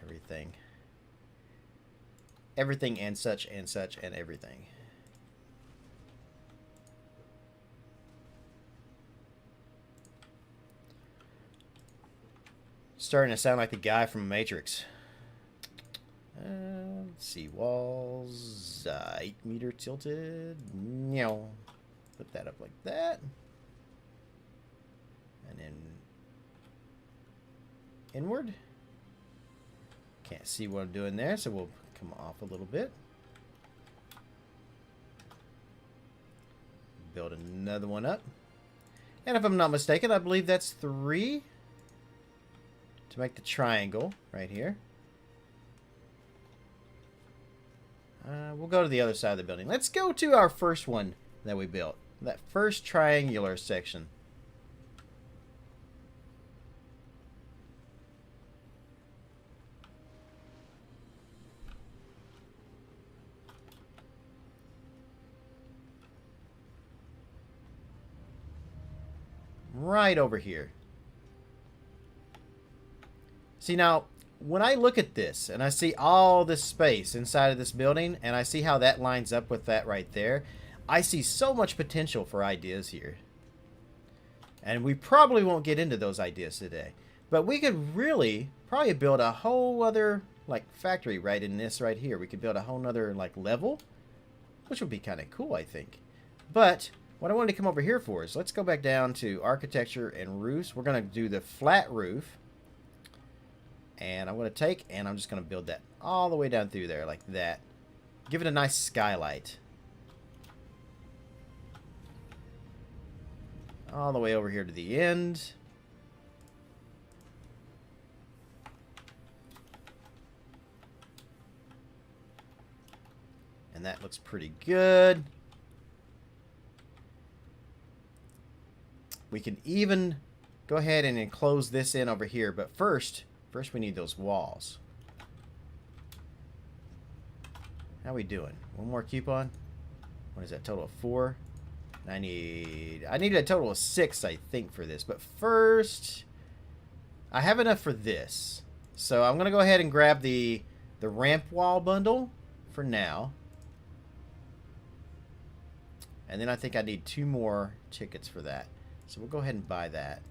everything. Everything and such and such and everything. Starting to sound like the guy from Matrix. Let's see, walls, 8 meter tilted. No, put that up like that. And then inward. Can't see what I'm doing there, so we'll come off a little bit. Build another one up. And if I'm not mistaken, I believe that's 3 to make the triangle right here. We'll go to the other side of the building. Let's go to our first one that we built. That first triangular section. Right over here. See, now, when I look at this and I see all this space inside of this building and I see how that lines up with that right there, I see so much potential for ideas here. And we probably won't get into those ideas today. But we could really probably build a whole other, like, factory right in this right here. We could build a whole other, like, level, which would be kind of cool, I think. But what I wanted to come over here for is let's go back down to architecture and roofs. We're going to do the flat roof. And I'm going to take, and I'm just going to build that all the way down through there like that. Give it a nice skylight. All the way over here to the end. And that looks pretty good. We can even go ahead and enclose this in over here, but first we need those walls. How we doing? One more coupon? What is that, total of 4? I need a total of 6, I think, for this. But first, I have enough for this. So I'm going to go ahead and grab the ramp wall bundle for now. And then I think I need 2 more tickets for that. So we'll go ahead and buy that.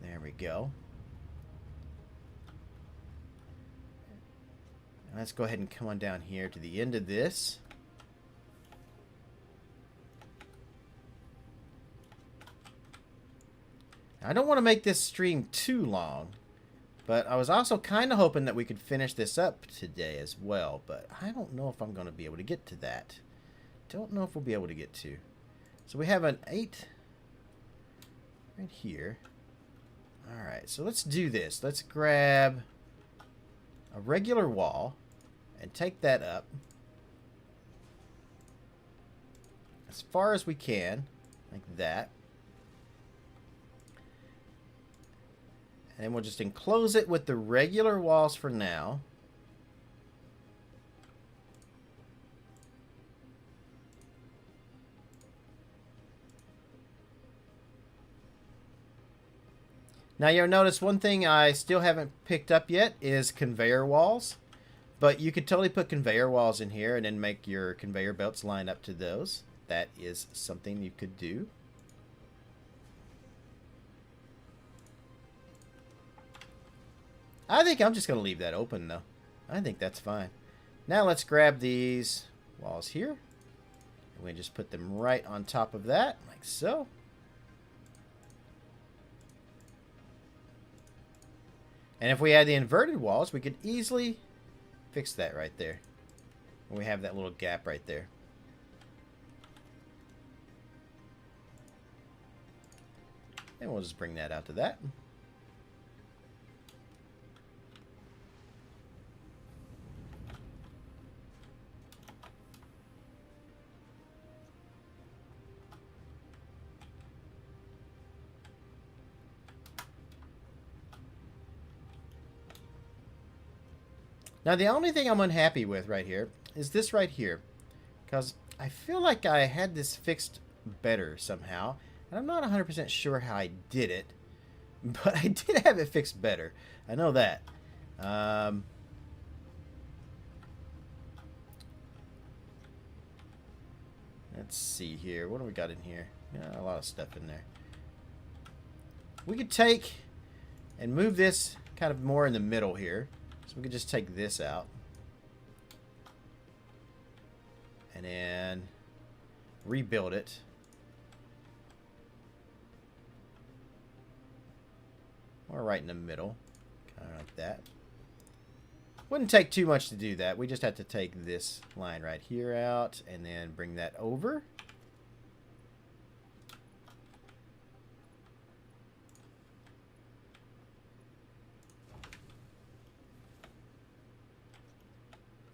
There we go. And let's go ahead and come on down here to the end of this. I don't want to make this stream too long, but I was also kind of hoping that we could finish this up today as well, but I don't know if I'm going to be able to get to that. Don't know if we'll be able to get to. So we have an 8 right here. Alright, so let's do this. Let's grab a regular wall and take that up as far as we can, like that. And then we'll just enclose it with the regular walls for now. Now you'll notice one thing I still haven't picked up yet is conveyor walls. But you could totally put conveyor walls in here and then make your conveyor belts line up to those. That is something you could do. I think I'm just going to leave that open though. I think that's fine. Now let's grab these walls here. And we just put them right on top of that, like so. And if we had the inverted walls, we could easily fix that right there. We have that little gap right there. And we'll just bring that out to that. Now the only thing I'm unhappy with right here is this right here, because I feel like I had this fixed better somehow, and I'm not 100% sure how I did it, but I did have it fixed better. I know that. Let's see here. What do we got in here? Yeah, a lot of stuff in there. We could take and move this kind of more in the middle here. So we could just take this out. And then rebuild it. Or right in the middle. Kind of like that. Wouldn't take too much to do that. We just have to take this line right here out and then bring that over.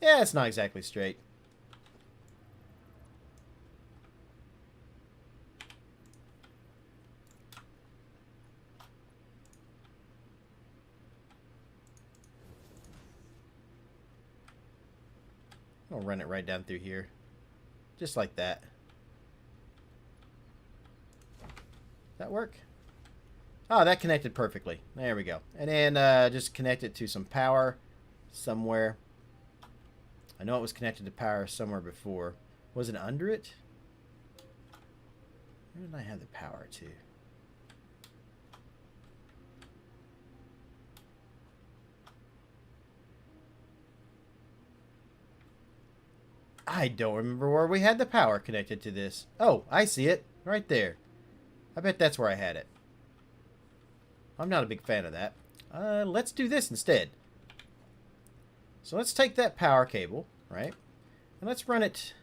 Yeah, it's not exactly straight. I'll run it right down through here. Just like that. Does that work? Oh, that connected perfectly. There we go. And then just connect it to some power somewhere. I know it was connected to power somewhere before. Was it under it? Where did I have the power to? I don't remember where we had the power connected to this. Oh, I see it. Right there. I bet that's where I had it. I'm not a big fan of that. Let's do this instead. So let's take that power cable, right? And let's run it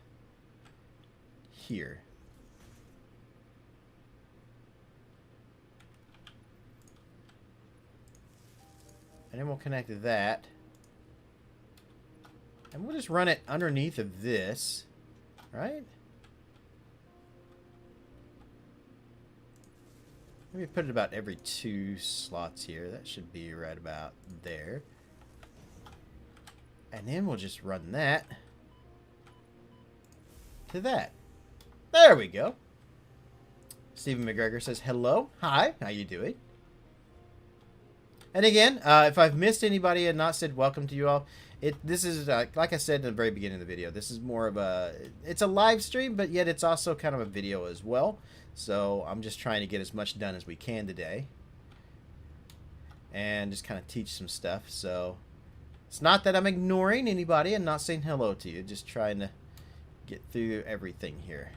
here. And then we'll connect that. And we'll just run it underneath of this, right? Maybe put it about every 2 slots here. That should be right about there. And then we'll just run that to that. There we go. Stephen McGregor says, hello. Hi. How you doing? And again, if I've missed anybody and not said welcome to you all, this is, like I said in the very beginning of the video, this is more of a, it's a live stream, but yet it's also kind of a video as well. So I'm just trying to get as much done as we can today. And just kind of teach some stuff. So it's not that I'm ignoring anybody and not saying hello to you. Just trying to get through everything here.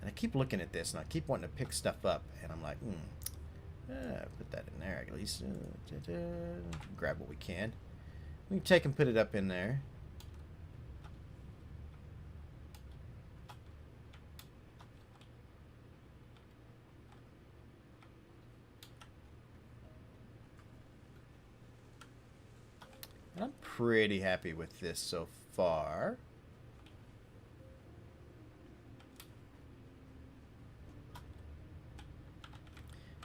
And I keep looking at this and I keep wanting to pick stuff up. And I'm like, put that in there at least. Grab what we can. We can take and put it up in there. I'm pretty happy with this so far.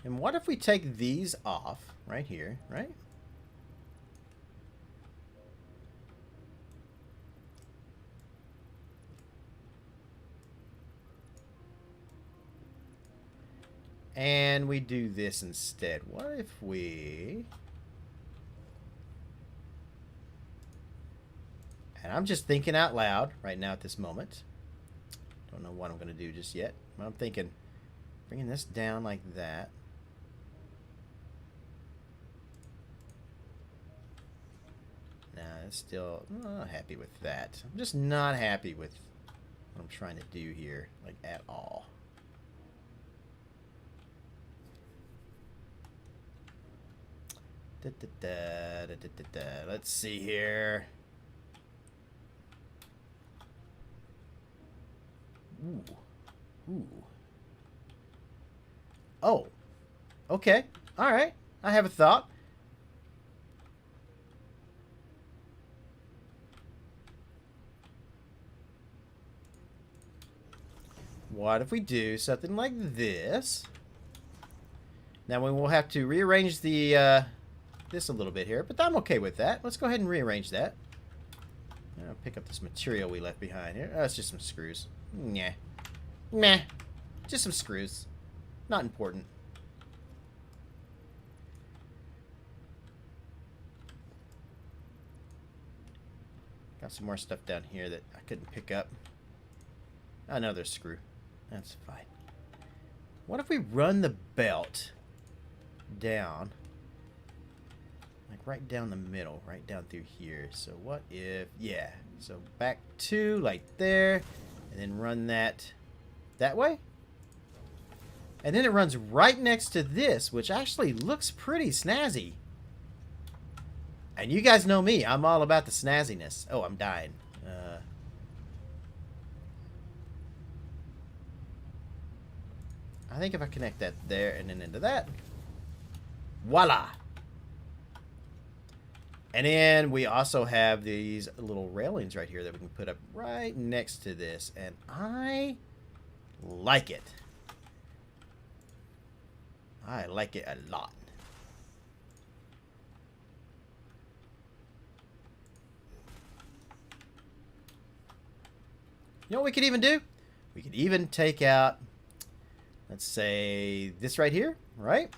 And what if we take these off right here, right? And we do this instead. What if we... And I'm just thinking out loud right now at this moment. Don't know what I'm going to do just yet. But I'm thinking, bringing this down like that. Nah, it's still not happy with that. I'm just not happy with what I'm trying to do here, like at all. Let's see here. Ooh. Oh. Okay. All right. I have a thought. What if we do something like this? Now we will have to rearrange the this a little bit here, but I'm okay with that. Let's go ahead and rearrange that. I'll pick up this material we left behind here. Oh, it's just some screws. Nah. Meh. Just some screws. Not important. Got some more stuff down here that I couldn't pick up. Another screw. That's fine. What if we run the belt down? Like right down the middle. Right down through here. So what if... Yeah. So back 2 like there. And then run that way. And then it runs right next to this, which actually looks pretty snazzy. And you guys know me. I'm all about the snazziness. Oh, I'm dying. I think if I connect that there and then into that. Voila! And then we also have these little railings right here that we can put up right next to this. And I like it. I like it a lot. You know what we could even do? We could even take out, let's say, this right here, right?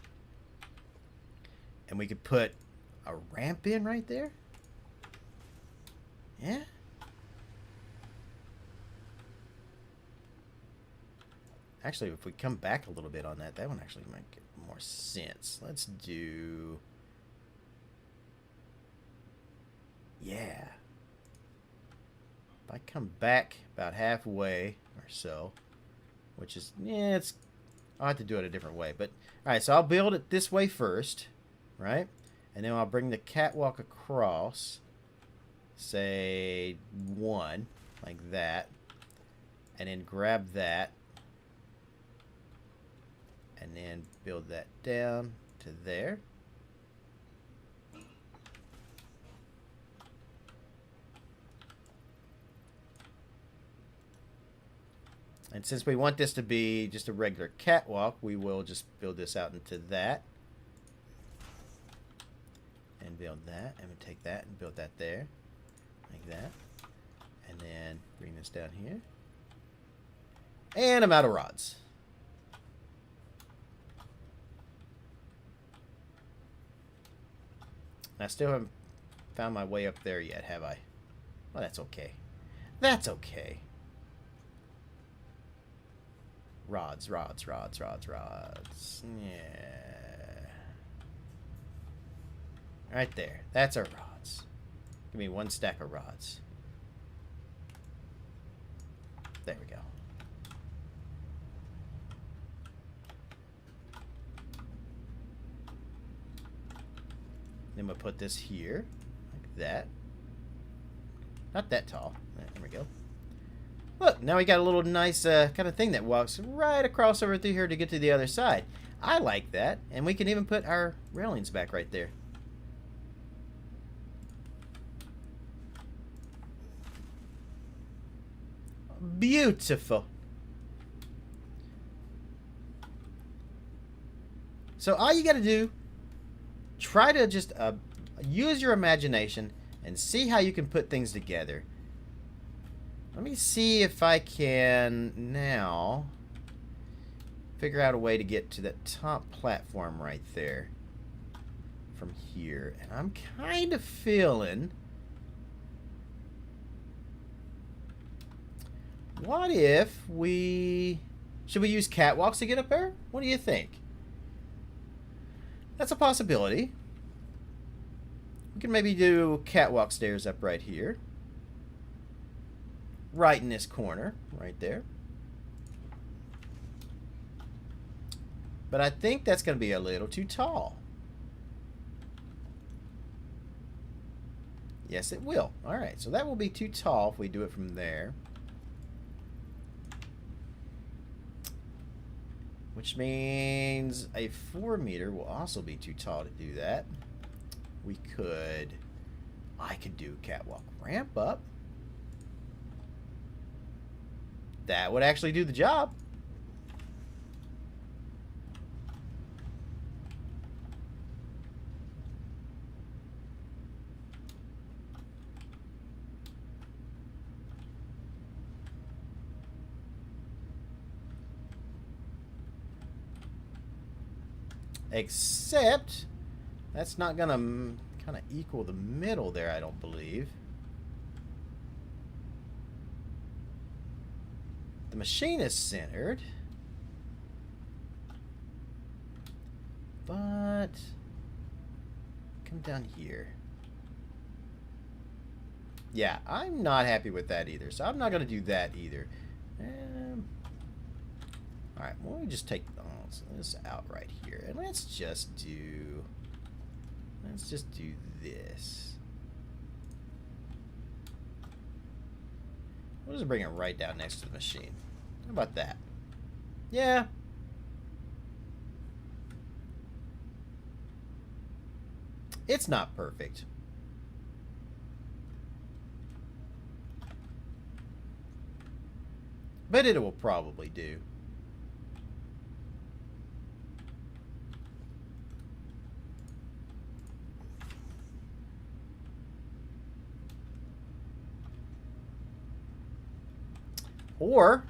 And we could put a ramp in right there. Yeah. Actually, if we come back a little bit on that, that one actually might get more sense. Let's do... Yeah. If I come back about halfway or so, which is... Yeah, it's... I'll have to do it a different way. But, alright, so I'll build it this way first. right? And then I'll bring the catwalk across, say 1, like that, and then grab that, and then build that down to there. And since we want this to be just a regular catwalk, we will just build this out into that. And build that. And we take that and build that there. Like that. And then bring this down here. And I'm out of rods. I still haven't found my way up there yet, have I? Well, that's okay. That's okay. Rods. Yeah. Right there. That's our rods. Give me 1 stack of rods. There we go. Then we'll put this here, like that. Not that tall. There we go. Look, now we got a little nice kind of thing that walks right across over through here to get to the other side. I like that. And we can even put our railings back right there. Beautiful. So all you got to do, try to just use your imagination and see how you can put things together. Let me see if I can now figure out a way to get to that top platform right there from here. And I'm kind of feeling, what if should we use catwalks to get up there? What do you think? That's a possibility. We can maybe do catwalk stairs up right here. Right in this corner, right there. But I think that's going to be a little too tall. Yes, it will. Alright, so that will be too tall if we do it from there. Which means a 4 meter will also be too tall to do that. I could do a catwalk ramp up. That would actually do the job. Except that's not gonna kind of equal the middle there, I don't believe. The machine is centered, but come down here. Yeah, I'm not happy with that either, so I'm not going to do that either. Alright, why don't we just take this out right here, and let's just do this. We'll just bring it right down next to the machine. How about that? Yeah. It's not perfect. But it will probably do. Or,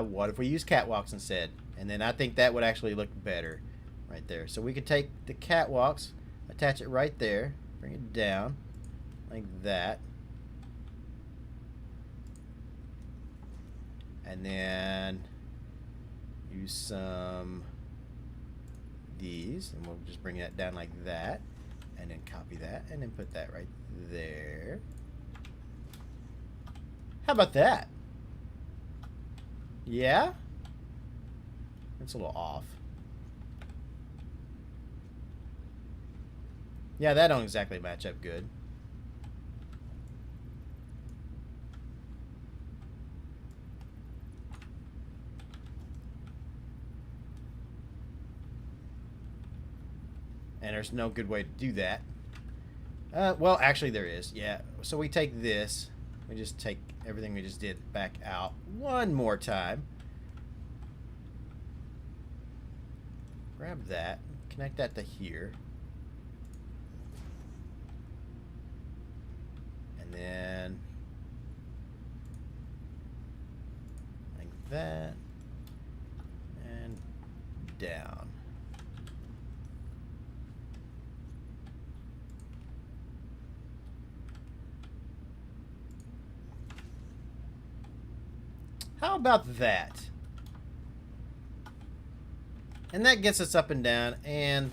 what if we use catwalks instead? And then I think that would actually look better right there. So we could take the catwalks, attach it right there, bring it down like that. And then use some these, and we'll just bring that down like that. And then copy that, and then put that right there. How about that? Yeah? It's a little off. Yeah, that don't exactly match up good. And there's no good way to do that. Well, actually there is. Yeah. So we take this. We just take everything we just did back out one more time. Grab that. Connect that to here. And then like that. And down. How about that? And that gets us up and down, and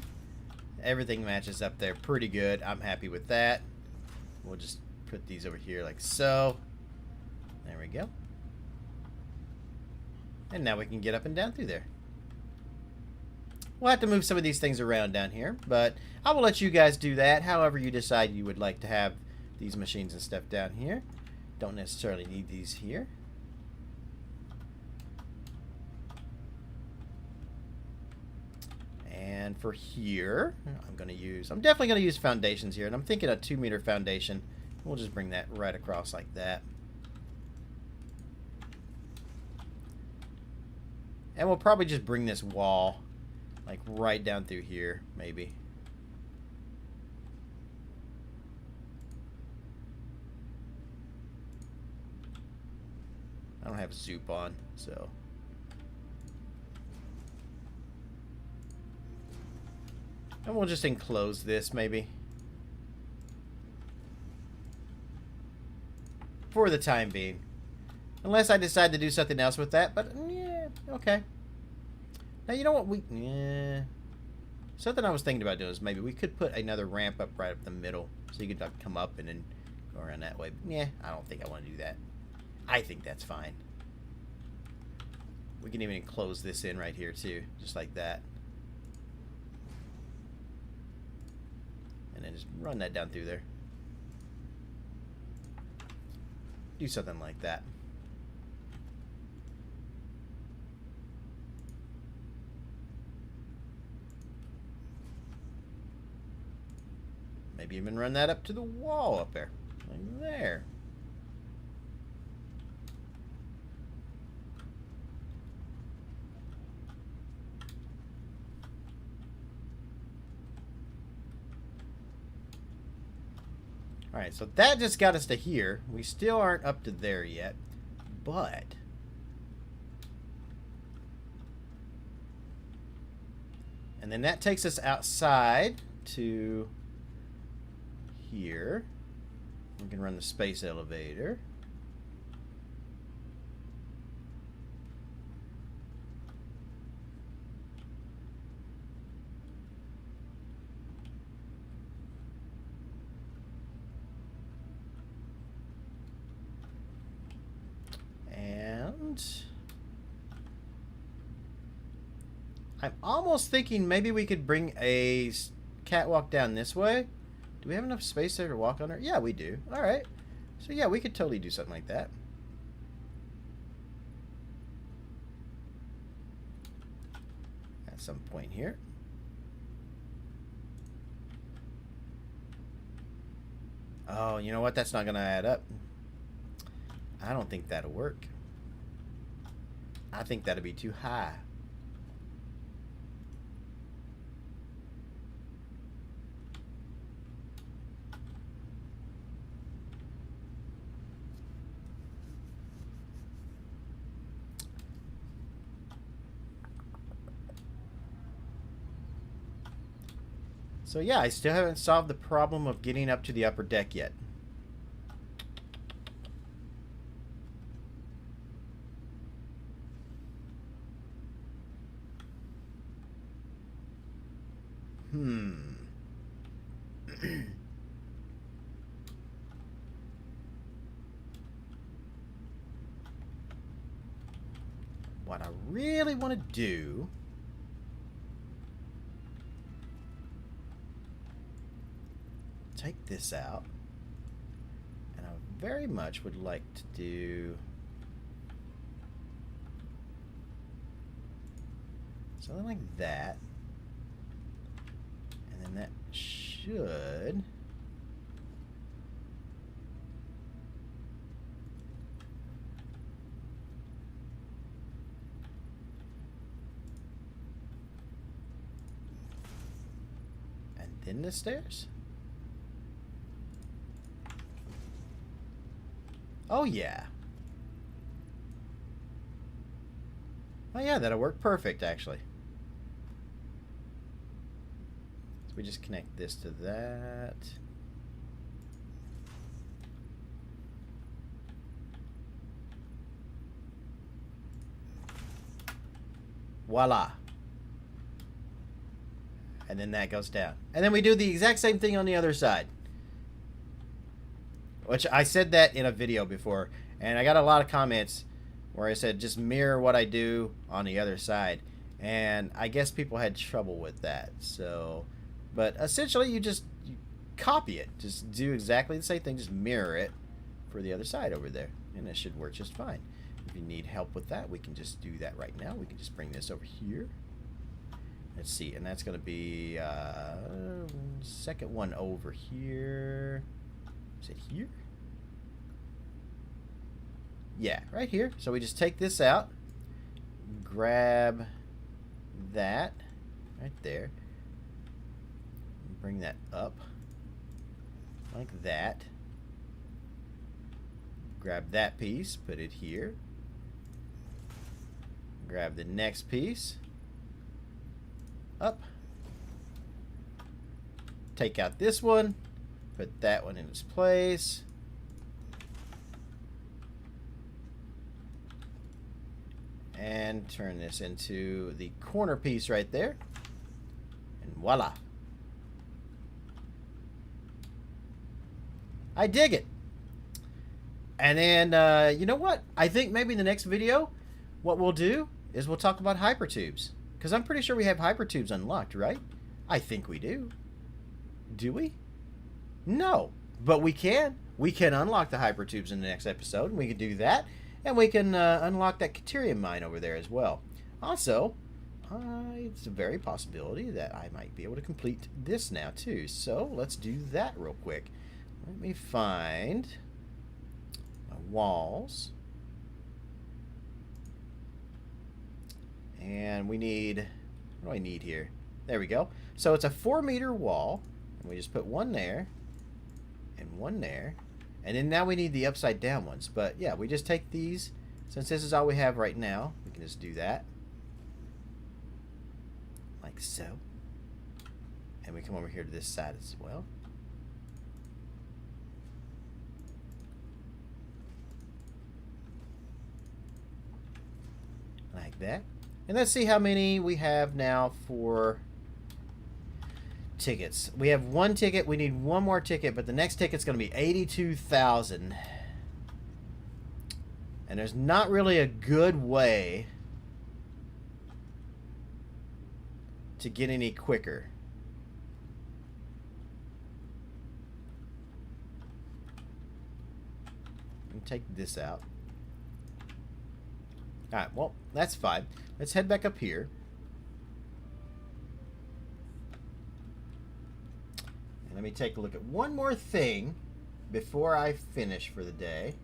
everything matches up there pretty good. I'm happy with that. We'll just put these over here like so. There we go. And now we can get up and down through there. We'll have to move some of these things around down here, but I will let you guys do that however you decide you would like to have these machines and stuff down here. Don't necessarily need these here. And for here, I'm definitely going to use foundations here. And I'm thinking a 2-meter foundation. We'll just bring that right across like that. And we'll probably just bring this wall like right down through here, maybe. I don't have soup on, so... And we'll just enclose this, maybe. For the time being. Unless I decide to do something else with that, but yeah, okay. Now, you know what? Yeah. Something I was thinking about doing is maybe we could put another ramp up right up the middle. So you could like, come up and then go around that way. Yeah, I don't think I want to do that. I think that's fine. We can even enclose this in right here, too. Just like that. And then just run that down through there. Do something like that. Maybe even run that up to the wall up there. Like there. Alright, so that just got us to here. We still aren't up to there yet. But... and then that takes us outside to here. We can run the space elevator. I'm almost thinking maybe we could bring a catwalk down this way. Do we have enough space there to walk under? Yeah, we do. Alright. So yeah, we could totally do something like that. At some point here. Oh, you know what? That's not going to add up. I don't think that'll work. I think that'll be too high. So yeah, I still haven't solved the problem of getting up to the upper deck yet. What I really want to do this out. And I very much would like to do something like that. And then that should... in the stairs? Oh yeah. Oh yeah, that'll work perfect actually. So we just connect this to that. Voila. And then that goes down. And then we do the exact same thing on the other side. Which I said that in a video before. And I got a lot of comments where I said just mirror what I do on the other side. And I guess people had trouble with that. So, but essentially you copy it. Just do exactly the same thing. Just mirror it for the other side over there. And it should work just fine. If you need help with that, we can just do that right now. We can just bring this over here. Let's see, and that's going to be second one over here. Is it here? Yeah, right here. So we just take this out, grab that right there, bring that up like that. Grab that piece, put it here. Grab the next piece. Up. Take out this one. Put that one in its place. And turn this into the corner piece right there. And voila. I dig it. And then, you know what? I think maybe in the next video, what we'll do is we'll talk about hypertubes. Because I'm pretty sure we have hypertubes unlocked, right? I think we do. Do we? No. But we can. We can unlock the hypertubes in the next episode. And we can do that. And we can unlock that Caterium mine over there as well. Also, it's a very possibility that I might be able to complete this now too. So let's do that real quick. Let me find my walls. And we need, what do I need here? There we go. So it's a 4-meter wall. And we just put one there. And one there. And then now we need the upside down ones. But yeah, we just take these. Since this is all we have right now, we can just do that. Like so. And we come over here to this side as well. Like that. And let's see how many we have now for tickets. We have one ticket. We need one more ticket, but the next ticket's going to be 82,000. And there's not really a good way to get any quicker. Let me take this out. Alright, well, that's fine. Let's head back up here. And let me take a look at one more thing before I finish for the day.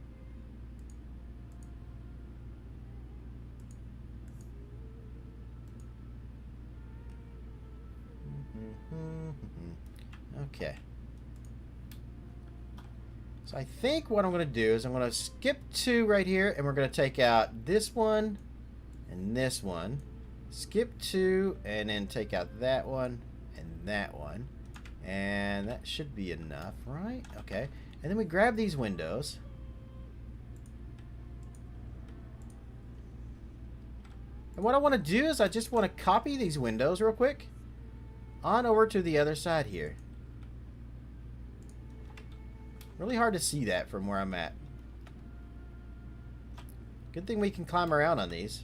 Okay. So I think what I'm going to do is I'm going to skip 2 right here, and we're going to take out this one and this one. Skip 2 and then take out that one and that one. And that should be enough, right? Okay. And then we grab these windows. And what I want to do is I just want to copy these windows real quick on over to the other side here. Really hard to see that from where I'm at. Good thing we can climb around on these.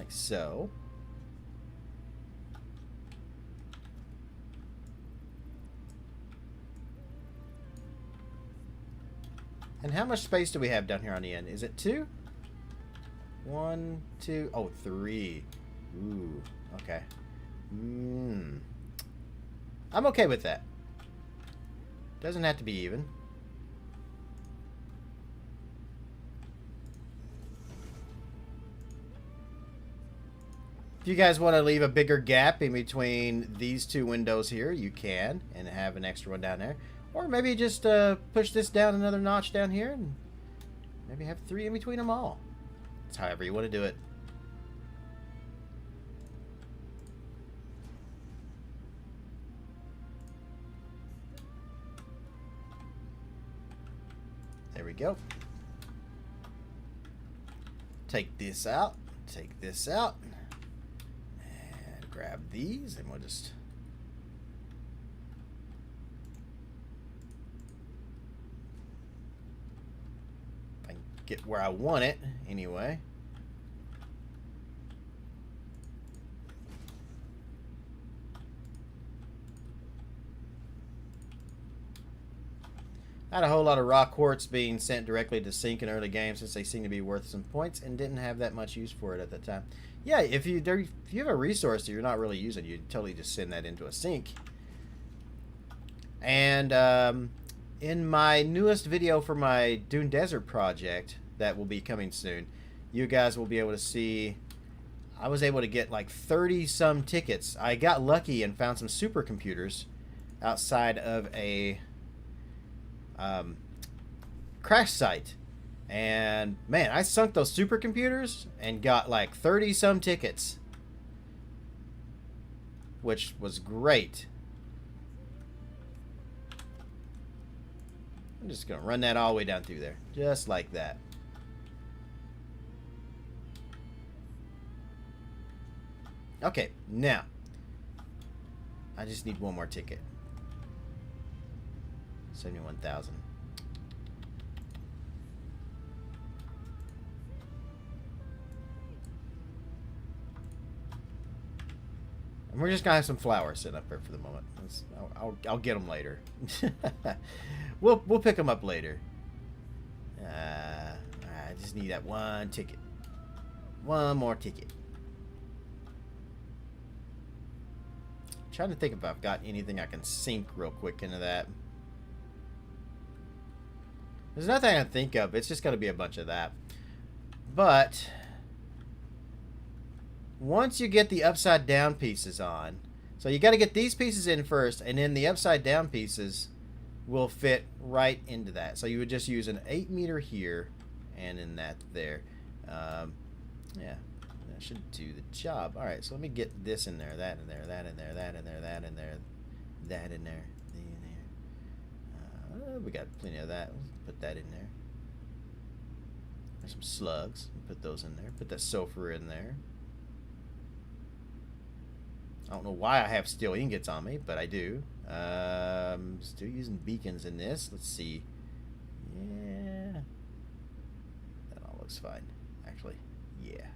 like so. And how much space do we have down here on the end? Is it 2? 1, 2, oh, 3. Ooh, okay. I'm okay with that. Doesn't have to be even. If you guys want to leave a bigger gap in between these two windows here, you can, and have an extra one down there. Or maybe just push this down another notch down here, and maybe have 3 in between them all. It's however you want to do it. There we go. Take this out. Take this out. And grab these, and we'll just... If I can get where I want it, anyway. Not a whole lot of raw quartz being sent directly to sink in early games, since they seem to be worth some points and didn't have that much use for it at the time. Yeah, if you have a resource that you're not really using, you totally just send that into a sink. And in my newest video for my Dune Desert project that will be coming soon, you guys will be able to see I was able to get like 30 some tickets. I got lucky and found some supercomputers outside of a crash site, and man, I sunk those supercomputers and got like 30 some tickets, which was great. I'm just gonna run that all the way down through there, just like that. Okay, now I just need one more ticket. 71,000. And we're just gonna have some flowers sitting up there for the moment. I'll get them later. we'll pick them up later. I just need that one ticket. One more ticket. Trying to think if I've got anything I can sink real quick into that. There's nothing I can think of. It's just going to be a bunch of that. But once you get the upside down pieces on, so you got to get these pieces in first, and then the upside down pieces will fit right into that. So you would just use an 8 meter here and in that there. Yeah. That should do the job. Alright, so let me get this in there, that in there, that in there, that in there, that in there, that in there, in there. We got plenty of that. Let's put that in there. There's some slugs. Put those in there. Put that sulfur in there. I don't know why I have steel ingots on me, but I do. Still using beacons in this. Let's see. Yeah. That all looks fine. Actually, yeah.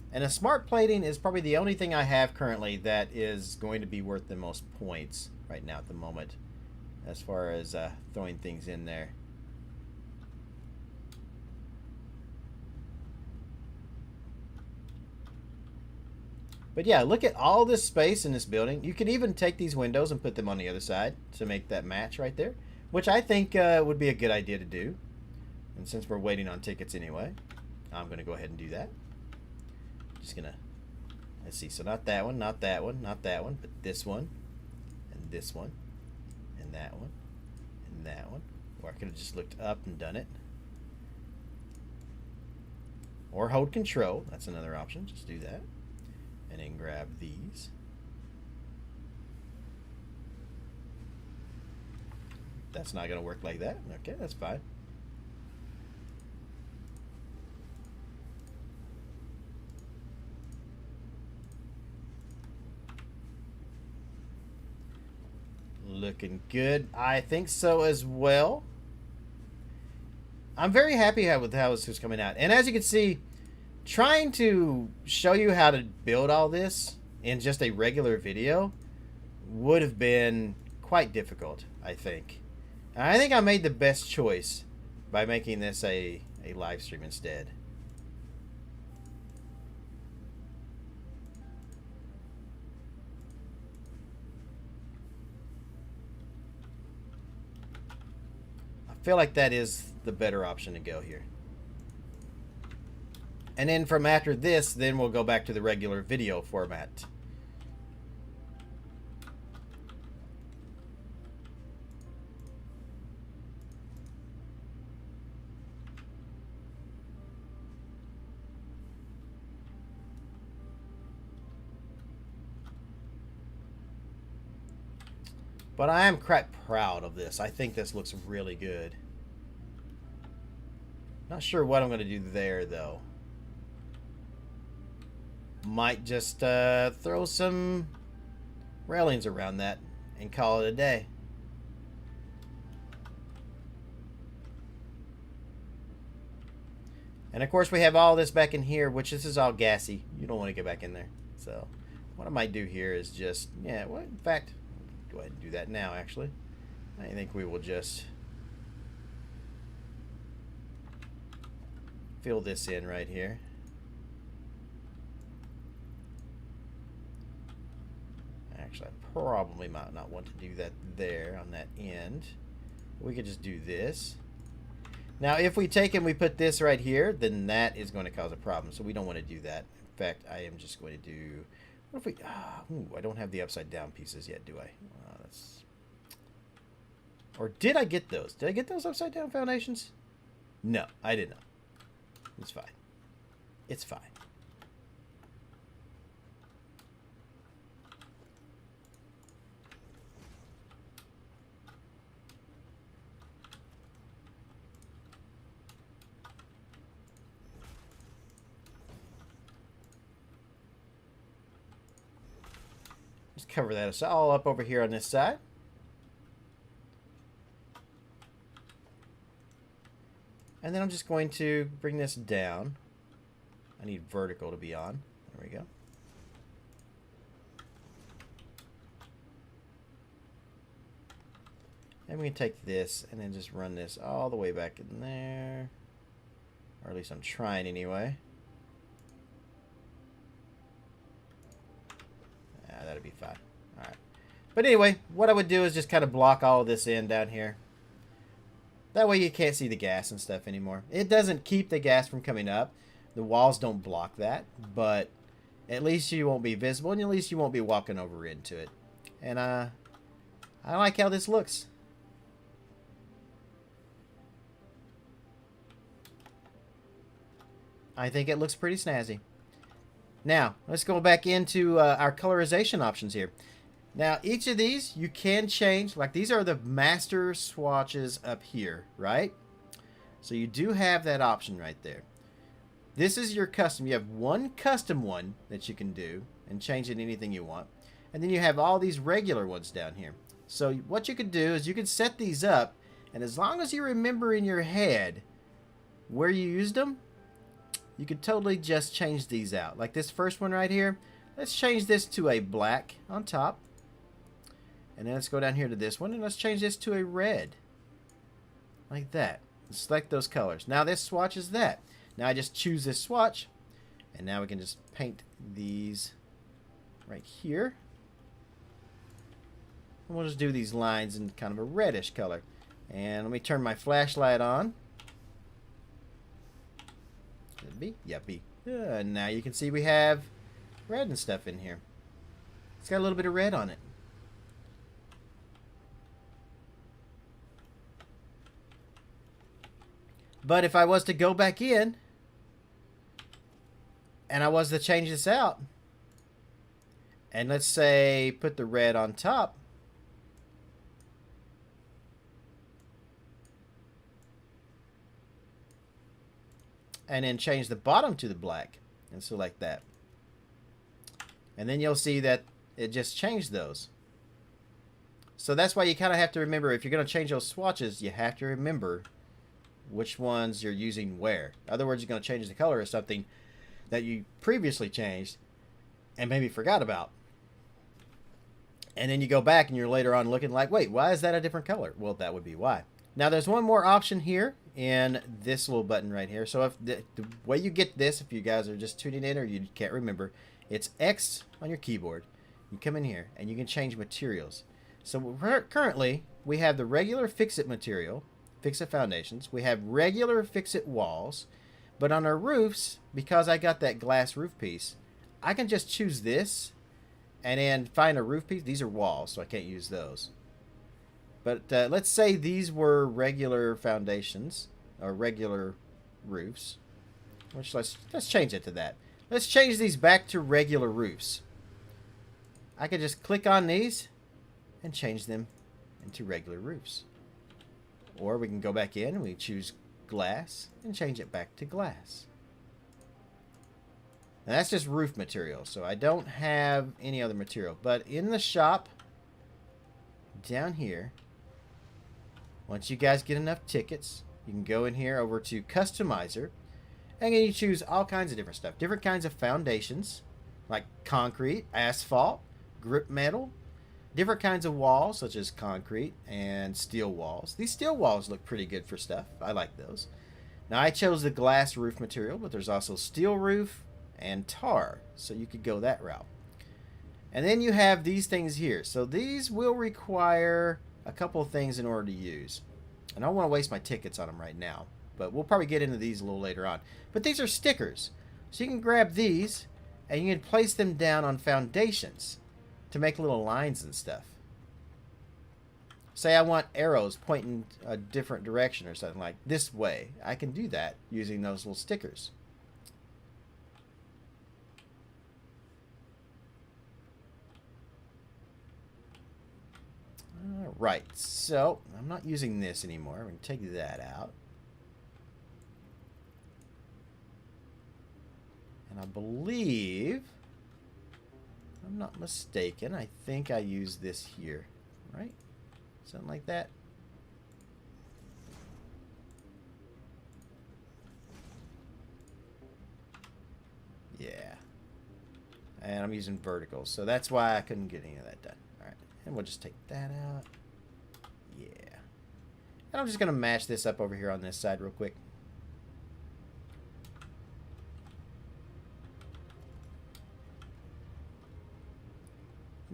And a smart plating is probably the only thing I have currently that is going to be worth the most points right now at the moment, as far as throwing things in there. But yeah, look at all this space in this building. You could even take these windows and put them on the other side to make that match right there, which I think would be a good idea to do. And since we're waiting on tickets anyway, I'm going to go ahead and do that. Just gonna, let's see, so not that one, not that one, not that one, but this one, and this one, and that one, and that one. Or I could have just looked up and done it. Or hold control, that's another option, just do that. And then grab these. That's not gonna work like that, okay, that's fine. Looking good. I think so as well. I'm very happy with how this is coming out. And as you can see, trying to show you how to build all this in just a regular video would have been quite difficult, I think. And I think I made the best choice by making this a live stream instead. I feel like that is the better option to go here. And then from after this, then we'll go back to the regular video format. But I am quite proud of this. I think this looks really good. Not sure what I'm going to do there, though. Might just throw some railings around that and call it a day. And of course we have all this back in here, which this is all gassy. You don't want to get back in there. So what I might do here is just, yeah, well, in fact, go ahead and do that now, actually. I think we will just fill this in right here. Actually, I probably might not want to do that there on that end. We could just do this. Now, if we take and we put this right here, then that is going to cause a problem. So we don't want to do that. In fact, I am just going to do... What if we... ooh, I don't have the upside down pieces yet, do I? That's... Or did I get those? Did I get those upside down foundations? No, I did not. It's fine. It's fine. Just cover that all up over here on this side. And then I'm just going to bring this down. I need vertical to be on. There we go. And we can take this and then just run this all the way back in there. Or at least I'm trying anyway. That'll be fine. Alright. But anyway, what I would do is just kind of block all of this in down here. That way you can't see the gas and stuff anymore. It doesn't keep the gas from coming up. The walls don't block that. But at least you won't be visible and at least you won't be walking over into it. And I like how this looks. I think it looks pretty snazzy. Now, let's go back into our colorization options here. Now, each of these you can change. Like, these are the master swatches up here, right? So you do have that option right there. This is your custom. You have one custom one that you can do and change it anything you want. And then you have all these regular ones down here. So what you could do is you could set these up, and as long as you remember in your head where you used them, you could totally just change these out. Like this first one right here. Let's change this to a black on top. And then let's go down here to this one and let's change this to a red. Like that. Select those colors. Now this swatch is that. Now I just choose this swatch. And now we can just paint these right here. And we'll just do these lines in kind of a reddish color. And let me turn my flashlight on. B? Yeah, B. And now you can see we have red and stuff in here. It's got a little bit of red on it. But if I was to go back in and I was to change this out and let's say put the red on top, and then change the bottom to the black and select that. And then you'll see that it just changed those. So that's why you kind of have to remember, if you're going to change those swatches, you have to remember which ones you're using where. In other words, you're going to change the color of something that you previously changed and maybe forgot about. And then you go back and you're later on looking like, wait, why is that a different color? Well, that would be why. Now, there's one more option here in this little button right here. So if the way you get this, if you guys are just tuning in or you can't remember, it's X on your keyboard. You come in here and you can change materials. So currently, we have the regular fix-it material, fix-it foundations. We have regular fix-it walls. But on our roofs, because I got that glass roof piece, I can just choose this and then find a roof piece. These are walls, so I can't use those. But let's say these were regular foundations or regular roofs. Which let's change it to that. Let's change these back to regular roofs. I could just click on these and change them into regular roofs. Or we can go back in and we choose glass and change it back to glass. Now that's just roof material, so I don't have any other material. But in the shop, down here, once you guys get enough tickets, you can go in here over to Customizer, and then you choose all kinds of different stuff. Different kinds of foundations, like concrete, asphalt, grip metal, different kinds of walls, such as concrete and steel walls. These steel walls look pretty good for stuff. I like those. Now, I chose the glass roof material, but there's also steel roof and tar, so you could go that route. And then you have these things here. So these will require a couple of things in order to use. And I don't want to waste my tickets on them right now, but we'll probably get into these a little later on. But these are stickers. So you can grab these and you can place them down on foundations to make little lines and stuff. Say I want arrows pointing a different direction or something like this way. I can do that using those little stickers. Alright, so I'm not using this anymore. We're going to take that out. And I believe, if I'm not mistaken, I think I use this here, right? Something like that. Yeah. And I'm using verticals, so that's why I couldn't get any of that done. Alright, and we'll just take that out. Yeah. And I'm just going to match this up over here on this side real quick.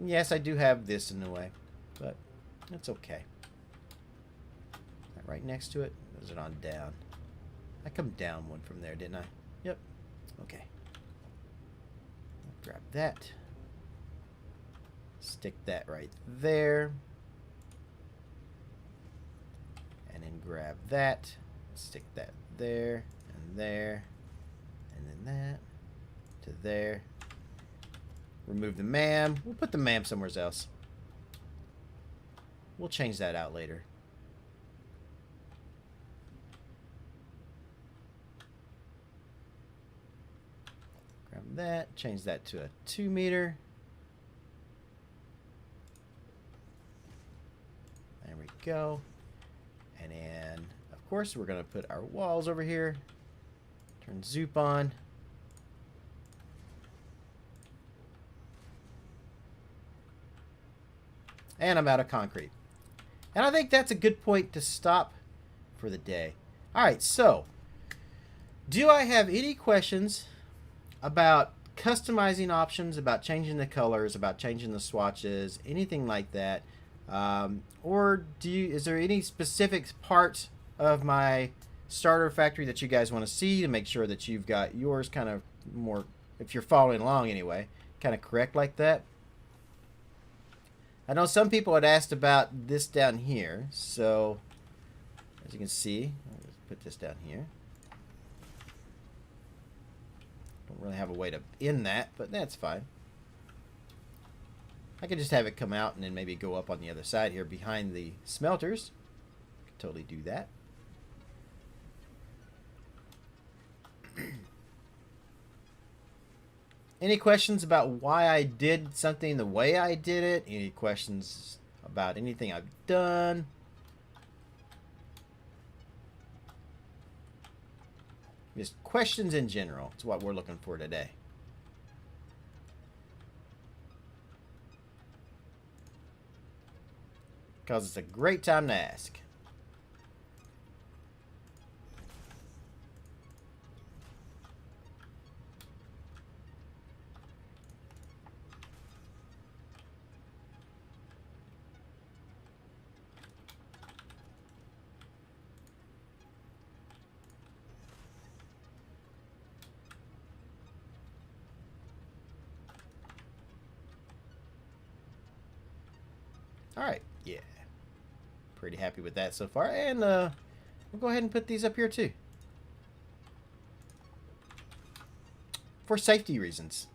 Yes, I do have this in the way, but it's okay. Right next to it, or is it on down? I come down one from there, didn't I? Yep. Okay. Grab that. Stick that right there. And then grab that. Stick that there, and there, and then that to there. Remove the MAM. We'll put the MAM somewhere else. We'll change that out later. Grab that. Change that to a 2 meter. There we go. And then, of course, we're going to put our walls over here. Turn Zoop on. And I'm out of concrete. And I think that's a good point to stop for the day. Alright, so do I have any questions about customizing options, about changing the colors, about changing the swatches, anything like that? Or is there any specific part of my starter factory that you guys want to see to make sure that you've got yours kind of more, if you're following along anyway, kind of correct like that? I know some people had asked about this down here, so as you can see, I'll just put this down here. Don't really have a way to end that, but that's fine. I could just have it come out and then maybe go up on the other side here behind the smelters. Could totally do that. Any questions about why I did something the way I did it? Any questions about anything I've done? Just questions in general. It's what we're looking for today. Because it's a great time to ask. Alright, yeah. Pretty happy with that so far. And we'll go ahead and put these up here too. For safety reasons.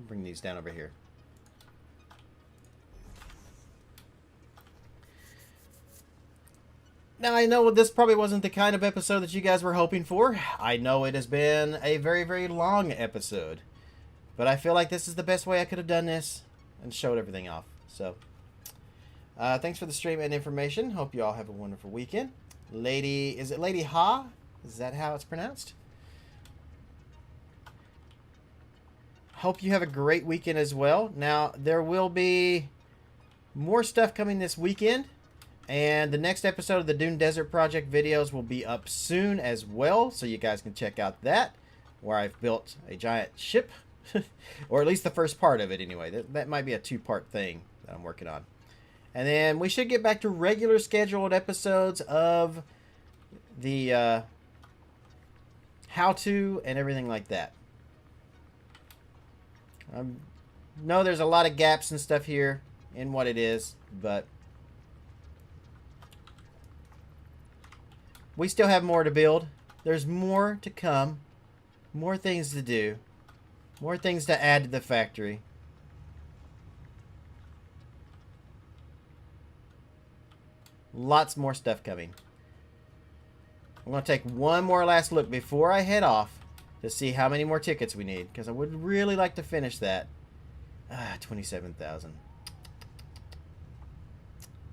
Bring these down over here. Now, I know this probably wasn't the kind of episode that you guys were hoping for. I know it has been a very, very long episode. But I feel like this is the best way I could have done this and showed everything off. So, thanks for the stream and information. Hope you all have a wonderful weekend. Is it Lady Ha? Is that how it's pronounced? Hope you have a great weekend as well. Now, there will be more stuff coming this weekend. And the next episode of the Dune Desert Project videos will be up soon as well. So you guys can check out that. Where I've built a giant ship. Or at least the first part of it anyway. That might be a two-part thing that I'm working on. And then we should get back to regular scheduled episodes of the how-to and everything like that. I know there's a lot of gaps and stuff here in what it is, but we still have more to build. There's more to come. More things to do. More things to add to the factory. Lots more stuff coming. I'm going to take one more last look before I head off to see how many more tickets we need. Because I would really like to finish that. 27,000.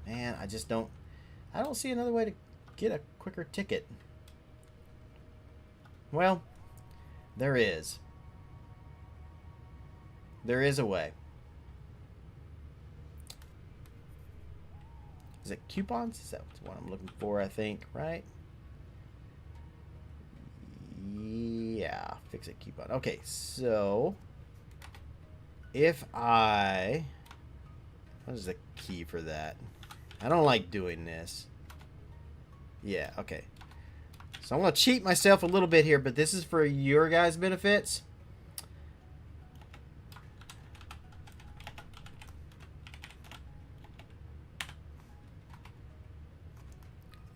Man, I don't see another way to get a quicker ticket. Well, there is. There is a way. Is it coupons? Is that what I'm looking for, I think, right? Yeah, fix it coupon. Okay, so if what is the key for that? I don't like doing this. Yeah, okay. So I'm going to cheat myself a little bit here, but this is for your guys' benefits.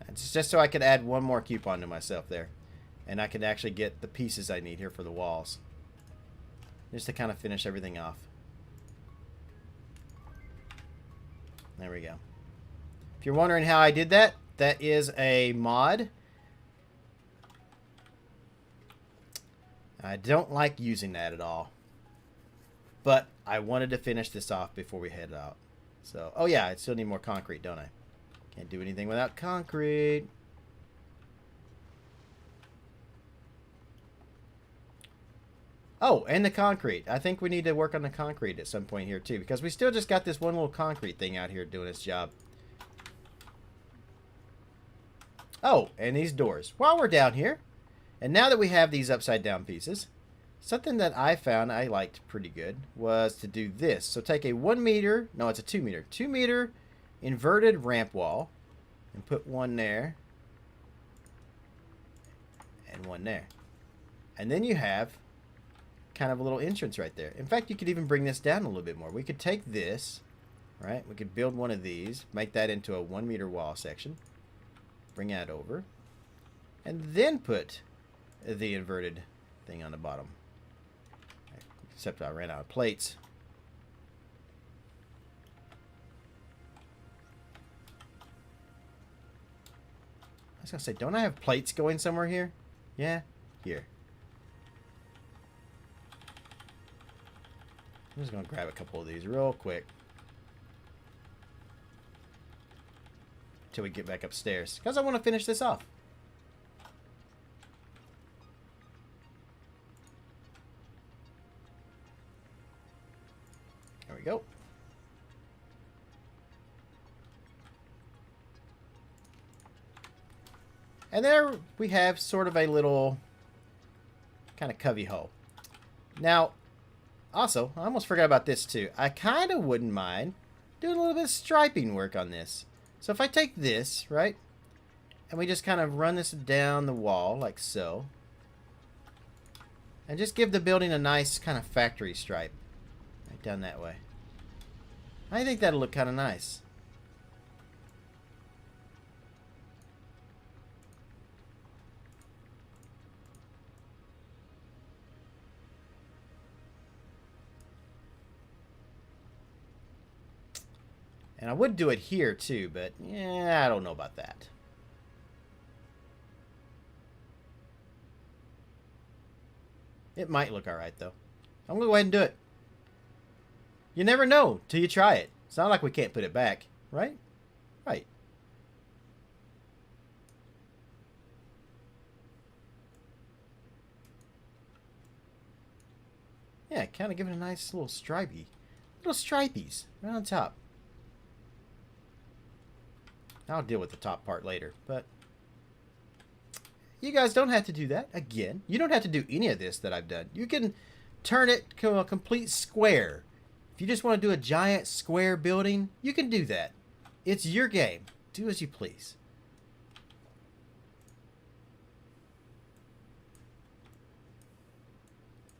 It's just so I could add one more coupon to myself there. And I could actually get the pieces I need here for the walls. Just to kind of finish everything off. There we go. If you're wondering how I did that, that is a mod. I don't like using that at all. But I wanted to finish this off before we head out. So, oh yeah, I still need more concrete, don't I? Can't do anything without concrete. Oh, and the concrete. I think we need to work on the concrete at some point here too, because we still just got this one little concrete thing out here doing its job. Oh, and these doors. While we're down here, and now that we have these upside down pieces, something that I found I liked pretty good was to do this. So take a 1 meter, no, it's a 2 meter, 2 meter inverted ramp wall and put one there and one there. And then you have kind of a little entrance right there. In fact, you could even bring this down a little bit more. We could take this, right? We could build one of these, make that into a 1 meter wall section, bring that over, and then put the inverted thing on the bottom. Except I ran out of plates. I was going to say, don't I have plates going somewhere here? Yeah, here. I'm just going to grab a couple of these real quick. till we get back upstairs, because I want to finish this off. There we go. And there we have sort of a little kind of cubby hole. Now, also, I almost forgot about this too. I kind of wouldn't mind doing a little bit of striping work on this. So if I take this, right, and we just kind of run this down the wall like so, and just give the building a nice kind of factory stripe right down that way. I think that'll look kind of nice. And I would do it here too, but yeah, I don't know about that. It might look alright though. I'm gonna go ahead and do it. You never know till you try it. It's not like we can't put it back, right? Right. Yeah, kind of give it a nice little stripies right on top. I'll deal with the top part later, but you guys don't have to do that. Again, you don't have to do any of this that I've done. You can turn it to a complete square. If you just want to do a giant square building, you can do that. It's your game. Do as you please.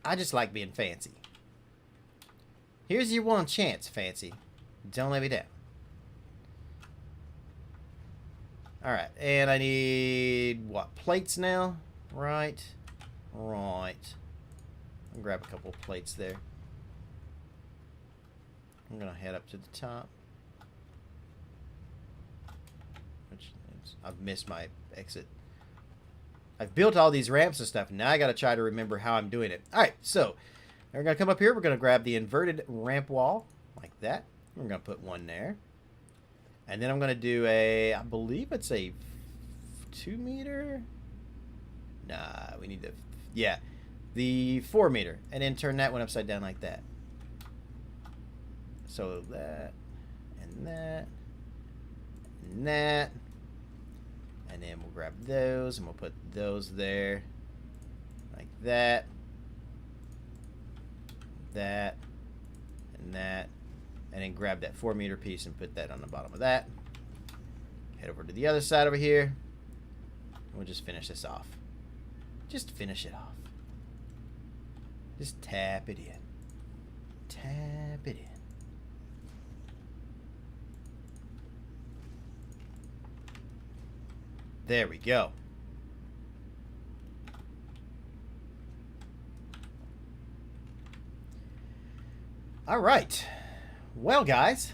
I just like being fancy. Here's your one chance, fancy. Don't let me down. Alright, and I need, what, plates now? Right. Right. I'll grab a couple of plates there. I'm going to head up to the top. I've missed my exit. I've built all these ramps and stuff. Now I got to try to remember how I'm doing it. Alright, so we're going to come up here. We're going to grab the inverted ramp wall like that. We're going to put one there. And then I'm going to do a, I believe it's a 2 meter. Nah, we need to, yeah, the 4 meter. And then turn that one upside down like that. So that, and that, and that. And then we'll grab those and we'll put those there. Like that. That. And that. And then grab that 4 meter piece and put that on the bottom of that. Head over to the other side over here. And we'll just finish this off. Just finish it off. Just tap it in. Tap it in. There we go. All right. Well, guys,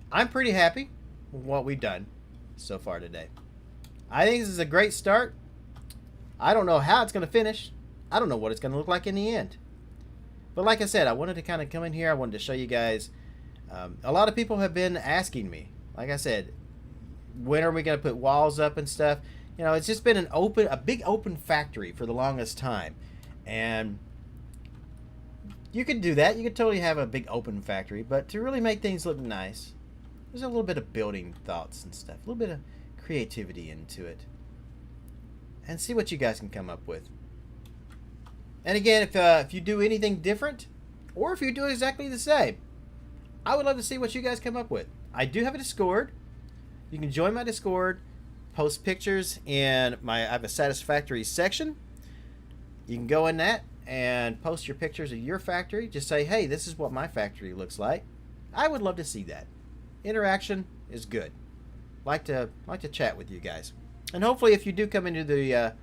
I'm pretty happy with what we've done so far today. I think this is a great start. I don't know how it's going to finish. I don't know what it's going to look like in the end. But like I said, I wanted to kind of come in here. I wanted to show you guys. A lot of people have been asking me, like I said, when are we going to put walls up and stuff? You know, it's just been a big open factory for the longest time. And you could do that. You could totally have a big open factory. But to really make things look nice, there's a little bit of building thoughts and stuff. A little bit of creativity into it. And see what you guys can come up with. And again, if you do anything different, or if you do exactly the same, I would love to see what you guys come up with. I do have a Discord. You can join my Discord, post pictures in I have a Satisfactory section. You can go in that and post your pictures of your factory. Just say, hey, this is what my factory looks like. I would love to see that. Interaction is good. Like to chat with you guys. And hopefully if you do come into the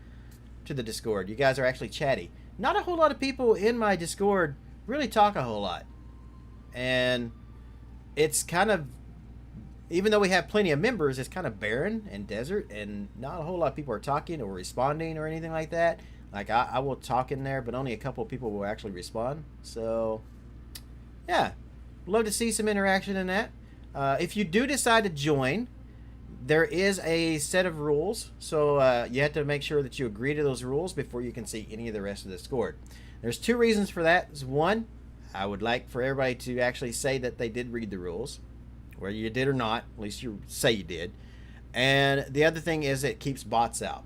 to the Discord, you guys are actually chatty. Not a whole lot of people in my Discord really talk a whole lot. And it's kind of, even though we have plenty of members, it's kind of barren and desert, and not a whole lot of people are talking or responding or anything like that. Like, I will talk in there, but only a couple of people will actually respond. So, yeah. Love to see some interaction in that. If you do decide to join, there is a set of rules, so you have to make sure that you agree to those rules before you can see any of the rest of the score. There's two reasons for that. One, I would like for everybody to actually say that they did read the rules, whether you did or not, at least you say you did. And the other thing is it keeps bots out.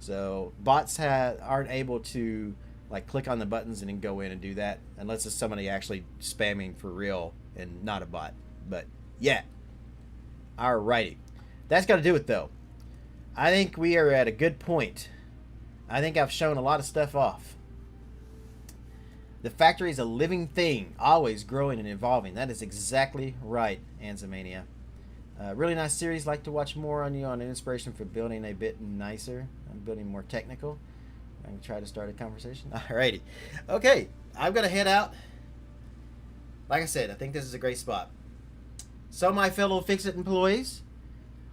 So bots aren't able to like click on the buttons and then go in and do that unless it's somebody actually spamming for real and not a bot. But yeah, alrighty. That's got to do it though. I think we are at a good point. I think I've shown a lot of stuff off. The factory is a living thing, always growing and evolving. That is exactly right, Anzamania. Really nice series. Like to watch more on you on inspiration for building a bit nicer. I'm building more technical. I'm going to try to start a conversation. Alrighty. Okay, I'm going to head out. Like I said, I think this is a great spot. So my fellow Fix-It employees,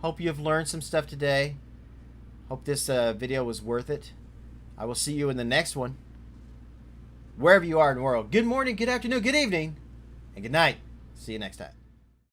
hope you've learned some stuff today. Hope this video was worth it. I will see you in the next one. Wherever you are in the world. Good morning, good afternoon, good evening, and good night. See you next time.